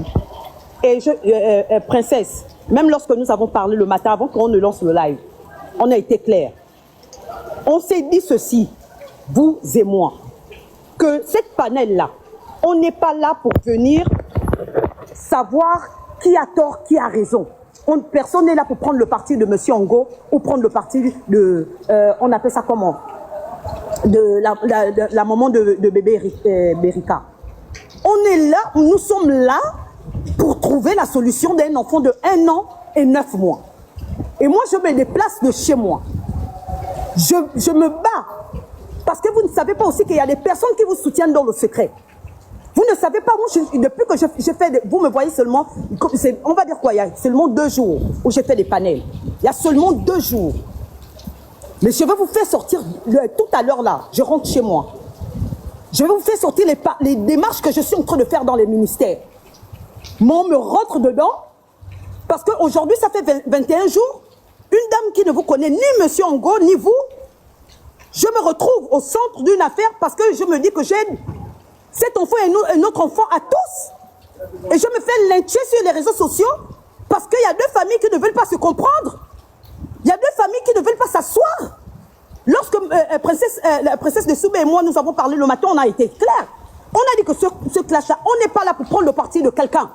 Speaker 7: et Princesse, même lorsque nous avons parlé le matin avant qu'on ne lance le live, on a été clair. On s'est dit ceci, vous et moi, que cette panel-là, on n'est pas là pour venir savoir qui a tort, qui a raison. Personne n'est là pour prendre le parti de Monsieur Ongo ou prendre le parti de, on appelle ça comment, de la maman de bébé Berika. On est là, nous sommes là pour trouver la solution d'un enfant de 1 an et 9 mois. Et moi, je me déplace de chez moi. Je me bats. Parce que vous ne savez pas aussi qu'il y a des personnes qui vous soutiennent dans le secret. Vous ne savez pas, moi, depuis que j'ai fait, vous me voyez seulement, on va dire quoi, il y a seulement 2 jours où j'ai fait des panels. Il y a seulement 2 jours. Mais je vais vous faire sortir, tout à l'heure là, je rentre chez moi. Je vais vous faire sortir les démarches que je suis en train de faire dans les ministères. Moi, on me rentre dedans, parce qu'aujourd'hui, ça fait 21 jours, une dame qui ne vous connaît, ni Monsieur Ongo, ni vous, je me retrouve au centre d'une affaire parce que je me dis que j'aide cet enfant et un autre enfant à tous. Et je me fais lyncher sur les réseaux sociaux parce qu'il y a 2 familles qui ne veulent pas se comprendre. Il y a 2 familles qui ne veulent pas s'asseoir. Lorsque la princesse de Soubé et moi, nous avons parlé le matin, on a été clair. On a dit que ce clash-là, on n'est pas là pour prendre le parti de quelqu'un.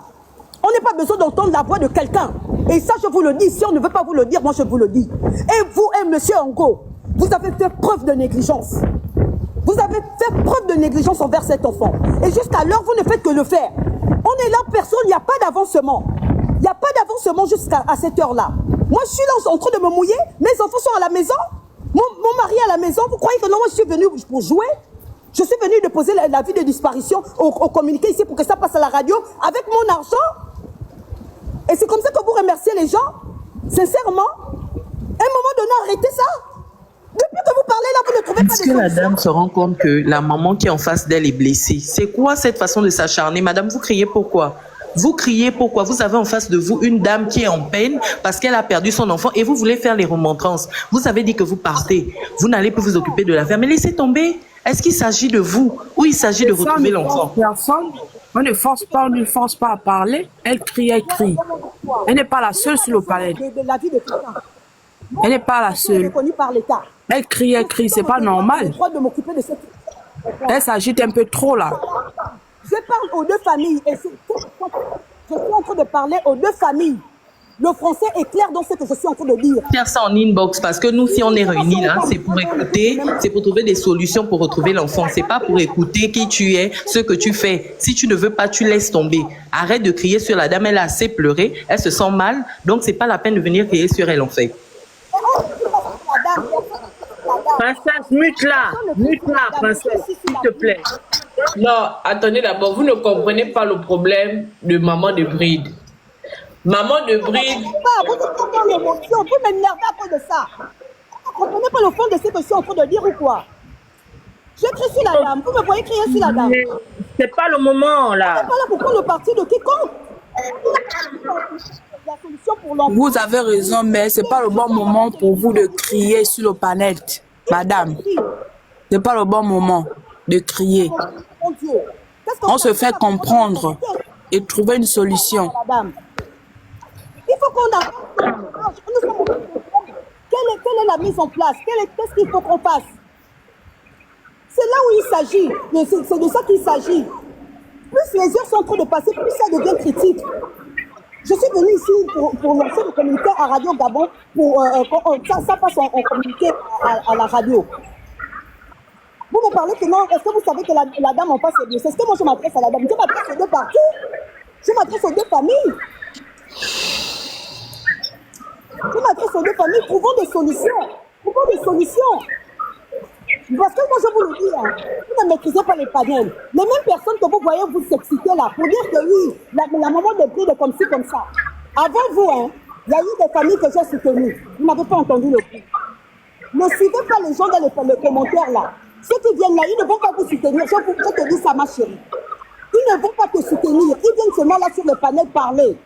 Speaker 7: On n'a pas besoin d'entendre la voix de quelqu'un. Et ça, je vous le dis. Si on ne veut pas vous le dire, moi, je vous le dis. Et vous, Monsieur Ongo, vous avez fait preuve de négligence. Vous avez fait preuve de négligence envers cet enfant. Et jusqu'à l'heure, vous ne faites que le faire. On est là, personne, il n'y a pas d'avancement. Il n'y a pas d'avancement jusqu'à cette heure-là. Moi, je suis là en train de me mouiller. Mes enfants sont à la maison. Mon mari est à la maison. Vous croyez que non, moi, je suis venue pour jouer? Je suis venue déposer l'avis de disparition au communiqué ici pour que ça passe à la radio avec mon argent. Et c'est comme ça que vous remerciez les gens. Sincèrement, à un moment donné, arrêtez ça. Depuis que vous parlez là, vous ne trouvez pas de
Speaker 12: Est-ce que la
Speaker 7: solution.
Speaker 12: dame se rend compte que la maman qui est en face d'elle est blessée? C'est quoi cette façon de s'acharner? Madame, vous criez pourquoi? Vous criez pourquoi? Vous avez en face de vous une dame qui est en peine parce qu'elle a perdu son enfant et vous voulez faire les remontrances. Vous avez dit que vous partez. Vous n'allez plus vous occuper de l'affaire. Mais laissez tomber. Est-ce qu'il s'agit de vous ou il s'agit de retrouver l'enfant?
Speaker 15: Personne. On ne force pas, on ne force pas à parler. Elle crie, elle crie. Elle n'est pas la seule sur le palais. Elle n'est pas la seule. Elle crie, c'est pas normal. Elle s'agite un peu trop là.
Speaker 7: Je parle aux 2 familles. Et je suis en train de parler aux 2 familles. Le français est clair dans ce que je suis en train de dire.
Speaker 12: Faire ça en inbox parce que nous, si on est réunis là, c'est pour écouter, c'est pour trouver des solutions pour retrouver l'enfant. C'est pas pour écouter qui tu es, ce que tu fais. Si tu ne veux pas, tu laisses tomber. Arrête de crier sur la dame. Elle a assez pleuré. Elle se sent mal. Donc, c'est pas la peine de venir crier sur elle en fait.
Speaker 14: Princesse, mute-la, princesse, s'il te plaît.
Speaker 2: Non, attendez d'abord, vous ne comprenez pas le problème de maman de Bride. Maman de Bride...
Speaker 7: Vous êtes dans l'émotion, vous m'énervez à cause de ça. Vous ne comprenez pas le fond de ce que je suis en train de dire ou quoi? Je crie sur la dame, vous me voyez crier sur la dame.
Speaker 14: C'est pas le moment là.
Speaker 7: On n'est pas là pour prendre le parti de quiconque. La solution pour l'enfant.
Speaker 15: Vous avez raison, mais c'est pas le bon moment pour vous de crier sur le panel, madame. C'est pas le bon moment de crier.
Speaker 7: Mon Dieu.
Speaker 15: On se fait comprendre et trouver une solution.
Speaker 7: Il faut qu'on arrête. Quelle est la mise en place? Qu'est-ce qu'il faut qu'on fasse? C'est là où il s'agit. C'est de ça qu'il s'agit. Plus les heures sont en train de passer, plus ça devient critique. Je suis venue ici pour lancer le communiqué à Radio Gabon, pour ça passe en communiqué à la radio. Vous me parlez que non, est-ce que vous savez que la dame en face est blessée? Est-ce que moi je m'adresse à la dame? Je m'adresse aux 2 parties. Je m'adresse aux 2 familles. Je m'adresse aux 2 familles. Trouvons des solutions. Trouvons des solutions. Parce que moi je vous le dis, vous ne maîtrisez pas les panels. Les mêmes personnes que vous voyez vous s'exciter là, pour dire que oui, la maman de Bride est comme ci, comme ça. Avant vous, il y a eu des familles que j'ai soutenues. Vous n'avez pas entendu le coup. Ne suivez pas les gens dans les commentaires là. Ceux qui viennent là, ils ne vont pas vous soutenir. Je te dis ça, ma chérie. Ils ne vont pas te soutenir. Ils viennent seulement là sur le panel parler.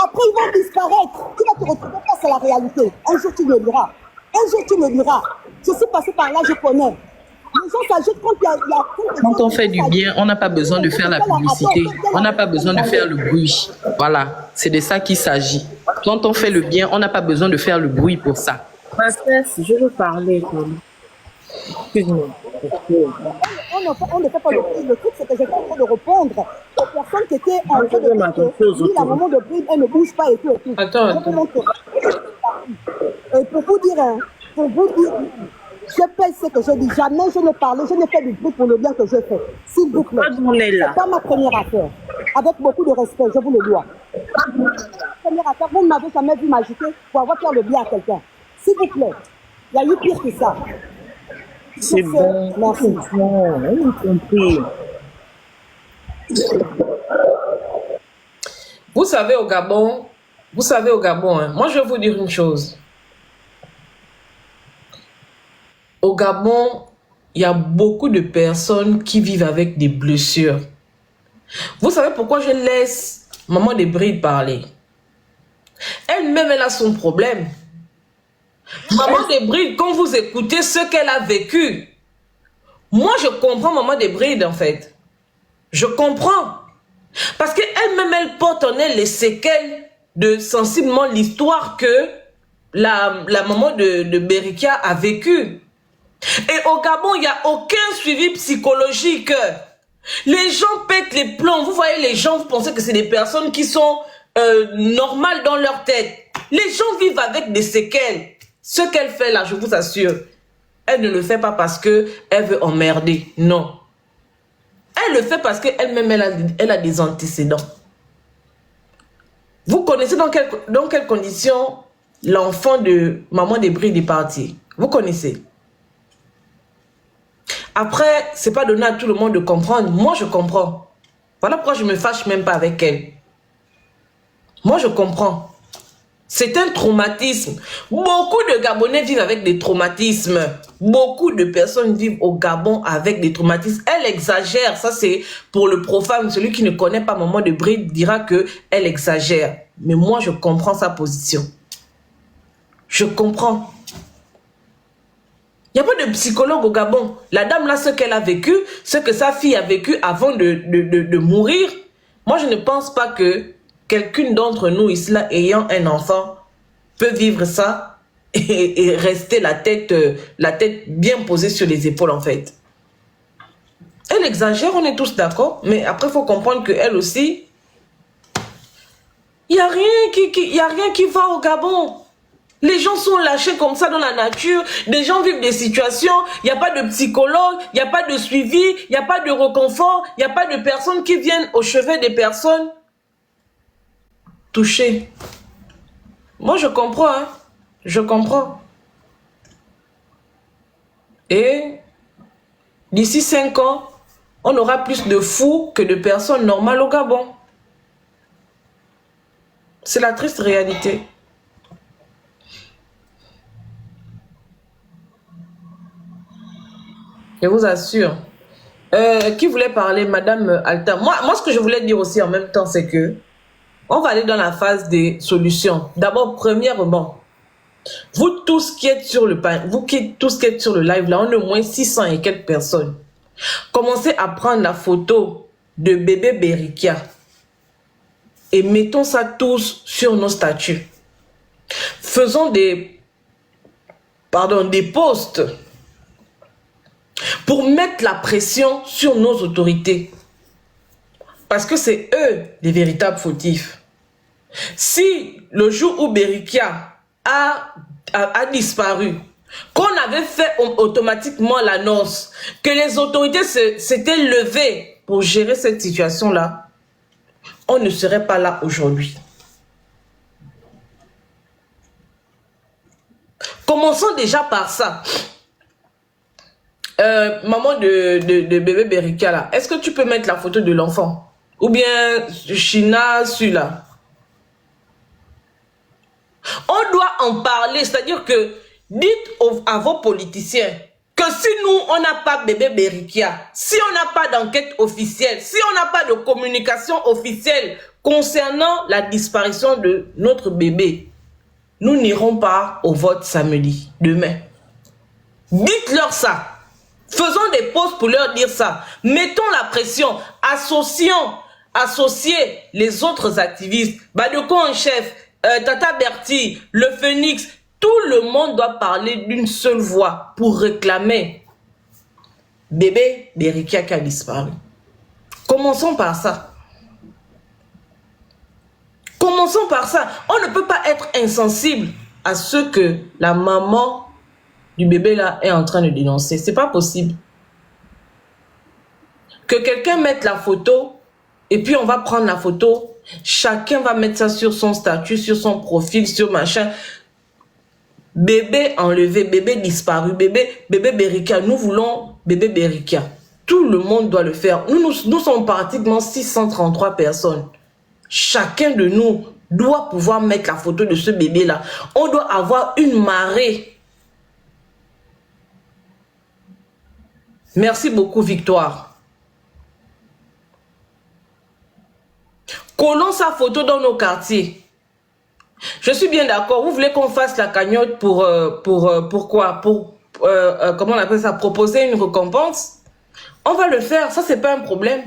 Speaker 7: Après, ils vont disparaître. Tu vas te retrouver face à la réalité. Un jour, tu me diras. Un jour, tu me diras. Je suis passé par là, je connais. Les gens s'agitent quand il y a...
Speaker 12: Quand on fait du bien, on n'a pas besoin de faire la publicité. On n'a pas besoin de faire le bruit. Voilà, c'est de ça qu'il s'agit. Quand on fait le bien, on n'a pas besoin de faire le bruit pour ça.
Speaker 14: Princesse, je veux parler. Excuse-moi.
Speaker 7: On ne fait pas le truc, c'est que j'étais en train de répondre aux personnes qui étaient en train de dire que oui, la maman de Bride, elle ne bouge pas et tout.
Speaker 2: Attends.
Speaker 7: Pour vous dire, je paye ce que je dis. Jamais je ne parlais, je n'ai fait du bruit pour le bien que je fais. S'il vous plaît. C'est pas ma première affaire. Avec beaucoup de respect, je vous le dois. Première affaire, vous ne m'avez jamais vu m'agiter pour avoir fait le bien à quelqu'un. S'il vous plaît. Il y a eu pire que ça.
Speaker 9: C'est bon.
Speaker 7: Merci.
Speaker 9: On a compris.
Speaker 2: Vous savez au Gabon, hein, moi je vais vous dire une chose. Au Gabon, il y a beaucoup de personnes qui vivent avec des blessures. Vous savez pourquoi je laisse maman de Bride parler? Elle-même, elle a son problème. Maman de Bride, quand vous écoutez ce qu'elle a vécu, moi je comprends maman de Bride en fait. Je comprends. Parce qu'elle-même, elle porte en elle les séquelles de sensiblement l'histoire que la maman de Berikia a vécue. Et au Gabon, il n'y a aucun suivi psychologique. Les gens pètent les plombs. Vous voyez, les gens, vous pensez que c'est des personnes qui sont normales dans leur tête. Les gens vivent avec des séquelles. Ce qu'elle fait là, je vous assure, elle ne le fait pas parce qu'elle veut emmerder. Non. Elle le fait parce qu'elle-même, elle a des antécédents. Vous connaissez dans quelles conditions l'enfant de maman de Bride est parti? Vous connaissez? Après, c'est pas donné à tout le monde de comprendre. Moi, je comprends. Voilà pourquoi je me fâche même pas avec elle. Moi, je comprends. C'est un traumatisme. Beaucoup de Gabonais vivent avec des traumatismes. Beaucoup de personnes vivent au Gabon avec des traumatismes. Elle exagère. Ça, c'est pour le profane. Celui qui ne connaît pas maman de Bride dira qu'elle exagère. Mais moi, je comprends sa position. Je comprends. Il n'y a pas de psychologue au Gabon. La dame là, ce qu'elle a vécu, ce que sa fille a vécu avant de mourir, moi je ne pense pas que quelqu'un d'entre nous ici là, ayant un enfant, peut vivre ça et rester la tête bien posée sur les épaules en fait. Elle exagère, on est tous d'accord, mais après il faut comprendre qu'elle aussi, il n'y a rien qui va au Gabon. Les gens sont lâchés comme ça dans la nature. Des gens vivent des situations. Il n'y a pas de psychologue. Il n'y a pas de suivi. Il n'y a pas de réconfort. Il n'y a pas de personnes qui viennent au chevet des personnes touchées. Moi, je comprends. Hein? Je comprends. Et d'ici 5 ans, on aura plus de fous que de personnes normales au Gabon. C'est la triste réalité. Je vous assure. Qui voulait parler? Madame Alta. Moi, ce que je voulais dire aussi en même temps, c'est que on va aller dans la phase des solutions. D'abord, premièrement, vous tous qui êtes sur le live, là, on est au moins 600 et quelques personnes. Commencez à prendre la photo de bébé Berikia et mettons ça tous sur nos statuts. Faisons des posts pour mettre la pression sur nos autorités. Parce que c'est eux les véritables fautifs. Si le jour où Berikia a disparu, qu'on avait fait automatiquement l'annonce, que les autorités s'étaient levées pour gérer cette situation-là, on ne serait pas là aujourd'hui. Commençons déjà par ça. Maman de bébé Berikia là, est-ce que tu peux mettre la photo de l'enfant? Ou bien China, celui-là? On doit en parler, c'est-à-dire que dites à vos politiciens que si nous, on n'a pas bébé Berikia, si on n'a pas d'enquête officielle, si on n'a pas de communication officielle concernant la disparition de notre bébé, nous n'irons pas au vote samedi, demain. Dites-leur ça. Faisons des posts pour leur dire ça. Mettons la pression. Associez les autres activistes. Badoko en chef, Tata Berti, le Phoenix. Tout le monde doit parler d'une seule voix pour réclamer bébé Berikia qui a disparu. Commençons par ça. Commençons par ça. On ne peut pas être insensible à ce que la maman du bébé là est en train de dénoncer. C'est pas possible. Que quelqu'un mette la photo et puis on va prendre la photo. Chacun va mettre ça sur son statut, sur son profil, sur machin. Bébé enlevé, bébé disparu, bébé Berikia. Nous voulons bébé Berikia. Tout le monde doit le faire. Nous sommes pratiquement 633 personnes. Chacun de nous doit pouvoir mettre la photo de ce bébé-là. On doit avoir une marée. Merci beaucoup, Victoire. Collons sa photo dans nos quartiers. Je suis bien d'accord. Vous voulez qu'on fasse la cagnotte pour quoi? Pour, comment on appelle ça? Proposer une récompense? On va le faire. Ça, c'est pas un problème.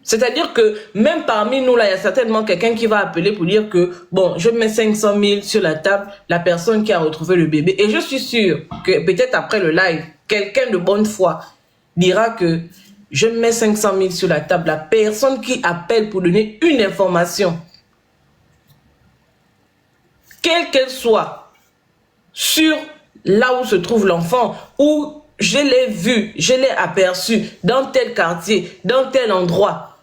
Speaker 2: C'est-à-dire que même parmi nous, là, il y a certainement quelqu'un qui va appeler pour dire que, bon, je mets 500 000 sur la table, la personne qui a retrouvé le bébé. Et je suis sûre que peut-être après le live, quelqu'un de bonne foi dira que je mets 500 000 sur la table. La personne qui appelle pour donner une information, quelle qu'elle soit, sur là où se trouve l'enfant, où je l'ai vu, je l'ai aperçu, dans tel quartier, dans tel endroit,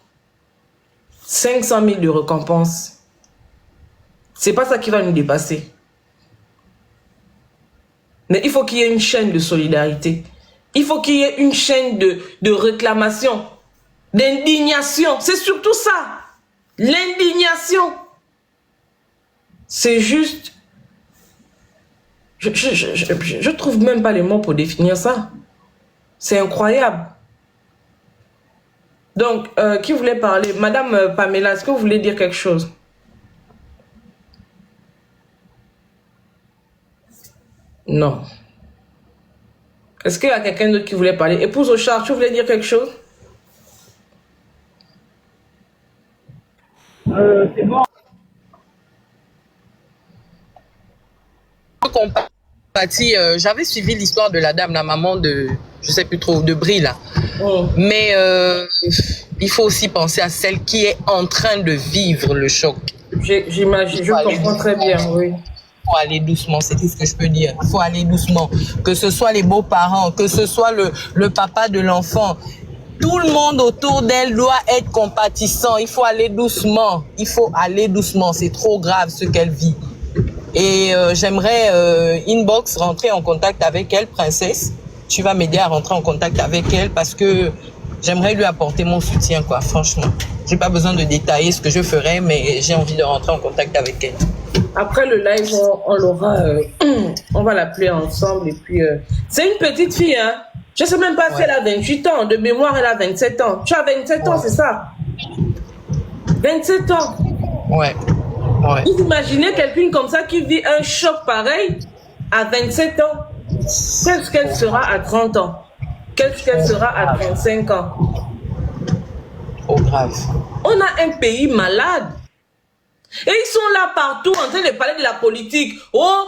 Speaker 2: 500 000 de récompense. C'est pas ça qui va nous dépasser. Mais il faut qu'il y ait une chaîne de solidarité. Il faut qu'il y ait une chaîne de réclamation, d'indignation. C'est surtout ça. L'indignation. C'est juste... Je trouve même pas les mots pour définir ça. C'est incroyable. Donc, qui voulait parler? Madame Pamela, est-ce que vous voulez dire quelque chose? Non. Est-ce qu'il y a quelqu'un d'autre qui voulait parler? Épouse Ochard, tu voulais dire quelque chose?
Speaker 12: C'est bon. Compatie, j'avais suivi l'histoire de la dame, la maman de, je sais plus trop, de Brie là. Oh. Mais il faut aussi penser à celle qui est en train de vivre le choc.
Speaker 2: J'imagine, je comprends très bien, oui.
Speaker 12: Il faut aller doucement, c'est tout ce que je peux dire. Il faut aller doucement. Que ce soit les beaux-parents, que ce soit le papa de l'enfant. Tout le monde autour d'elle doit être compatissant. Il faut aller doucement. Il faut aller doucement. C'est trop grave ce qu'elle vit. Et j'aimerais inbox rentrer en contact avec elle, princesse. Tu vas m'aider à rentrer en contact avec elle parce que j'aimerais lui apporter mon soutien, quoi, franchement. J'ai pas besoin de détailler ce que je ferais, mais j'ai envie de rentrer en contact avec elle.
Speaker 2: Après le live, on l'aura, on va l'appeler ensemble et puis... C'est une petite fille, hein. Je sais même pas si elle a 28 ans. De mémoire, elle a 27 ans. Tu as 27 ans, c'est ça? 27 ans.
Speaker 12: Ouais.
Speaker 2: Vous imaginez quelqu'un comme ça qui vit un choc pareil à 27 ans? Qu'est-ce qu'elle sera à 30 ans? Qu'est-ce qu'elle sera à 35 ans?
Speaker 12: Trop grave.
Speaker 2: On a un pays malade. Et ils sont là partout en train de parler de la politique. Oh,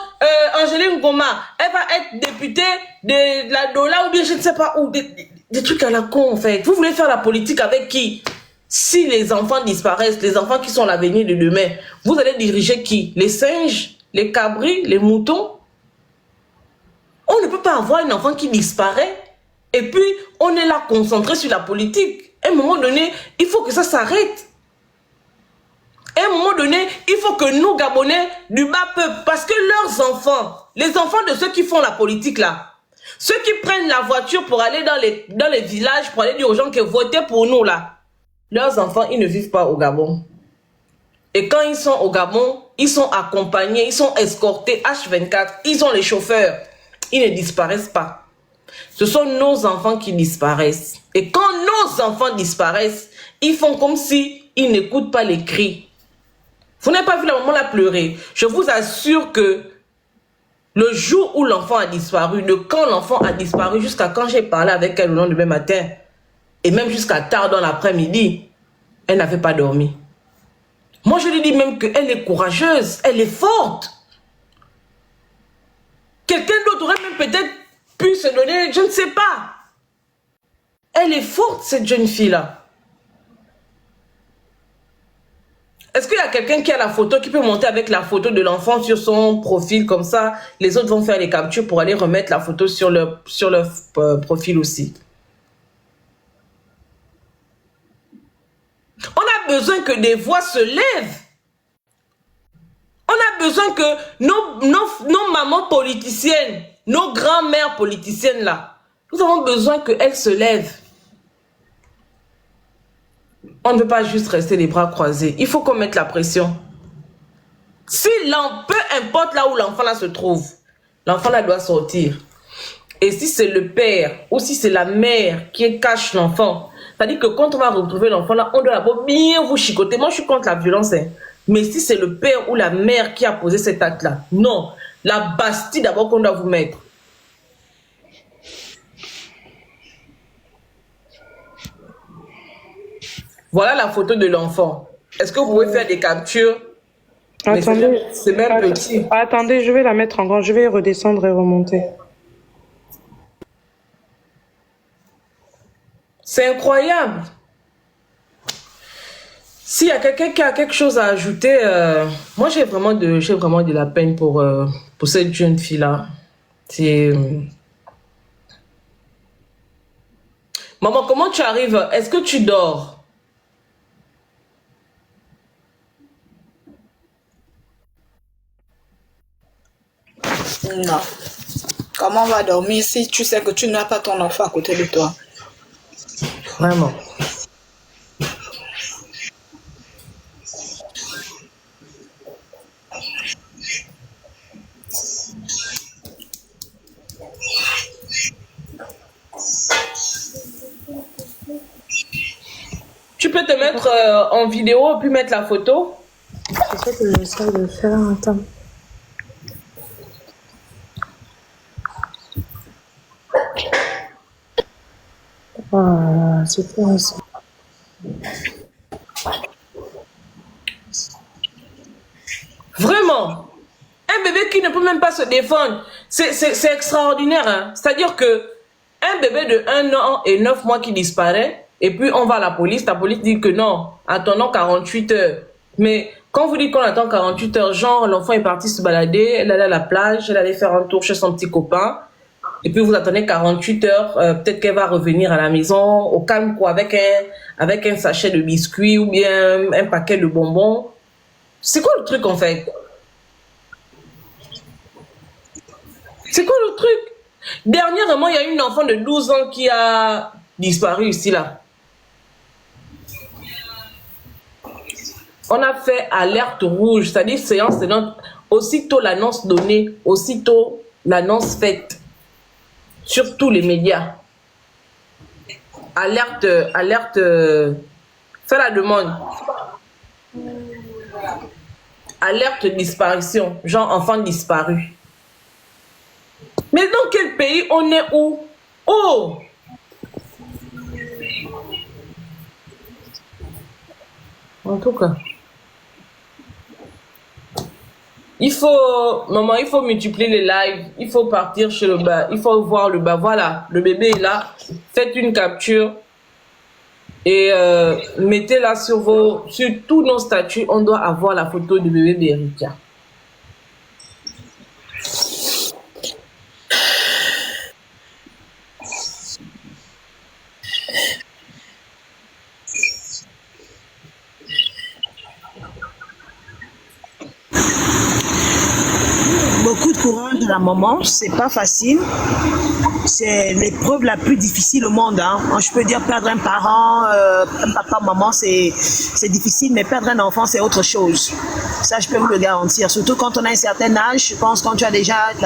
Speaker 2: Angéline Goma, elle va être députée de la Dola ou bien je ne sais pas où. Des trucs à la con en fait. Vous voulez faire la politique avec qui? Si les enfants disparaissent, les enfants qui sont l'avenir de demain, vous allez diriger qui? Les singes, les cabris, les moutons? On ne peut pas avoir un enfant qui disparaît et puis on est là concentré sur la politique. À un moment donné, il faut que ça s'arrête. À un moment donné, il faut que nous, Gabonais, du bas peuple, parce que leurs enfants, les enfants de ceux qui font la politique là, ceux qui prennent la voiture pour aller dans les villages, pour aller dire aux gens que votez pour nous là, leurs enfants, ils ne vivent pas au Gabon. Et quand ils sont au Gabon, ils sont accompagnés, ils sont escortés H24, ils ont les chauffeurs. Ils ne disparaissent pas. Ce sont nos enfants qui disparaissent. Et quand nos enfants disparaissent, ils font comme si ils n'écoutent pas les cris. Vous n'avez pas vu la maman la pleurer. Je vous assure que le jour où l'enfant a disparu, de quand l'enfant a disparu jusqu'à quand j'ai parlé avec elle le lendemain matin, et même jusqu'à tard dans l'après-midi, elle n'avait pas dormi. Moi, je lui dis même qu'elle est courageuse, elle est forte. Quelqu'un d'autre aurait même peut-être pu se donner, je ne sais pas. Elle est forte, cette jeune fille-là. Est-ce qu'il y a quelqu'un qui a la photo, qui peut monter avec la photo de l'enfant sur son profil comme ça? Les autres vont faire les captures pour aller remettre la photo sur leur profil aussi. On a besoin que des voix se lèvent. On a besoin que nos mamans politiciennes, nos grands-mères politiciennes là, nous avons besoin qu'elles se lèvent. On ne peut pas juste rester les bras croisés. Il faut qu'on mette la pression. Si peu importe là où l'enfant là se trouve, l'enfant là doit sortir. Et si c'est le père ou si c'est la mère qui cache l'enfant, c'est-à-dire que quand on va retrouver l'enfant là, on doit d'abord bien vous chicoter. Moi je suis contre la violence, hein. Mais si c'est le père ou la mère qui a posé cet acte là, non. La Bastille d'abord qu'on doit vous mettre. Voilà la photo de l'enfant. Est-ce que vous pouvez faire des captures?
Speaker 16: Attendez,
Speaker 2: c'est même petit.
Speaker 16: Attendez, je vais la mettre en grand. Je vais redescendre et remonter.
Speaker 2: C'est incroyable. S'il y a quelqu'un qui a quelque chose à ajouter, moi j'ai vraiment de la peine pour cette jeune fille-là. Maman, comment tu arrives? Est-ce que tu dors?
Speaker 1: Non. Comment on va dormir si tu sais que tu n'as pas ton enfant à côté de toi?
Speaker 2: Vraiment. Tu peux te mettre en vidéo puis mettre la photo?
Speaker 16: C'est ça que j'essaie de faire. Attends. Ah, c'est pas ça.
Speaker 2: Vraiment, un bébé qui ne peut même pas se défendre, c'est extraordinaire. Hein? C'est-à-dire que un bébé de 1 an et 9 mois qui disparaît, et puis on va à la police dit que non, attendons 48 heures. Mais quand vous dites qu'on attend 48 heures, genre l'enfant est parti se balader, elle allait à la plage, elle allait faire un tour chez son petit copain, et puis vous attendez 48 heures, peut-être qu'elle va revenir à la maison au calme quoi, avec un sachet de biscuits ou bien un paquet de bonbons. C'est quoi le truc en fait? C'est quoi le truc? Dernièrement, il y a une enfant de 12 ans qui a disparu ici là. On a fait alerte rouge, c'est-à-dire séance tenante. Aussitôt l'annonce donnée, aussitôt l'annonce faite. Sur tous les médias. Alerte, fais la demande. Alerte disparition, genre enfant disparu. Mais dans quel pays on est où? Oh! En tout cas. Il faut multiplier les lives, il faut partir chez le bas, il faut voir le bas. Voilà, le bébé est là. Faites une capture et mettez-la sur tous nos statuts. On doit avoir la photo du bébé Berikia.
Speaker 17: Beaucoup de courage à la maman, c'est pas facile. C'est l'épreuve la plus difficile au monde. Hein. Je peux dire perdre un parent, un papa, maman, c'est difficile, mais perdre un enfant, c'est autre chose. Ça, je peux vous le garantir. Surtout quand on a un certain âge, je pense quand tu as déjà